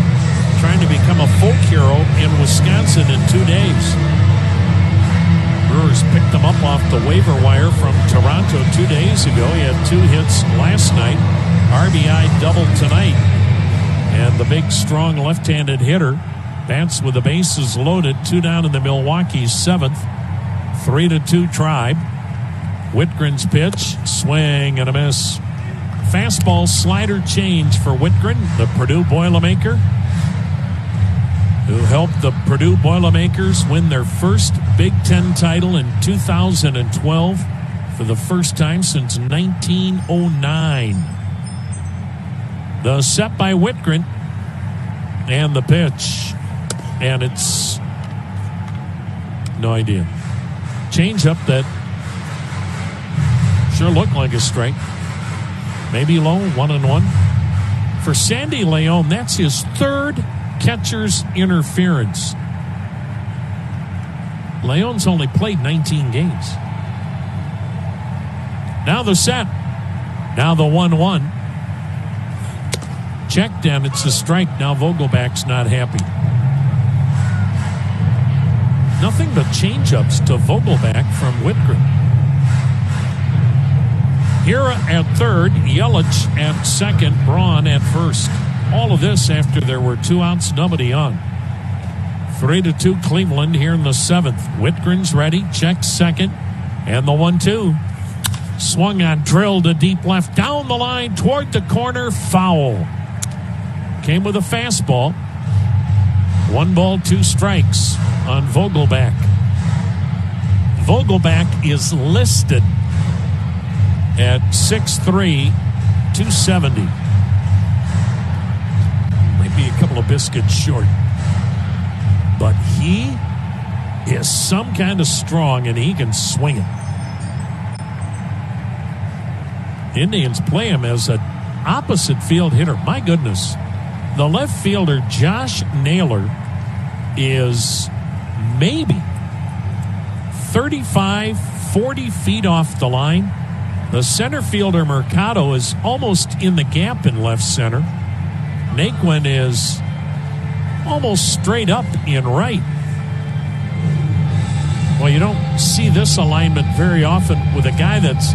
trying to become a folk hero in Wisconsin in 2 days. Brewers picked him up off the waiver wire from Toronto 2 days ago. He had 2 hits last night, RBI double tonight. And the big, strong left-handed hitter bats with the bases loaded. 2 down in the Milwaukee 7th. 3-2 Tribe. Whitgren's pitch, swing and a miss. Fastball slider change for Whitgren, the Purdue Boilermaker, who helped the Purdue Boilermakers win their first Big Ten title in 2012 for the first time since 1909. The set by Whitgren, and the pitch, and it's no idea. Change up that sure looked like a strike. Maybe low, 1-1. For Sandy Leon, that's his 3rd catcher's interference. Leon's only played 19 games. Now the set. Now the 1-1. Checked, and it's a strike. Now Vogelbach's not happy. Nothing but change-ups to Vogelbach from Whitgren. Hira at third, Yelich at second, Braun at first. All of this after there were 2 outs, nobody on. 3-2 Cleveland here in the 7th. Whitgren's ready. Checks second. And the 1-2. Swung on, drilled to deep left. Down the line toward the corner. Foul. Came with a fastball. 1 ball, 2 strikes on Vogelback. Vogelback is listed at 6'3", 270. Might be a couple of biscuits short. But he is some kind of strong, and he can swing it. Indians play him as an opposite field hitter. My goodness. The left fielder, Josh Naylor, is maybe 35, 40 feet off the line. The center fielder, Mercado, is almost in the gap in left center. Naquin is almost straight up in right. Well, you don't see this alignment very often with a guy that's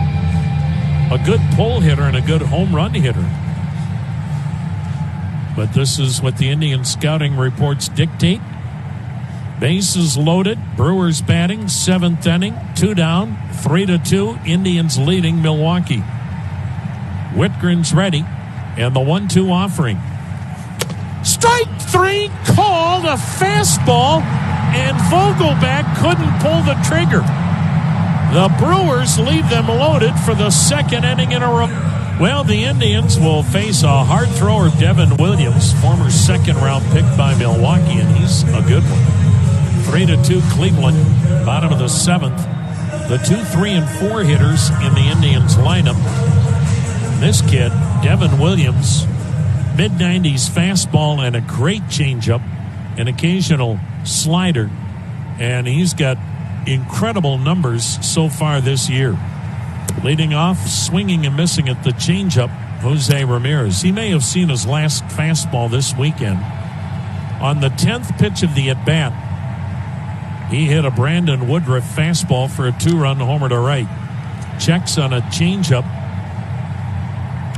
a good pull hitter and a good home run hitter. But this is what the Indian scouting reports dictate. Bases loaded. Brewers batting, 7th inning, 2 down, 3-2. Indians leading Milwaukee. Whitgren's ready, and the 1-2 offering. Strike 3 called, a fastball, and Vogelback couldn't pull the trigger. The Brewers leave them loaded for the 2nd inning in a row. Well, the Indians will face a hard thrower, Devin Williams, former 2nd-round pick by Milwaukee, and he's a good one. 3-2 Cleveland, bottom of the 7th. The 2, 3, and 4 hitters in the Indians lineup. This kid, Devin Williams, mid-90s fastball and a great changeup, an occasional slider, and he's got incredible numbers so far this year. Leading off, swinging and missing at the changeup, Jose Ramirez. He may have seen his last fastball this weekend. On the 10th pitch of the at-bat, he hit a Brandon Woodruff fastball for a 2-run homer to right. Checks on a changeup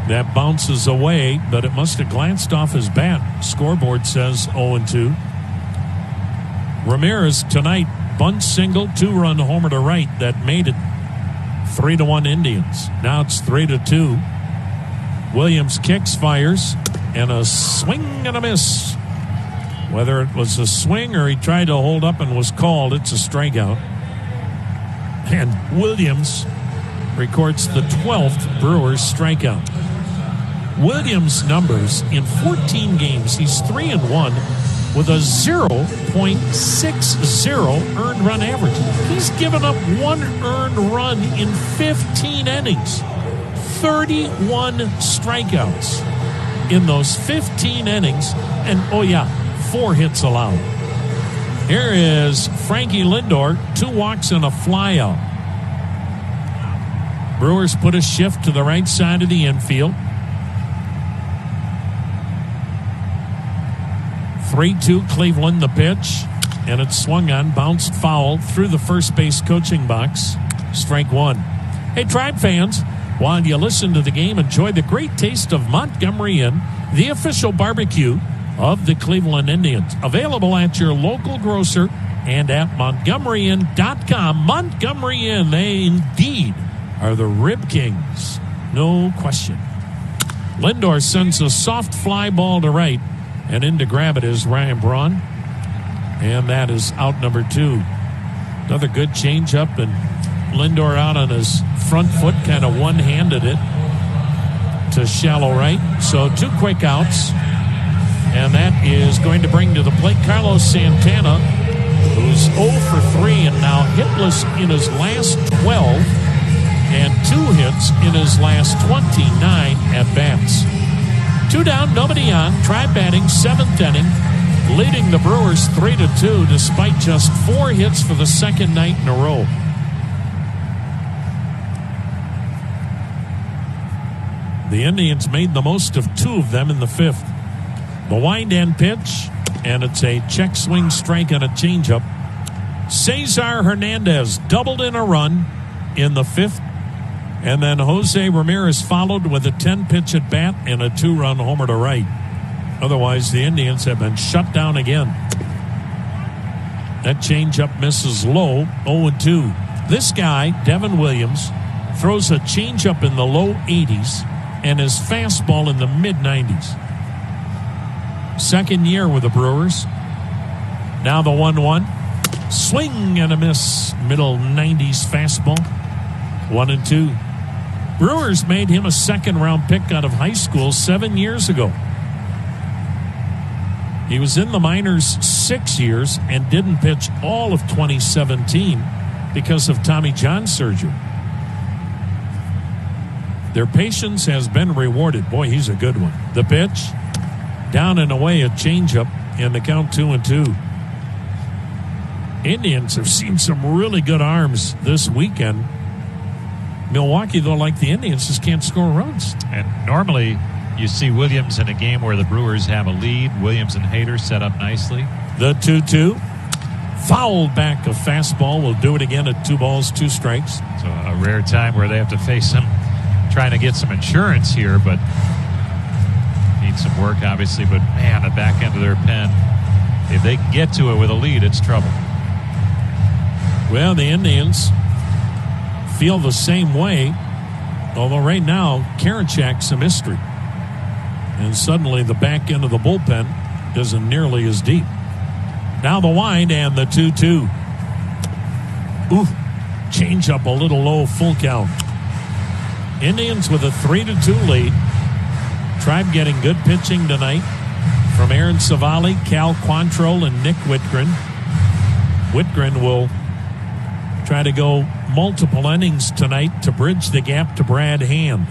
that bounces away, but it must have glanced off his bat. Scoreboard says 0-2. Ramirez tonight, bunt single, 2-run homer to right that made it 3-1 Indians. Now it's 3-2. Williams kicks, fires, and a swing and a miss. Whether it was a swing or he tried to hold up and was called, it's a strikeout. And Williams records the 12th Brewers strikeout. Williams' numbers in 14 games, he's 3-1 with a 0.60 earned run average. He's given up 1 earned run in 15 innings. 31 strikeouts in those 15 innings. And, 4 hits allowed. Here is Frankie Lindor, 2 walks and a flyout. Brewers put a shift to the right side of the infield. 3-2 Cleveland, the pitch, and it's swung on, bounced foul through the first base coaching box. Strike 1. Hey, Tribe fans, while you listen to the game, enjoy the great taste of Montgomery Inn, the official barbecue of the Cleveland Indians. Available at your local grocer and at MontgomeryInn.com. Montgomery Inn, they indeed are the Rib Kings. No question. Lindor sends a soft fly ball to right, and in to grab it is Ryan Braun. And that is out number 2. Another good changeup, and Lindor out on his front foot, kind of one-handed it to shallow right. So 2 quick outs. And that is going to bring to the plate Carlos Santana, who's 0 for 3 and now hitless in his last 12 and 2 hits in his last 29 at-bats. 2 down, nobody on. Tribe batting, 7th inning, leading the Brewers 3-2 despite just 4 hits for the second night in a row. The Indians made the most of 2 of them in the 5th. The wind-end pitch, and it's a check swing strike and a changeup. Cesar Hernandez doubled in a run in the 5th, and then Jose Ramirez followed with a 10-pitch at bat and a 2-run homer to right. Otherwise, the Indians have been shut down again. That changeup misses low, 0-2. This guy, Devin Williams, throws a changeup in the low 80s and his fastball in the mid-90s. Second year with the Brewers. Now the 1-1. Swing and a miss. Middle 90s fastball. 1-2. Brewers made him a second-round pick out of high school 7 years ago. He was in the minors 6 years and didn't pitch all of 2017 because of Tommy John surgery. Their patience has been rewarded. Boy, he's a good one. The pitch, down and away, a changeup, and the count 2-2. Indians have seen some really good arms this weekend. Milwaukee, though, like the Indians, just can't score runs. And normally you see Williams in a game where the Brewers have a lead. Williams and Hader set up nicely. The 2-2. Fouled back a fastball. Will do it again at 2 balls, 2 strikes. So a rare time where they have to face him trying to get some insurance here, but need some work, obviously. But, man, the back end of their pen, if they can get to it with a lead, it's trouble. Well, the Indians feel the same way, although right now, Karinchak's a mystery. And suddenly the back end of the bullpen isn't nearly as deep. Now the wind and the 2-2. Ooh, change up a little low, full count. Indians with a 3-2 lead. Tribe getting good pitching tonight from Aaron Savali, Cal Quantrill, and Nick Whitgren. Whitgren will try to go multiple innings tonight to bridge the gap to Brad Hand.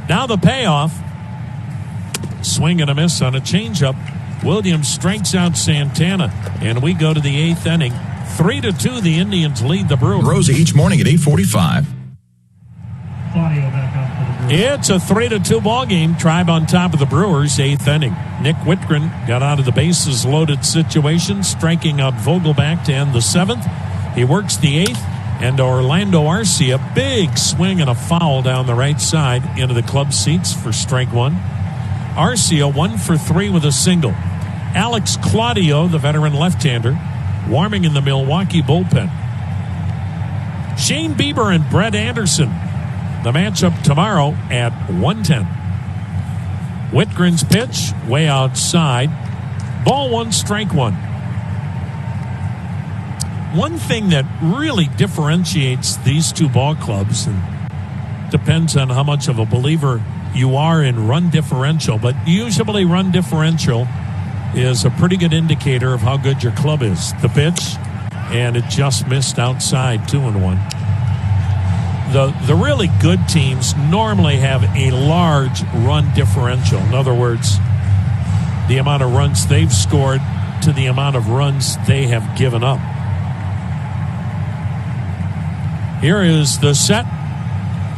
Now the payoff. Swing and a miss on a changeup. Williams strikes out Santana, and we go to the 8th inning. 3-2, the Indians lead the Brewers. Rosa each morning at 8:45. Claudio back out for the Brewers. It's a 3-2 ball game. Tribe on top of the Brewers, 8th inning. Nick Whitgren got out of the bases loaded situation, striking out Vogelback to end the 7th. He works the 8th, and Orlando Arcia, big swing and a foul down the right side into the club seats for strike 1. Arcia 1 for 3 with a single. Alex Claudio, the veteran left-hander, warming in the Milwaukee bullpen. Shane Bieber and Brett Anderson. The matchup tomorrow at 1:10. Whitgren's pitch, way outside. Ball 1, strike 1. One thing that really differentiates these two ball clubs, and depends on how much of a believer you are in run differential, but usually run differential is a pretty good indicator of how good your club is. The pitch, and it just missed outside, 2-1. The really good teams normally have a large run differential. In other words, the amount of runs they've scored to the amount of runs they have given up. Here is the set.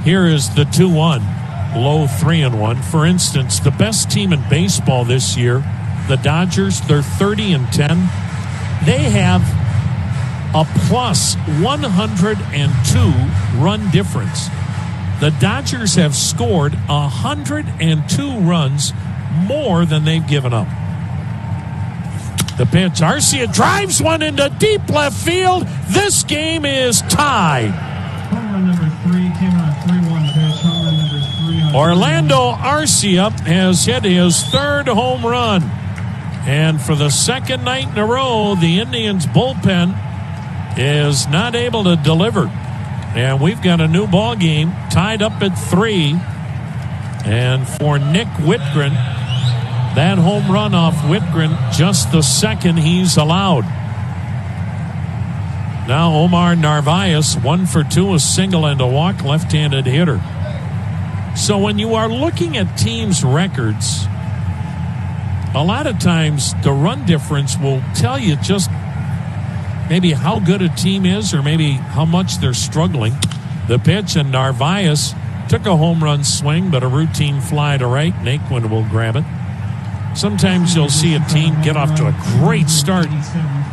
Here is the 2-1. Low 3-1. For instance, the best team in baseball this year, the Dodgers, they're 30-10. They have a plus 102 run difference. The Dodgers have scored 102 runs more than they've given up. The pitch, Arcia drives one into deep left field. This game is tied. Home run number 3 came on a 3-1 pitch. Home run number 3 on Orlando Arcia has hit his 3rd home run. And for the 2nd night in a row, the Indians bullpen is not able to deliver. And we've got a new ball game tied up at 3. And for Nick Whitgren, that home run off Whitgren, just the 2nd he's allowed. Now Omar Narvaez, 1 for 2, a single and a walk, left-handed hitter. So when you are looking at teams' records, a lot of times the run difference will tell you just maybe how good a team is or maybe how much they're struggling. The pitch, and Narvaez took a home run swing, but a routine fly to right. Naquin will grab it. Sometimes you'll see a team get off to a great start,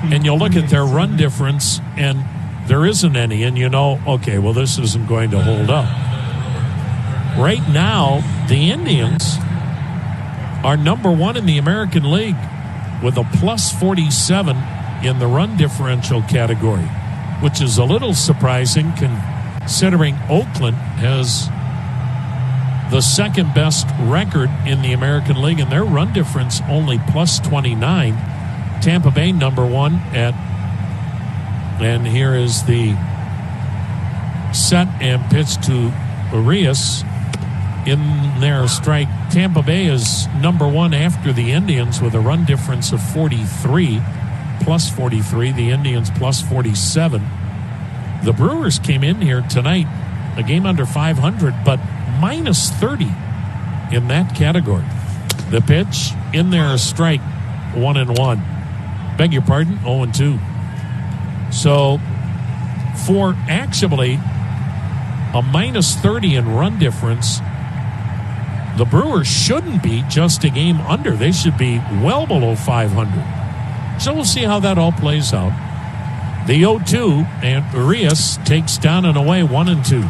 and you'll look at their run difference, and there isn't any, and you know, okay, well, this isn't going to hold up. Right now, the Indians are number 1 in the American League with a plus 47 in the run differential category, which is a little surprising considering Oakland has the second best record in the American League, and their run difference only plus 29. Tampa Bay number one and here is the set and pitch to Urias in their strike. Tampa Bay is number one after the Indians with a run difference of 43, plus 43. The Indians plus 47. The Brewers came in here tonight, a game under 500, but minus 30 in that category. The pitch in there, strike, 1-1. Beg your pardon, 0-2. So for actually a minus 30 in run difference, the Brewers shouldn't be just a game under. They should be well below 500. So we'll see how that all plays out. The 0-2, and Urias takes down and away 1-2.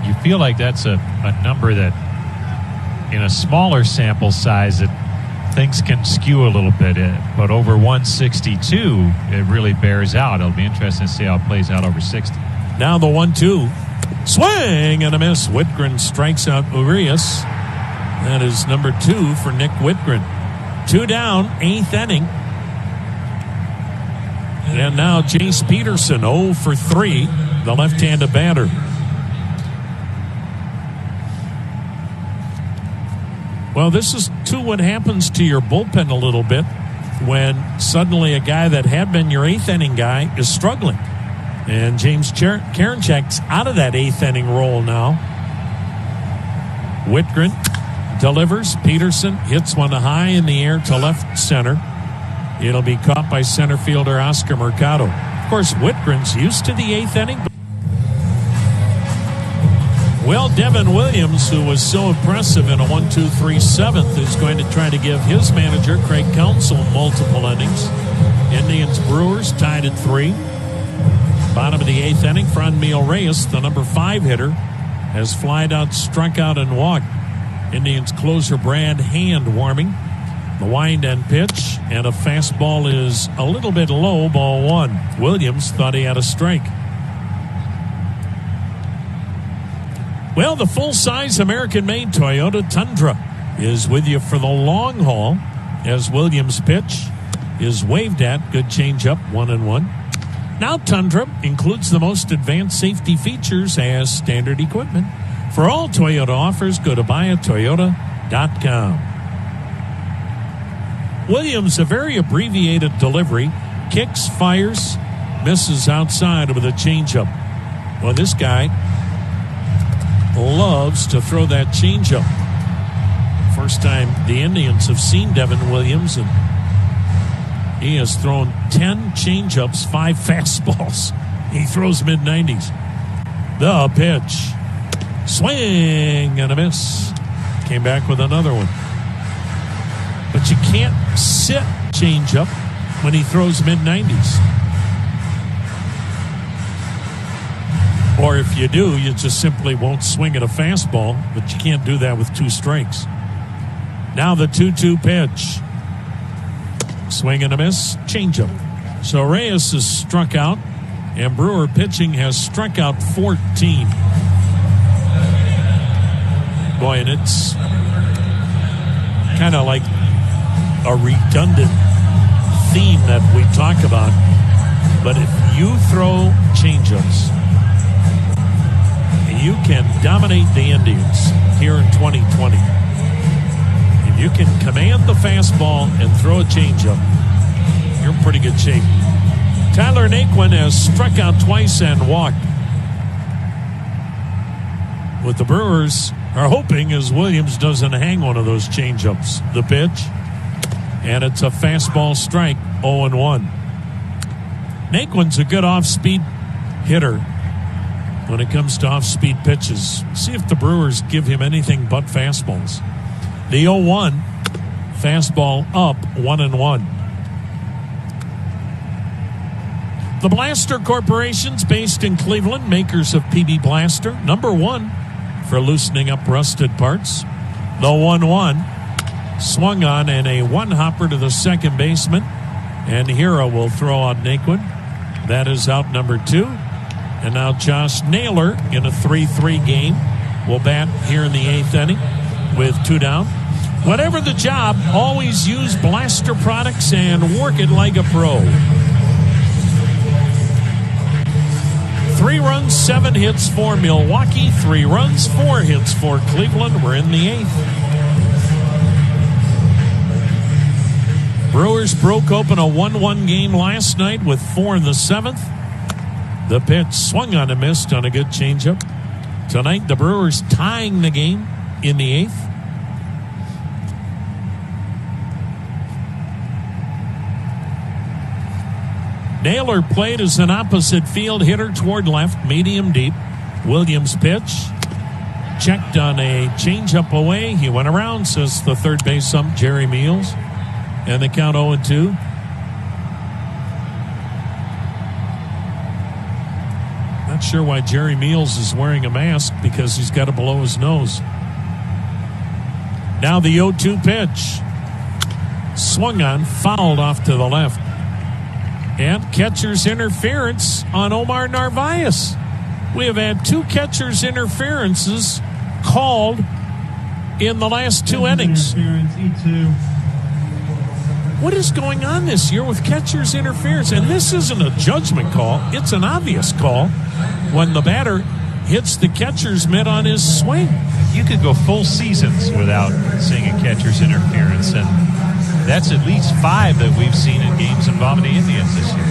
You feel like that's a number that in a smaller sample size that things can skew a little bit, but over 162 it really bears out. It'll be interesting to see how it plays out over 60. Now the 1-2, swing and a miss. Whitgren strikes out Urias. That is number 2 for Nick Whitgren. 2 down, 8th inning. And now Jace Peterson, 0 for 3, the left-handed batter. Well, this is too what happens to your bullpen a little bit when suddenly a guy that had been your 8th inning guy is struggling. And James Karinchak's out of that 8th inning role now. Whitgren delivers. Peterson hits one high in the air to left center. It'll be caught by center fielder Oscar Mercado. Of course, Whitgren's used to the 8th inning. Well, Devin Williams, who was so impressive in a 1-2-3 7th, is going to try to give his manager, Craig Counsell, multiple innings. Indians Brewers tied at 3. Bottom of the 8th inning, Franmil Reyes, the number 5 hitter, has flied out, struck out, and walked. Indians closer Brad Hand warming. The wind and pitch, and a fastball is a little bit low, ball 1. Williams thought he had a strike. Well, the full-size American-made Toyota Tundra is with you for the long haul as Williams' pitch is waved at. Good changeup, 1-1. Now Tundra includes the most advanced safety features as standard equipment. For all Toyota offers, go to buyatoyota.com. Williams, a very abbreviated delivery, kicks, fires, misses outside with a changeup. Well, this guy loves to throw that changeup. First time the Indians have seen Devin Williams, and he has thrown 10 changeups, 5 fastballs. He throws mid-90s. The pitch. Swing and a miss. Came back with another one. But you can't sit changeup when he throws mid-90s. Or if you do, you just simply won't swing at a fastball, but you can't do that with 2 strikes. Now the 2-2 pitch. Swing and a miss, changeup. So Reyes is struck out, and Brewer pitching has struck out 14. Boy, and it's kind of like a redundant theme that we talk about. But if you throw changeups, you can dominate the Indians here in 2020. If you can command the fastball and throw a changeup, you're in pretty good shape. Tyler Naquin has struck out twice and walked. What the Brewers are hoping is Williams doesn't hang one of those changeups. The pitch, and it's a fastball strike, 0-1. Naquin's a good off-speed hitter when it comes to off-speed pitches. See if the Brewers give him anything but fastballs. The 0-1, fastball up, 1-1. The Blaster Corporation's based in Cleveland, makers of PB Blaster, number 1 for loosening up rusted parts. The 1-1 swung on and a one-hopper to the second baseman. And Hira will throw on Naquin. That is out number 2. And now Josh Naylor in a 3-3 game will bat here in the 8th inning with 2 down. Whatever the job, always use Blaster products and work it like a pro. 3 runs, 7 hits for Milwaukee. 3 runs, 4 hits for Cleveland. We're in the 8th. Brewers broke open a 1-1 game last night with 4 in the 7th. The pitch swung on and missed on a good changeup. Tonight, the Brewers tying the game in the 8th. Naylor played as an opposite field hitter toward left, medium deep. Williams pitch. Checked on a changeup away. He went around, says the third base ump, Jerry Meals. And the count 0-2. Not sure why Jerry Meals is wearing a mask, because he's got it below his nose. Now the 0-2 pitch. Swung on, fouled off to the left. And catcher's interference on Omar Narvaez. We have had 2 catcher's interferences called in the last 2 innings. What is going on this year with catcher's interference? And this isn't a judgment call. It's an obvious call when the batter hits the catcher's mitt on his swing. You could go full seasons without seeing a catcher's interference, and that's at least 5 that we've seen in games involving the Indians this year.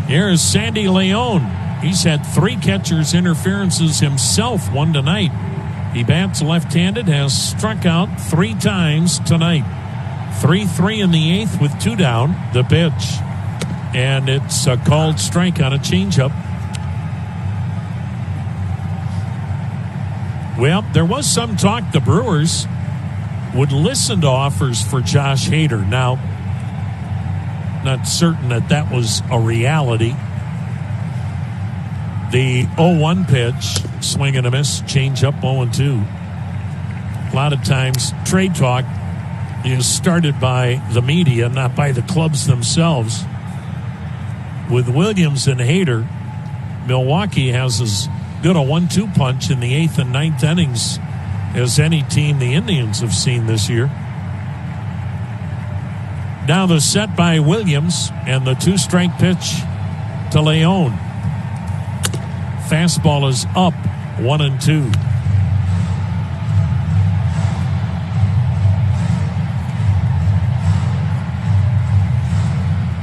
Here's Sandy Leon. He's had 3 catcher's interferences himself, 1 tonight. He bats left-handed, has struck out 3 times tonight. 3-3 in the 8th with 2 down. The pitch. And it's a called strike on a changeup. Well, there was some talk the Brewers would listen to offers for Josh Hader. Now, not certain that was a reality. The 0-1 pitch, swing and a miss, change up 0-2. A lot of times, trade talk is started by the media, not by the clubs themselves. With Williams and Hader, Milwaukee has as good a 1-2 punch in the 8th and 9th innings as any team the Indians have seen this year. Now the set by Williams and the 2-strike pitch to Leon. Fastball is up, 1-2.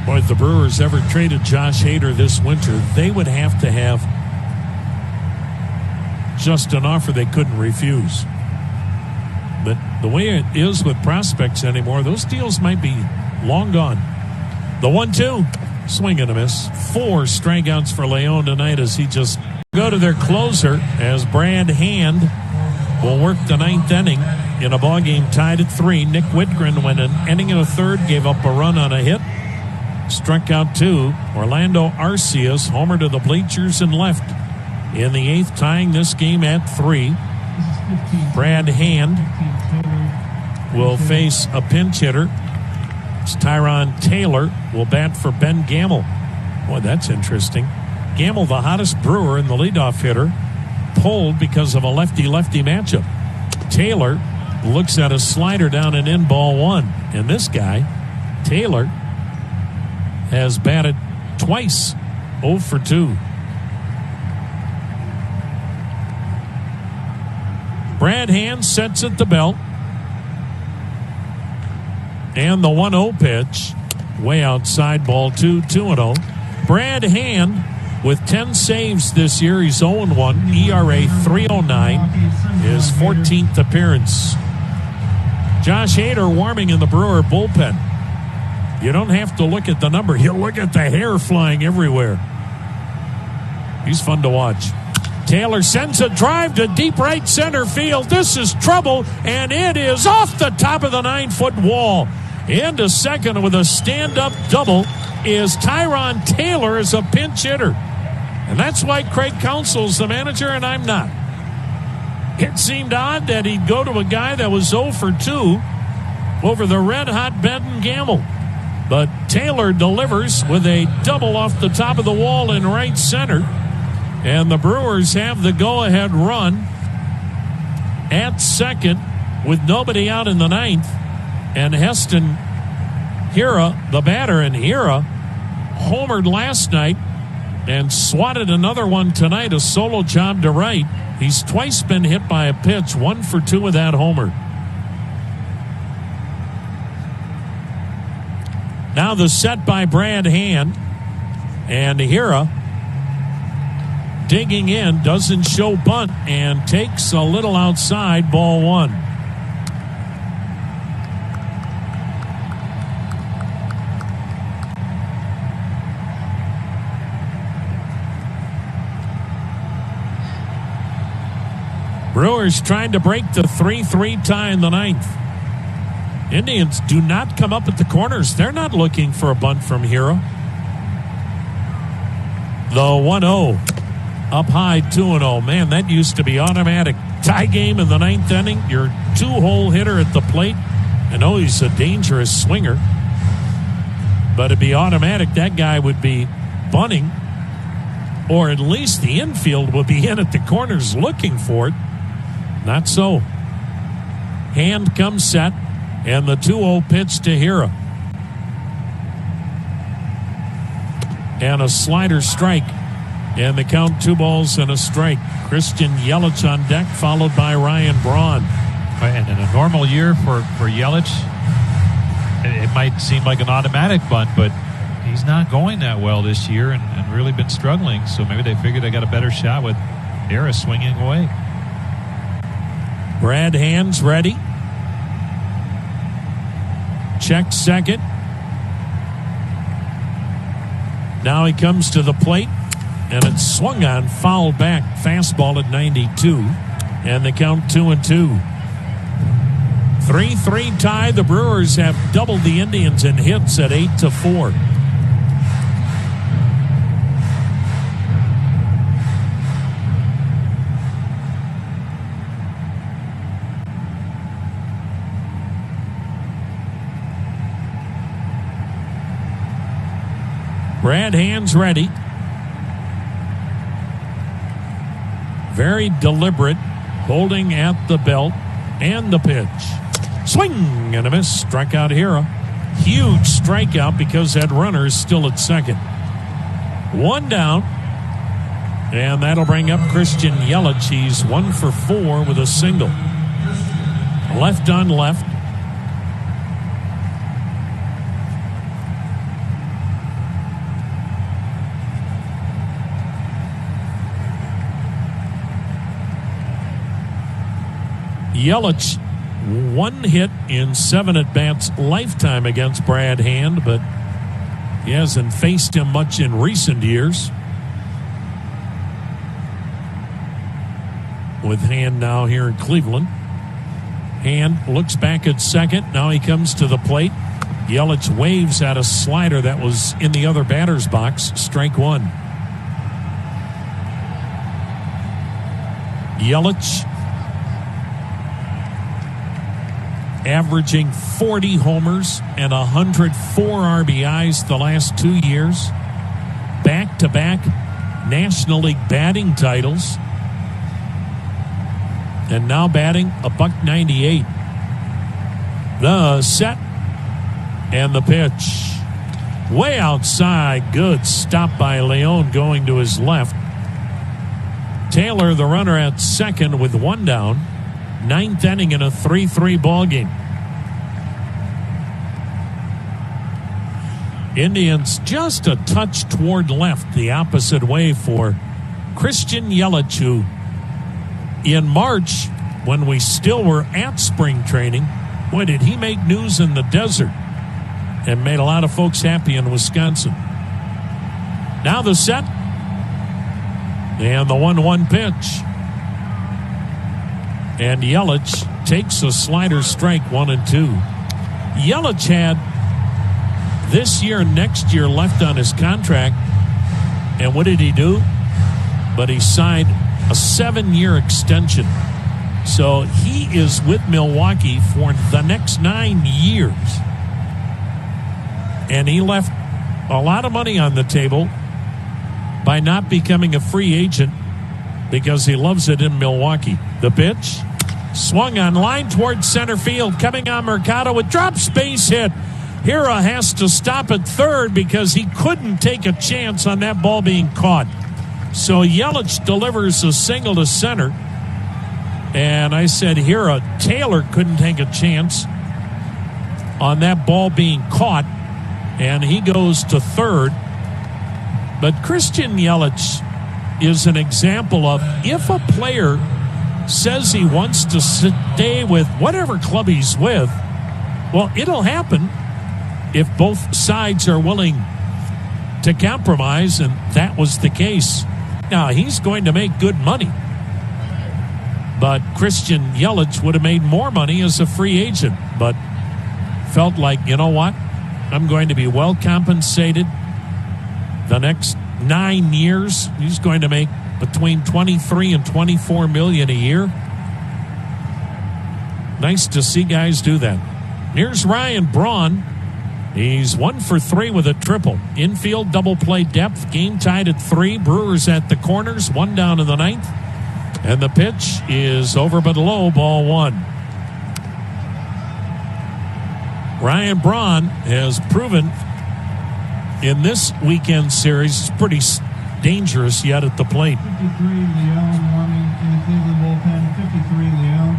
Boy, if the Brewers ever traded Josh Hader this winter, they would have to have just an offer they couldn't refuse. But the way it is with prospects anymore, those deals might be long gone. The 1-2, swing and a miss. 4 strikeouts for Leon tonight as he just go to their closer as Brad Hand will work the 9th inning in a ball game tied at 3. Nick Whitgren went an inning and a third, gave up a run on a hit, struck out 2. Orlando Arcias homer to the bleachers and left in the 8th, tying this game at 3. Brad Hand will face a pinch hitter. It's Tyron Taylor will bat for Ben Gamble. Boy, that's interesting. Gamble, the hottest Brewer and the leadoff hitter, pulled because of a lefty-lefty matchup. Taylor looks at a slider down and in, ball 1. And this guy, Taylor, has batted twice, 0 for 2. Brad Hand sets at the belt. And the 1-0 pitch, way outside, ball 2, 2-0. Brad Hand, with 10 saves this year, he's 0-1, ERA 3.09, his 14th appearance. Josh Hader warming in the Brewer bullpen. You don't have to look at the number. You look at the hair flying everywhere. He's fun to watch. Taylor sends a drive to deep right center field. This is trouble, and it is off the top of the 9-foot wall. Into second with a stand-up double is Tyron Taylor as a pinch hitter. And that's why Craig Counsell's the manager and I'm not. It seemed odd that he'd go to a guy that was 0 for 2 over the red-hot Ben Gamble. But Taylor delivers with a double off the top of the wall in right center. And the Brewers have the go-ahead run at second with nobody out in the ninth. And Heston Hira, the batter, and Hira homered last night and swatted another one tonight, a solo job to right. He's twice been hit by a pitch, 1 for 2 with that homer. Now the set by Brad Hand, and Hira digging in, doesn't show bunt, and takes a little outside, ball 1. Brewers trying to break the 3-3 tie in the ninth. Indians do not come up at the corners. They're not looking for a bunt from Hira. The 1-0 up high, 2-0. Man, that used to be automatic. Tie game in the ninth inning. Your 2-hole hitter at the plate. I know he's a dangerous swinger, but it'd be automatic. That guy would be bunting, or at least the infield would be in at the corners looking for it. Not so. Hand comes set, and the 2-0 pitch to Hira. And a slider strike, and the count 2 balls and a strike. Christian Yelich on deck, followed by Ryan Braun. And in a normal year for Yelich, it might seem like an automatic bunt, but he's not going that well this year and really been struggling. So maybe they figured they got a better shot with Hira swinging away. Brad Hand's ready. Check second. Now he comes to the plate, and it's swung on, fouled back, fastball at 92, and the count 2-2. 3-3 tie. The Brewers have doubled the Indians in hits at 8-4. Brad Hand's ready. Very deliberate, holding at the belt, and the pitch. Swing and a miss. Struck out Hira. Huge strikeout because that runner is still at second. 1 down. And that'll bring up Christian Yelich. He's 1 for 4 with a single. Left on left. Yelich, 1 hit in 7 at-bats lifetime against Brad Hand, but he hasn't faced him much in recent years. With Hand now here in Cleveland. Hand looks back at second. Now he comes to the plate. Yelich waves at a slider that was in the other batter's box. Strike 1. Yelich averaging 40 homers and 104 RBIs the last 2 years. Back-to-back National League batting titles. And now batting $198. The set and the pitch. Way outside. Good stop by Leon going to his left. Taylor, the runner at second with 1 down. 9th inning in a 3-3 ball game. Indians just a touch toward left, the opposite way for Christian Yelich, who in March, when we still were at spring training, boy, did he make news in the desert and made a lot of folks happy in Wisconsin. Now the set and the 1-1 pitch. And Yelich takes a slider strike, 1-2. Yelich had this year and next year left on his contract. And what did he do? But he signed a 7-year extension. So he is with Milwaukee for the next 9 years. And he left a lot of money on the table by not becoming a free agent because he loves it in Milwaukee. The pitch, swung on line towards center field, coming on Mercado with drop space hit. Hira has to stop at third because he couldn't take a chance on that ball being caught. So Yelich delivers a single to center. And I said, Hira, Taylor couldn't take a chance on that ball being caught. And he goes to third. But Christian Yelich is an example of if a player says he wants to stay with whatever club he's with, well, it'll happen if both sides are willing to compromise, and that was the case. Now, he's going to make good money, but Christian Yelich would have made more money as a free agent, but felt like, you know what, I'm going to be well compensated the next 9 years. He's going to make between 23 and 24 million a year. Nice to see guys do that. Here's Ryan Braun. He's 1 for 3 with a triple. Infield double play depth. Game tied at 3. Brewers at the corners. 1 down in the 9th. And the pitch is over but low. Ball 1. Ryan Braun has proven in this weekend series it's pretty dangerous yet at the plate. 53, Leon warming in the Cleveland bullpen. 53, Leon.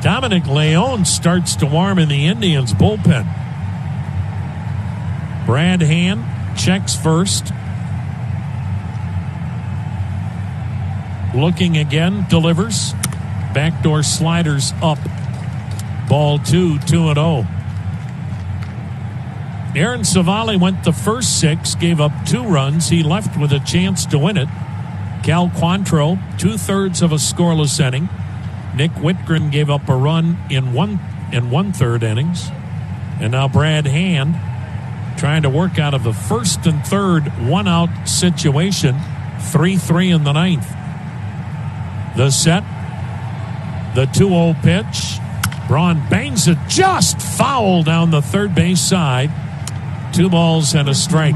Dominic Leone starts to warm in the Indians bullpen. Brad Hand checks first. Looking again, delivers. Backdoor sliders up. Ball 2, 2-0. Aaron Savali went the first 6, gave up 2 runs. He left with a chance to win it. Cal Quantrill, 2/3 of a scoreless inning. Nick Whitgren gave up a run in 1 1/3 innings. And now Brad Hand trying to work out of the first and third 1-out situation. 3-3 in the 9th. The set. The 2-0 pitch. Braun bangs it just foul down the third base side. 2 balls and a strike.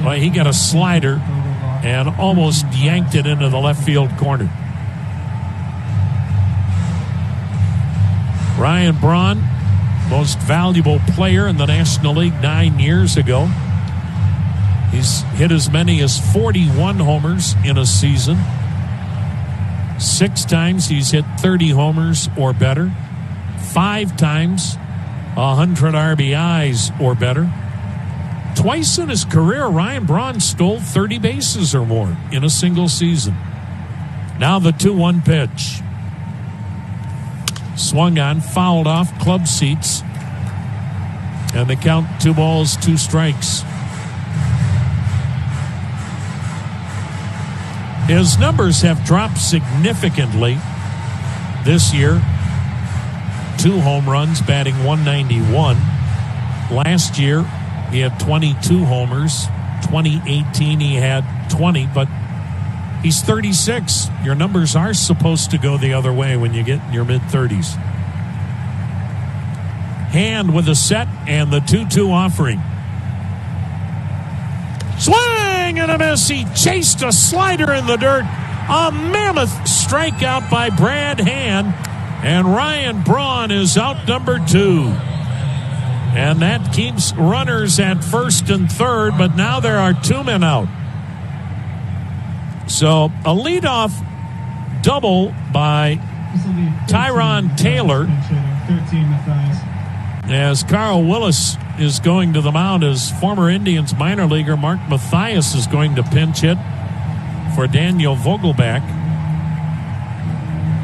Well, he got a slider and almost yanked it into the left field corner. Ryan Braun, most valuable player in the National League 9 years ago. He's hit as many as 41 homers in a season. 6 times he's hit 30 homers or better. 5 times 100 RBIs or better. Twice in his career, Ryan Braun stole 30 bases or more in a single season. Now the 2-1 pitch. Swung on, fouled off, club seats. And they count 2 balls, 2 strikes. His numbers have dropped significantly this year. 2 home runs, batting .191. Last year, he had 22 homers. 2018, he had 20, but he's 36. Your numbers are supposed to go the other way when you get in your mid-30s. Hand with a set and the 2-2 offering. Swing and a miss. He chased a slider in the dirt. A mammoth strikeout by Brad Hand. And Ryan Braun is out number 2. And that keeps runners at first and third, but now there are 2 men out. So a leadoff double by Tyron Taylor. 13 Matthias. As Carl Willis is going to the mound, as former Indians minor leaguer Mark Mathias is going to pinch hit for Daniel Vogelbach.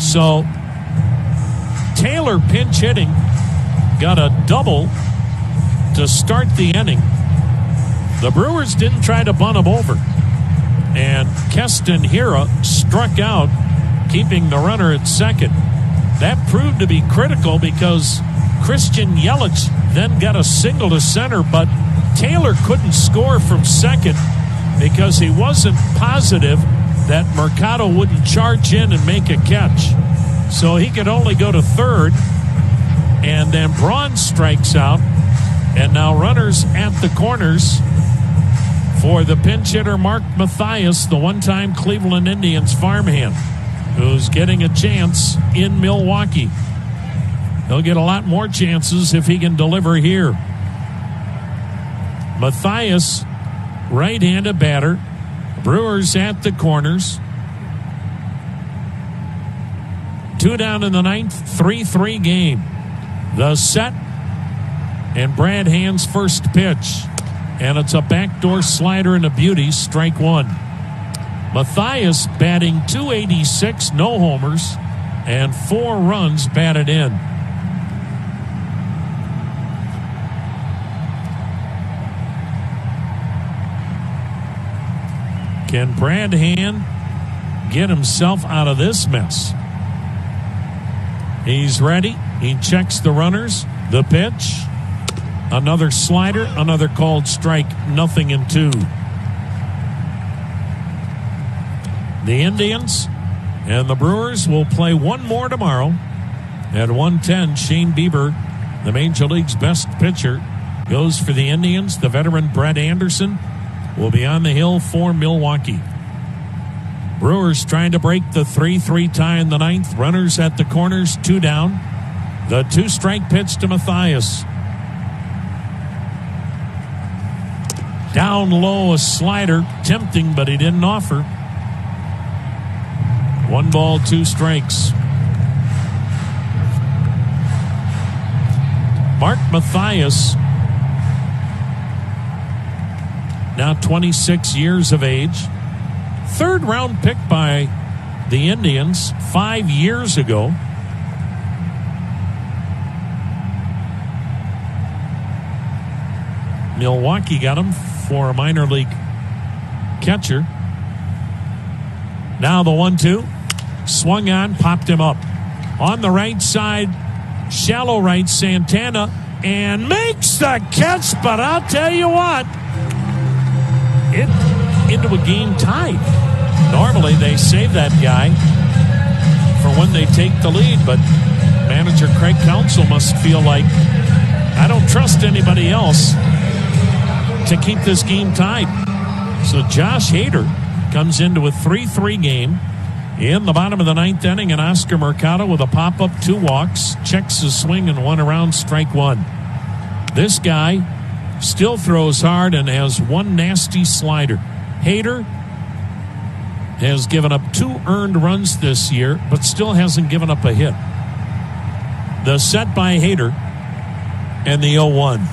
So Taylor pinch hitting, got a double to start the inning. The Brewers didn't try to bunt him over. And Keston Hira struck out, keeping the runner at second. That proved to be critical because Christian Yelich then got a single to center, but Taylor couldn't score from second because he wasn't positive that Mercado wouldn't charge in and make a catch. So he could only go to third. And then Braun strikes out. And now runners at the corners for the pinch hitter Mark Mathias, the one-time Cleveland Indians farmhand, who's getting a chance in Milwaukee. He'll get a lot more chances if he can deliver here. Mathias, right-handed batter. Brewers at the corners. 2 down in the ninth, 3-3 game. The set, and Brad Hand's first pitch. And it's a backdoor slider and a beauty, strike one. Mathias batting .286, no homers, and 4 runs batted in. Can Brad Hand get himself out of this mess? He's ready. He checks the runners. The pitch. Another slider. Another called strike. 0-2. The Indians and the Brewers will play one more tomorrow. At 1:10, Shane Bieber, the Major League's best pitcher, goes for the Indians. The veteran Brett Anderson will be on the hill for Milwaukee. Brewers trying to break the 3-3 tie in the ninth. Runners at the corners, 2 down. The 2-strike pitch to Mathias. Down low, a slider. Tempting, but he didn't offer. 1 ball, 2 strikes. Mark Mathias, now 26 years of age. 3rd round pick by the Indians 5 years ago. Milwaukee got him for a minor league catcher. Now the 1-2. Swung on, popped him up. On the right side, shallow right, Santana, and makes the catch, but I'll tell you what, it into a game tie. Normally they save that guy for when they take the lead, but manager Craig Counsell must feel like, I don't trust anybody else to keep this game tied. So Josh Hader comes into a 3-3 game in the bottom of the ninth inning, and Oscar Mercado with a pop-up, 2 walks, checks his swing and 1 around, strike 1. This guy still throws hard and has 1 nasty slider. Hader has given up 2 earned runs this year, but still hasn't given up a hit. The set by Hader and the 0-1.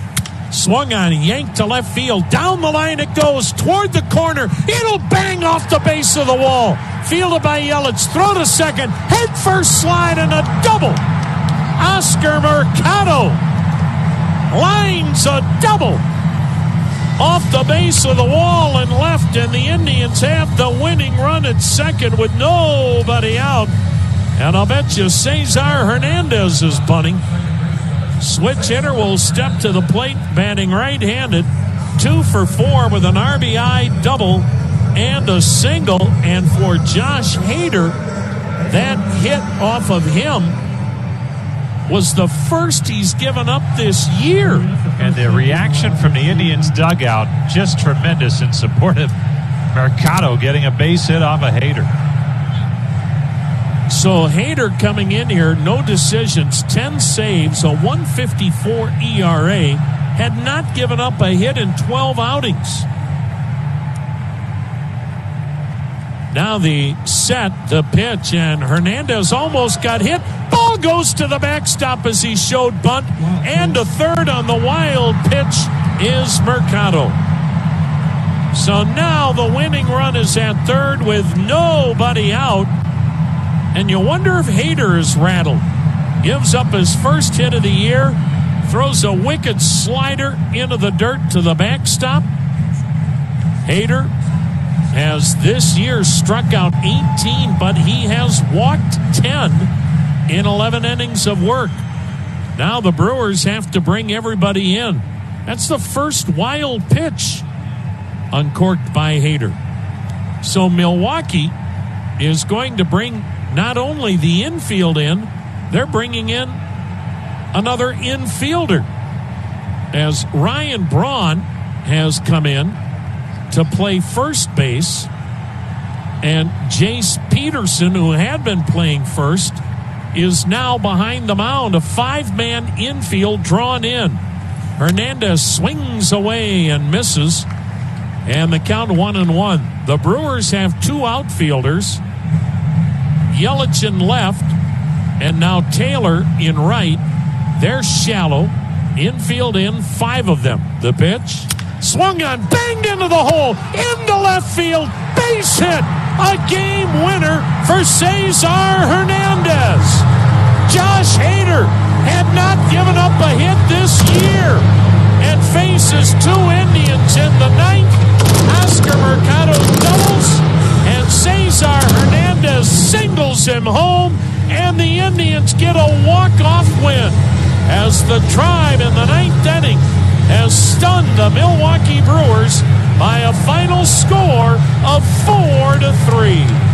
Swung on, yanked to left field. Down the line it goes, toward the corner. It'll bang off the base of the wall. Fielded by Yelich. Throw to second. Head first slide and a double. Oscar Mercado lines a double off the base of the wall and left, and the Indians have the winning run at second with nobody out. And I'll bet you Cesar Hernandez is bunting. Switch hitter will step to the plate, batting right-handed. 2 for 4 with an RBI double and a single. And for Josh Hader, that hit off of him was the first he's given up this year. And the reaction from the Indians dugout, just tremendous in support of Mercado getting a base hit off a Hader. So Hader coming in here, no decisions, 10 saves, a 1.54 ERA, had not given up a hit in 12 outings. Now the set, the pitch, and Hernandez almost got hit. Ball goes to the backstop as he showed bunt, and a third on the wild pitch is Mercado. So now the winning run is at third with nobody out. And you wonder if Hader is rattled. Gives up his first hit of the year. Throws a wicked slider into the dirt to the backstop. Hader has this year struck out 18, but he has walked 10 in 11 innings of work. Now the Brewers have to bring everybody in. That's the first wild pitch uncorked by Hader. So Milwaukee is going to bring not only the infield in, they're bringing in another infielder, as Ryan Braun has come in to play first base, and Jace Peterson, who had been playing first, is now behind the mound. A 5-man infield drawn in. Hernandez swings away and misses, and the count 1-1. The Brewers have 2 outfielders, Yelich in left, and now Taylor in right. They're shallow. Infield in, 5 of them. The pitch, swung on, banged into the hole, into left field, base hit. A game winner for Cesar Hernandez. Josh Hader had not given up a hit this year and faces 2 Indians in the 9th. Oscar Mercado doubles, and Cesar Hernandez singles him home, and the Indians get a walk-off win as the Tribe in the 9th inning has stunned the Milwaukee Brewers by a final score of 4-3.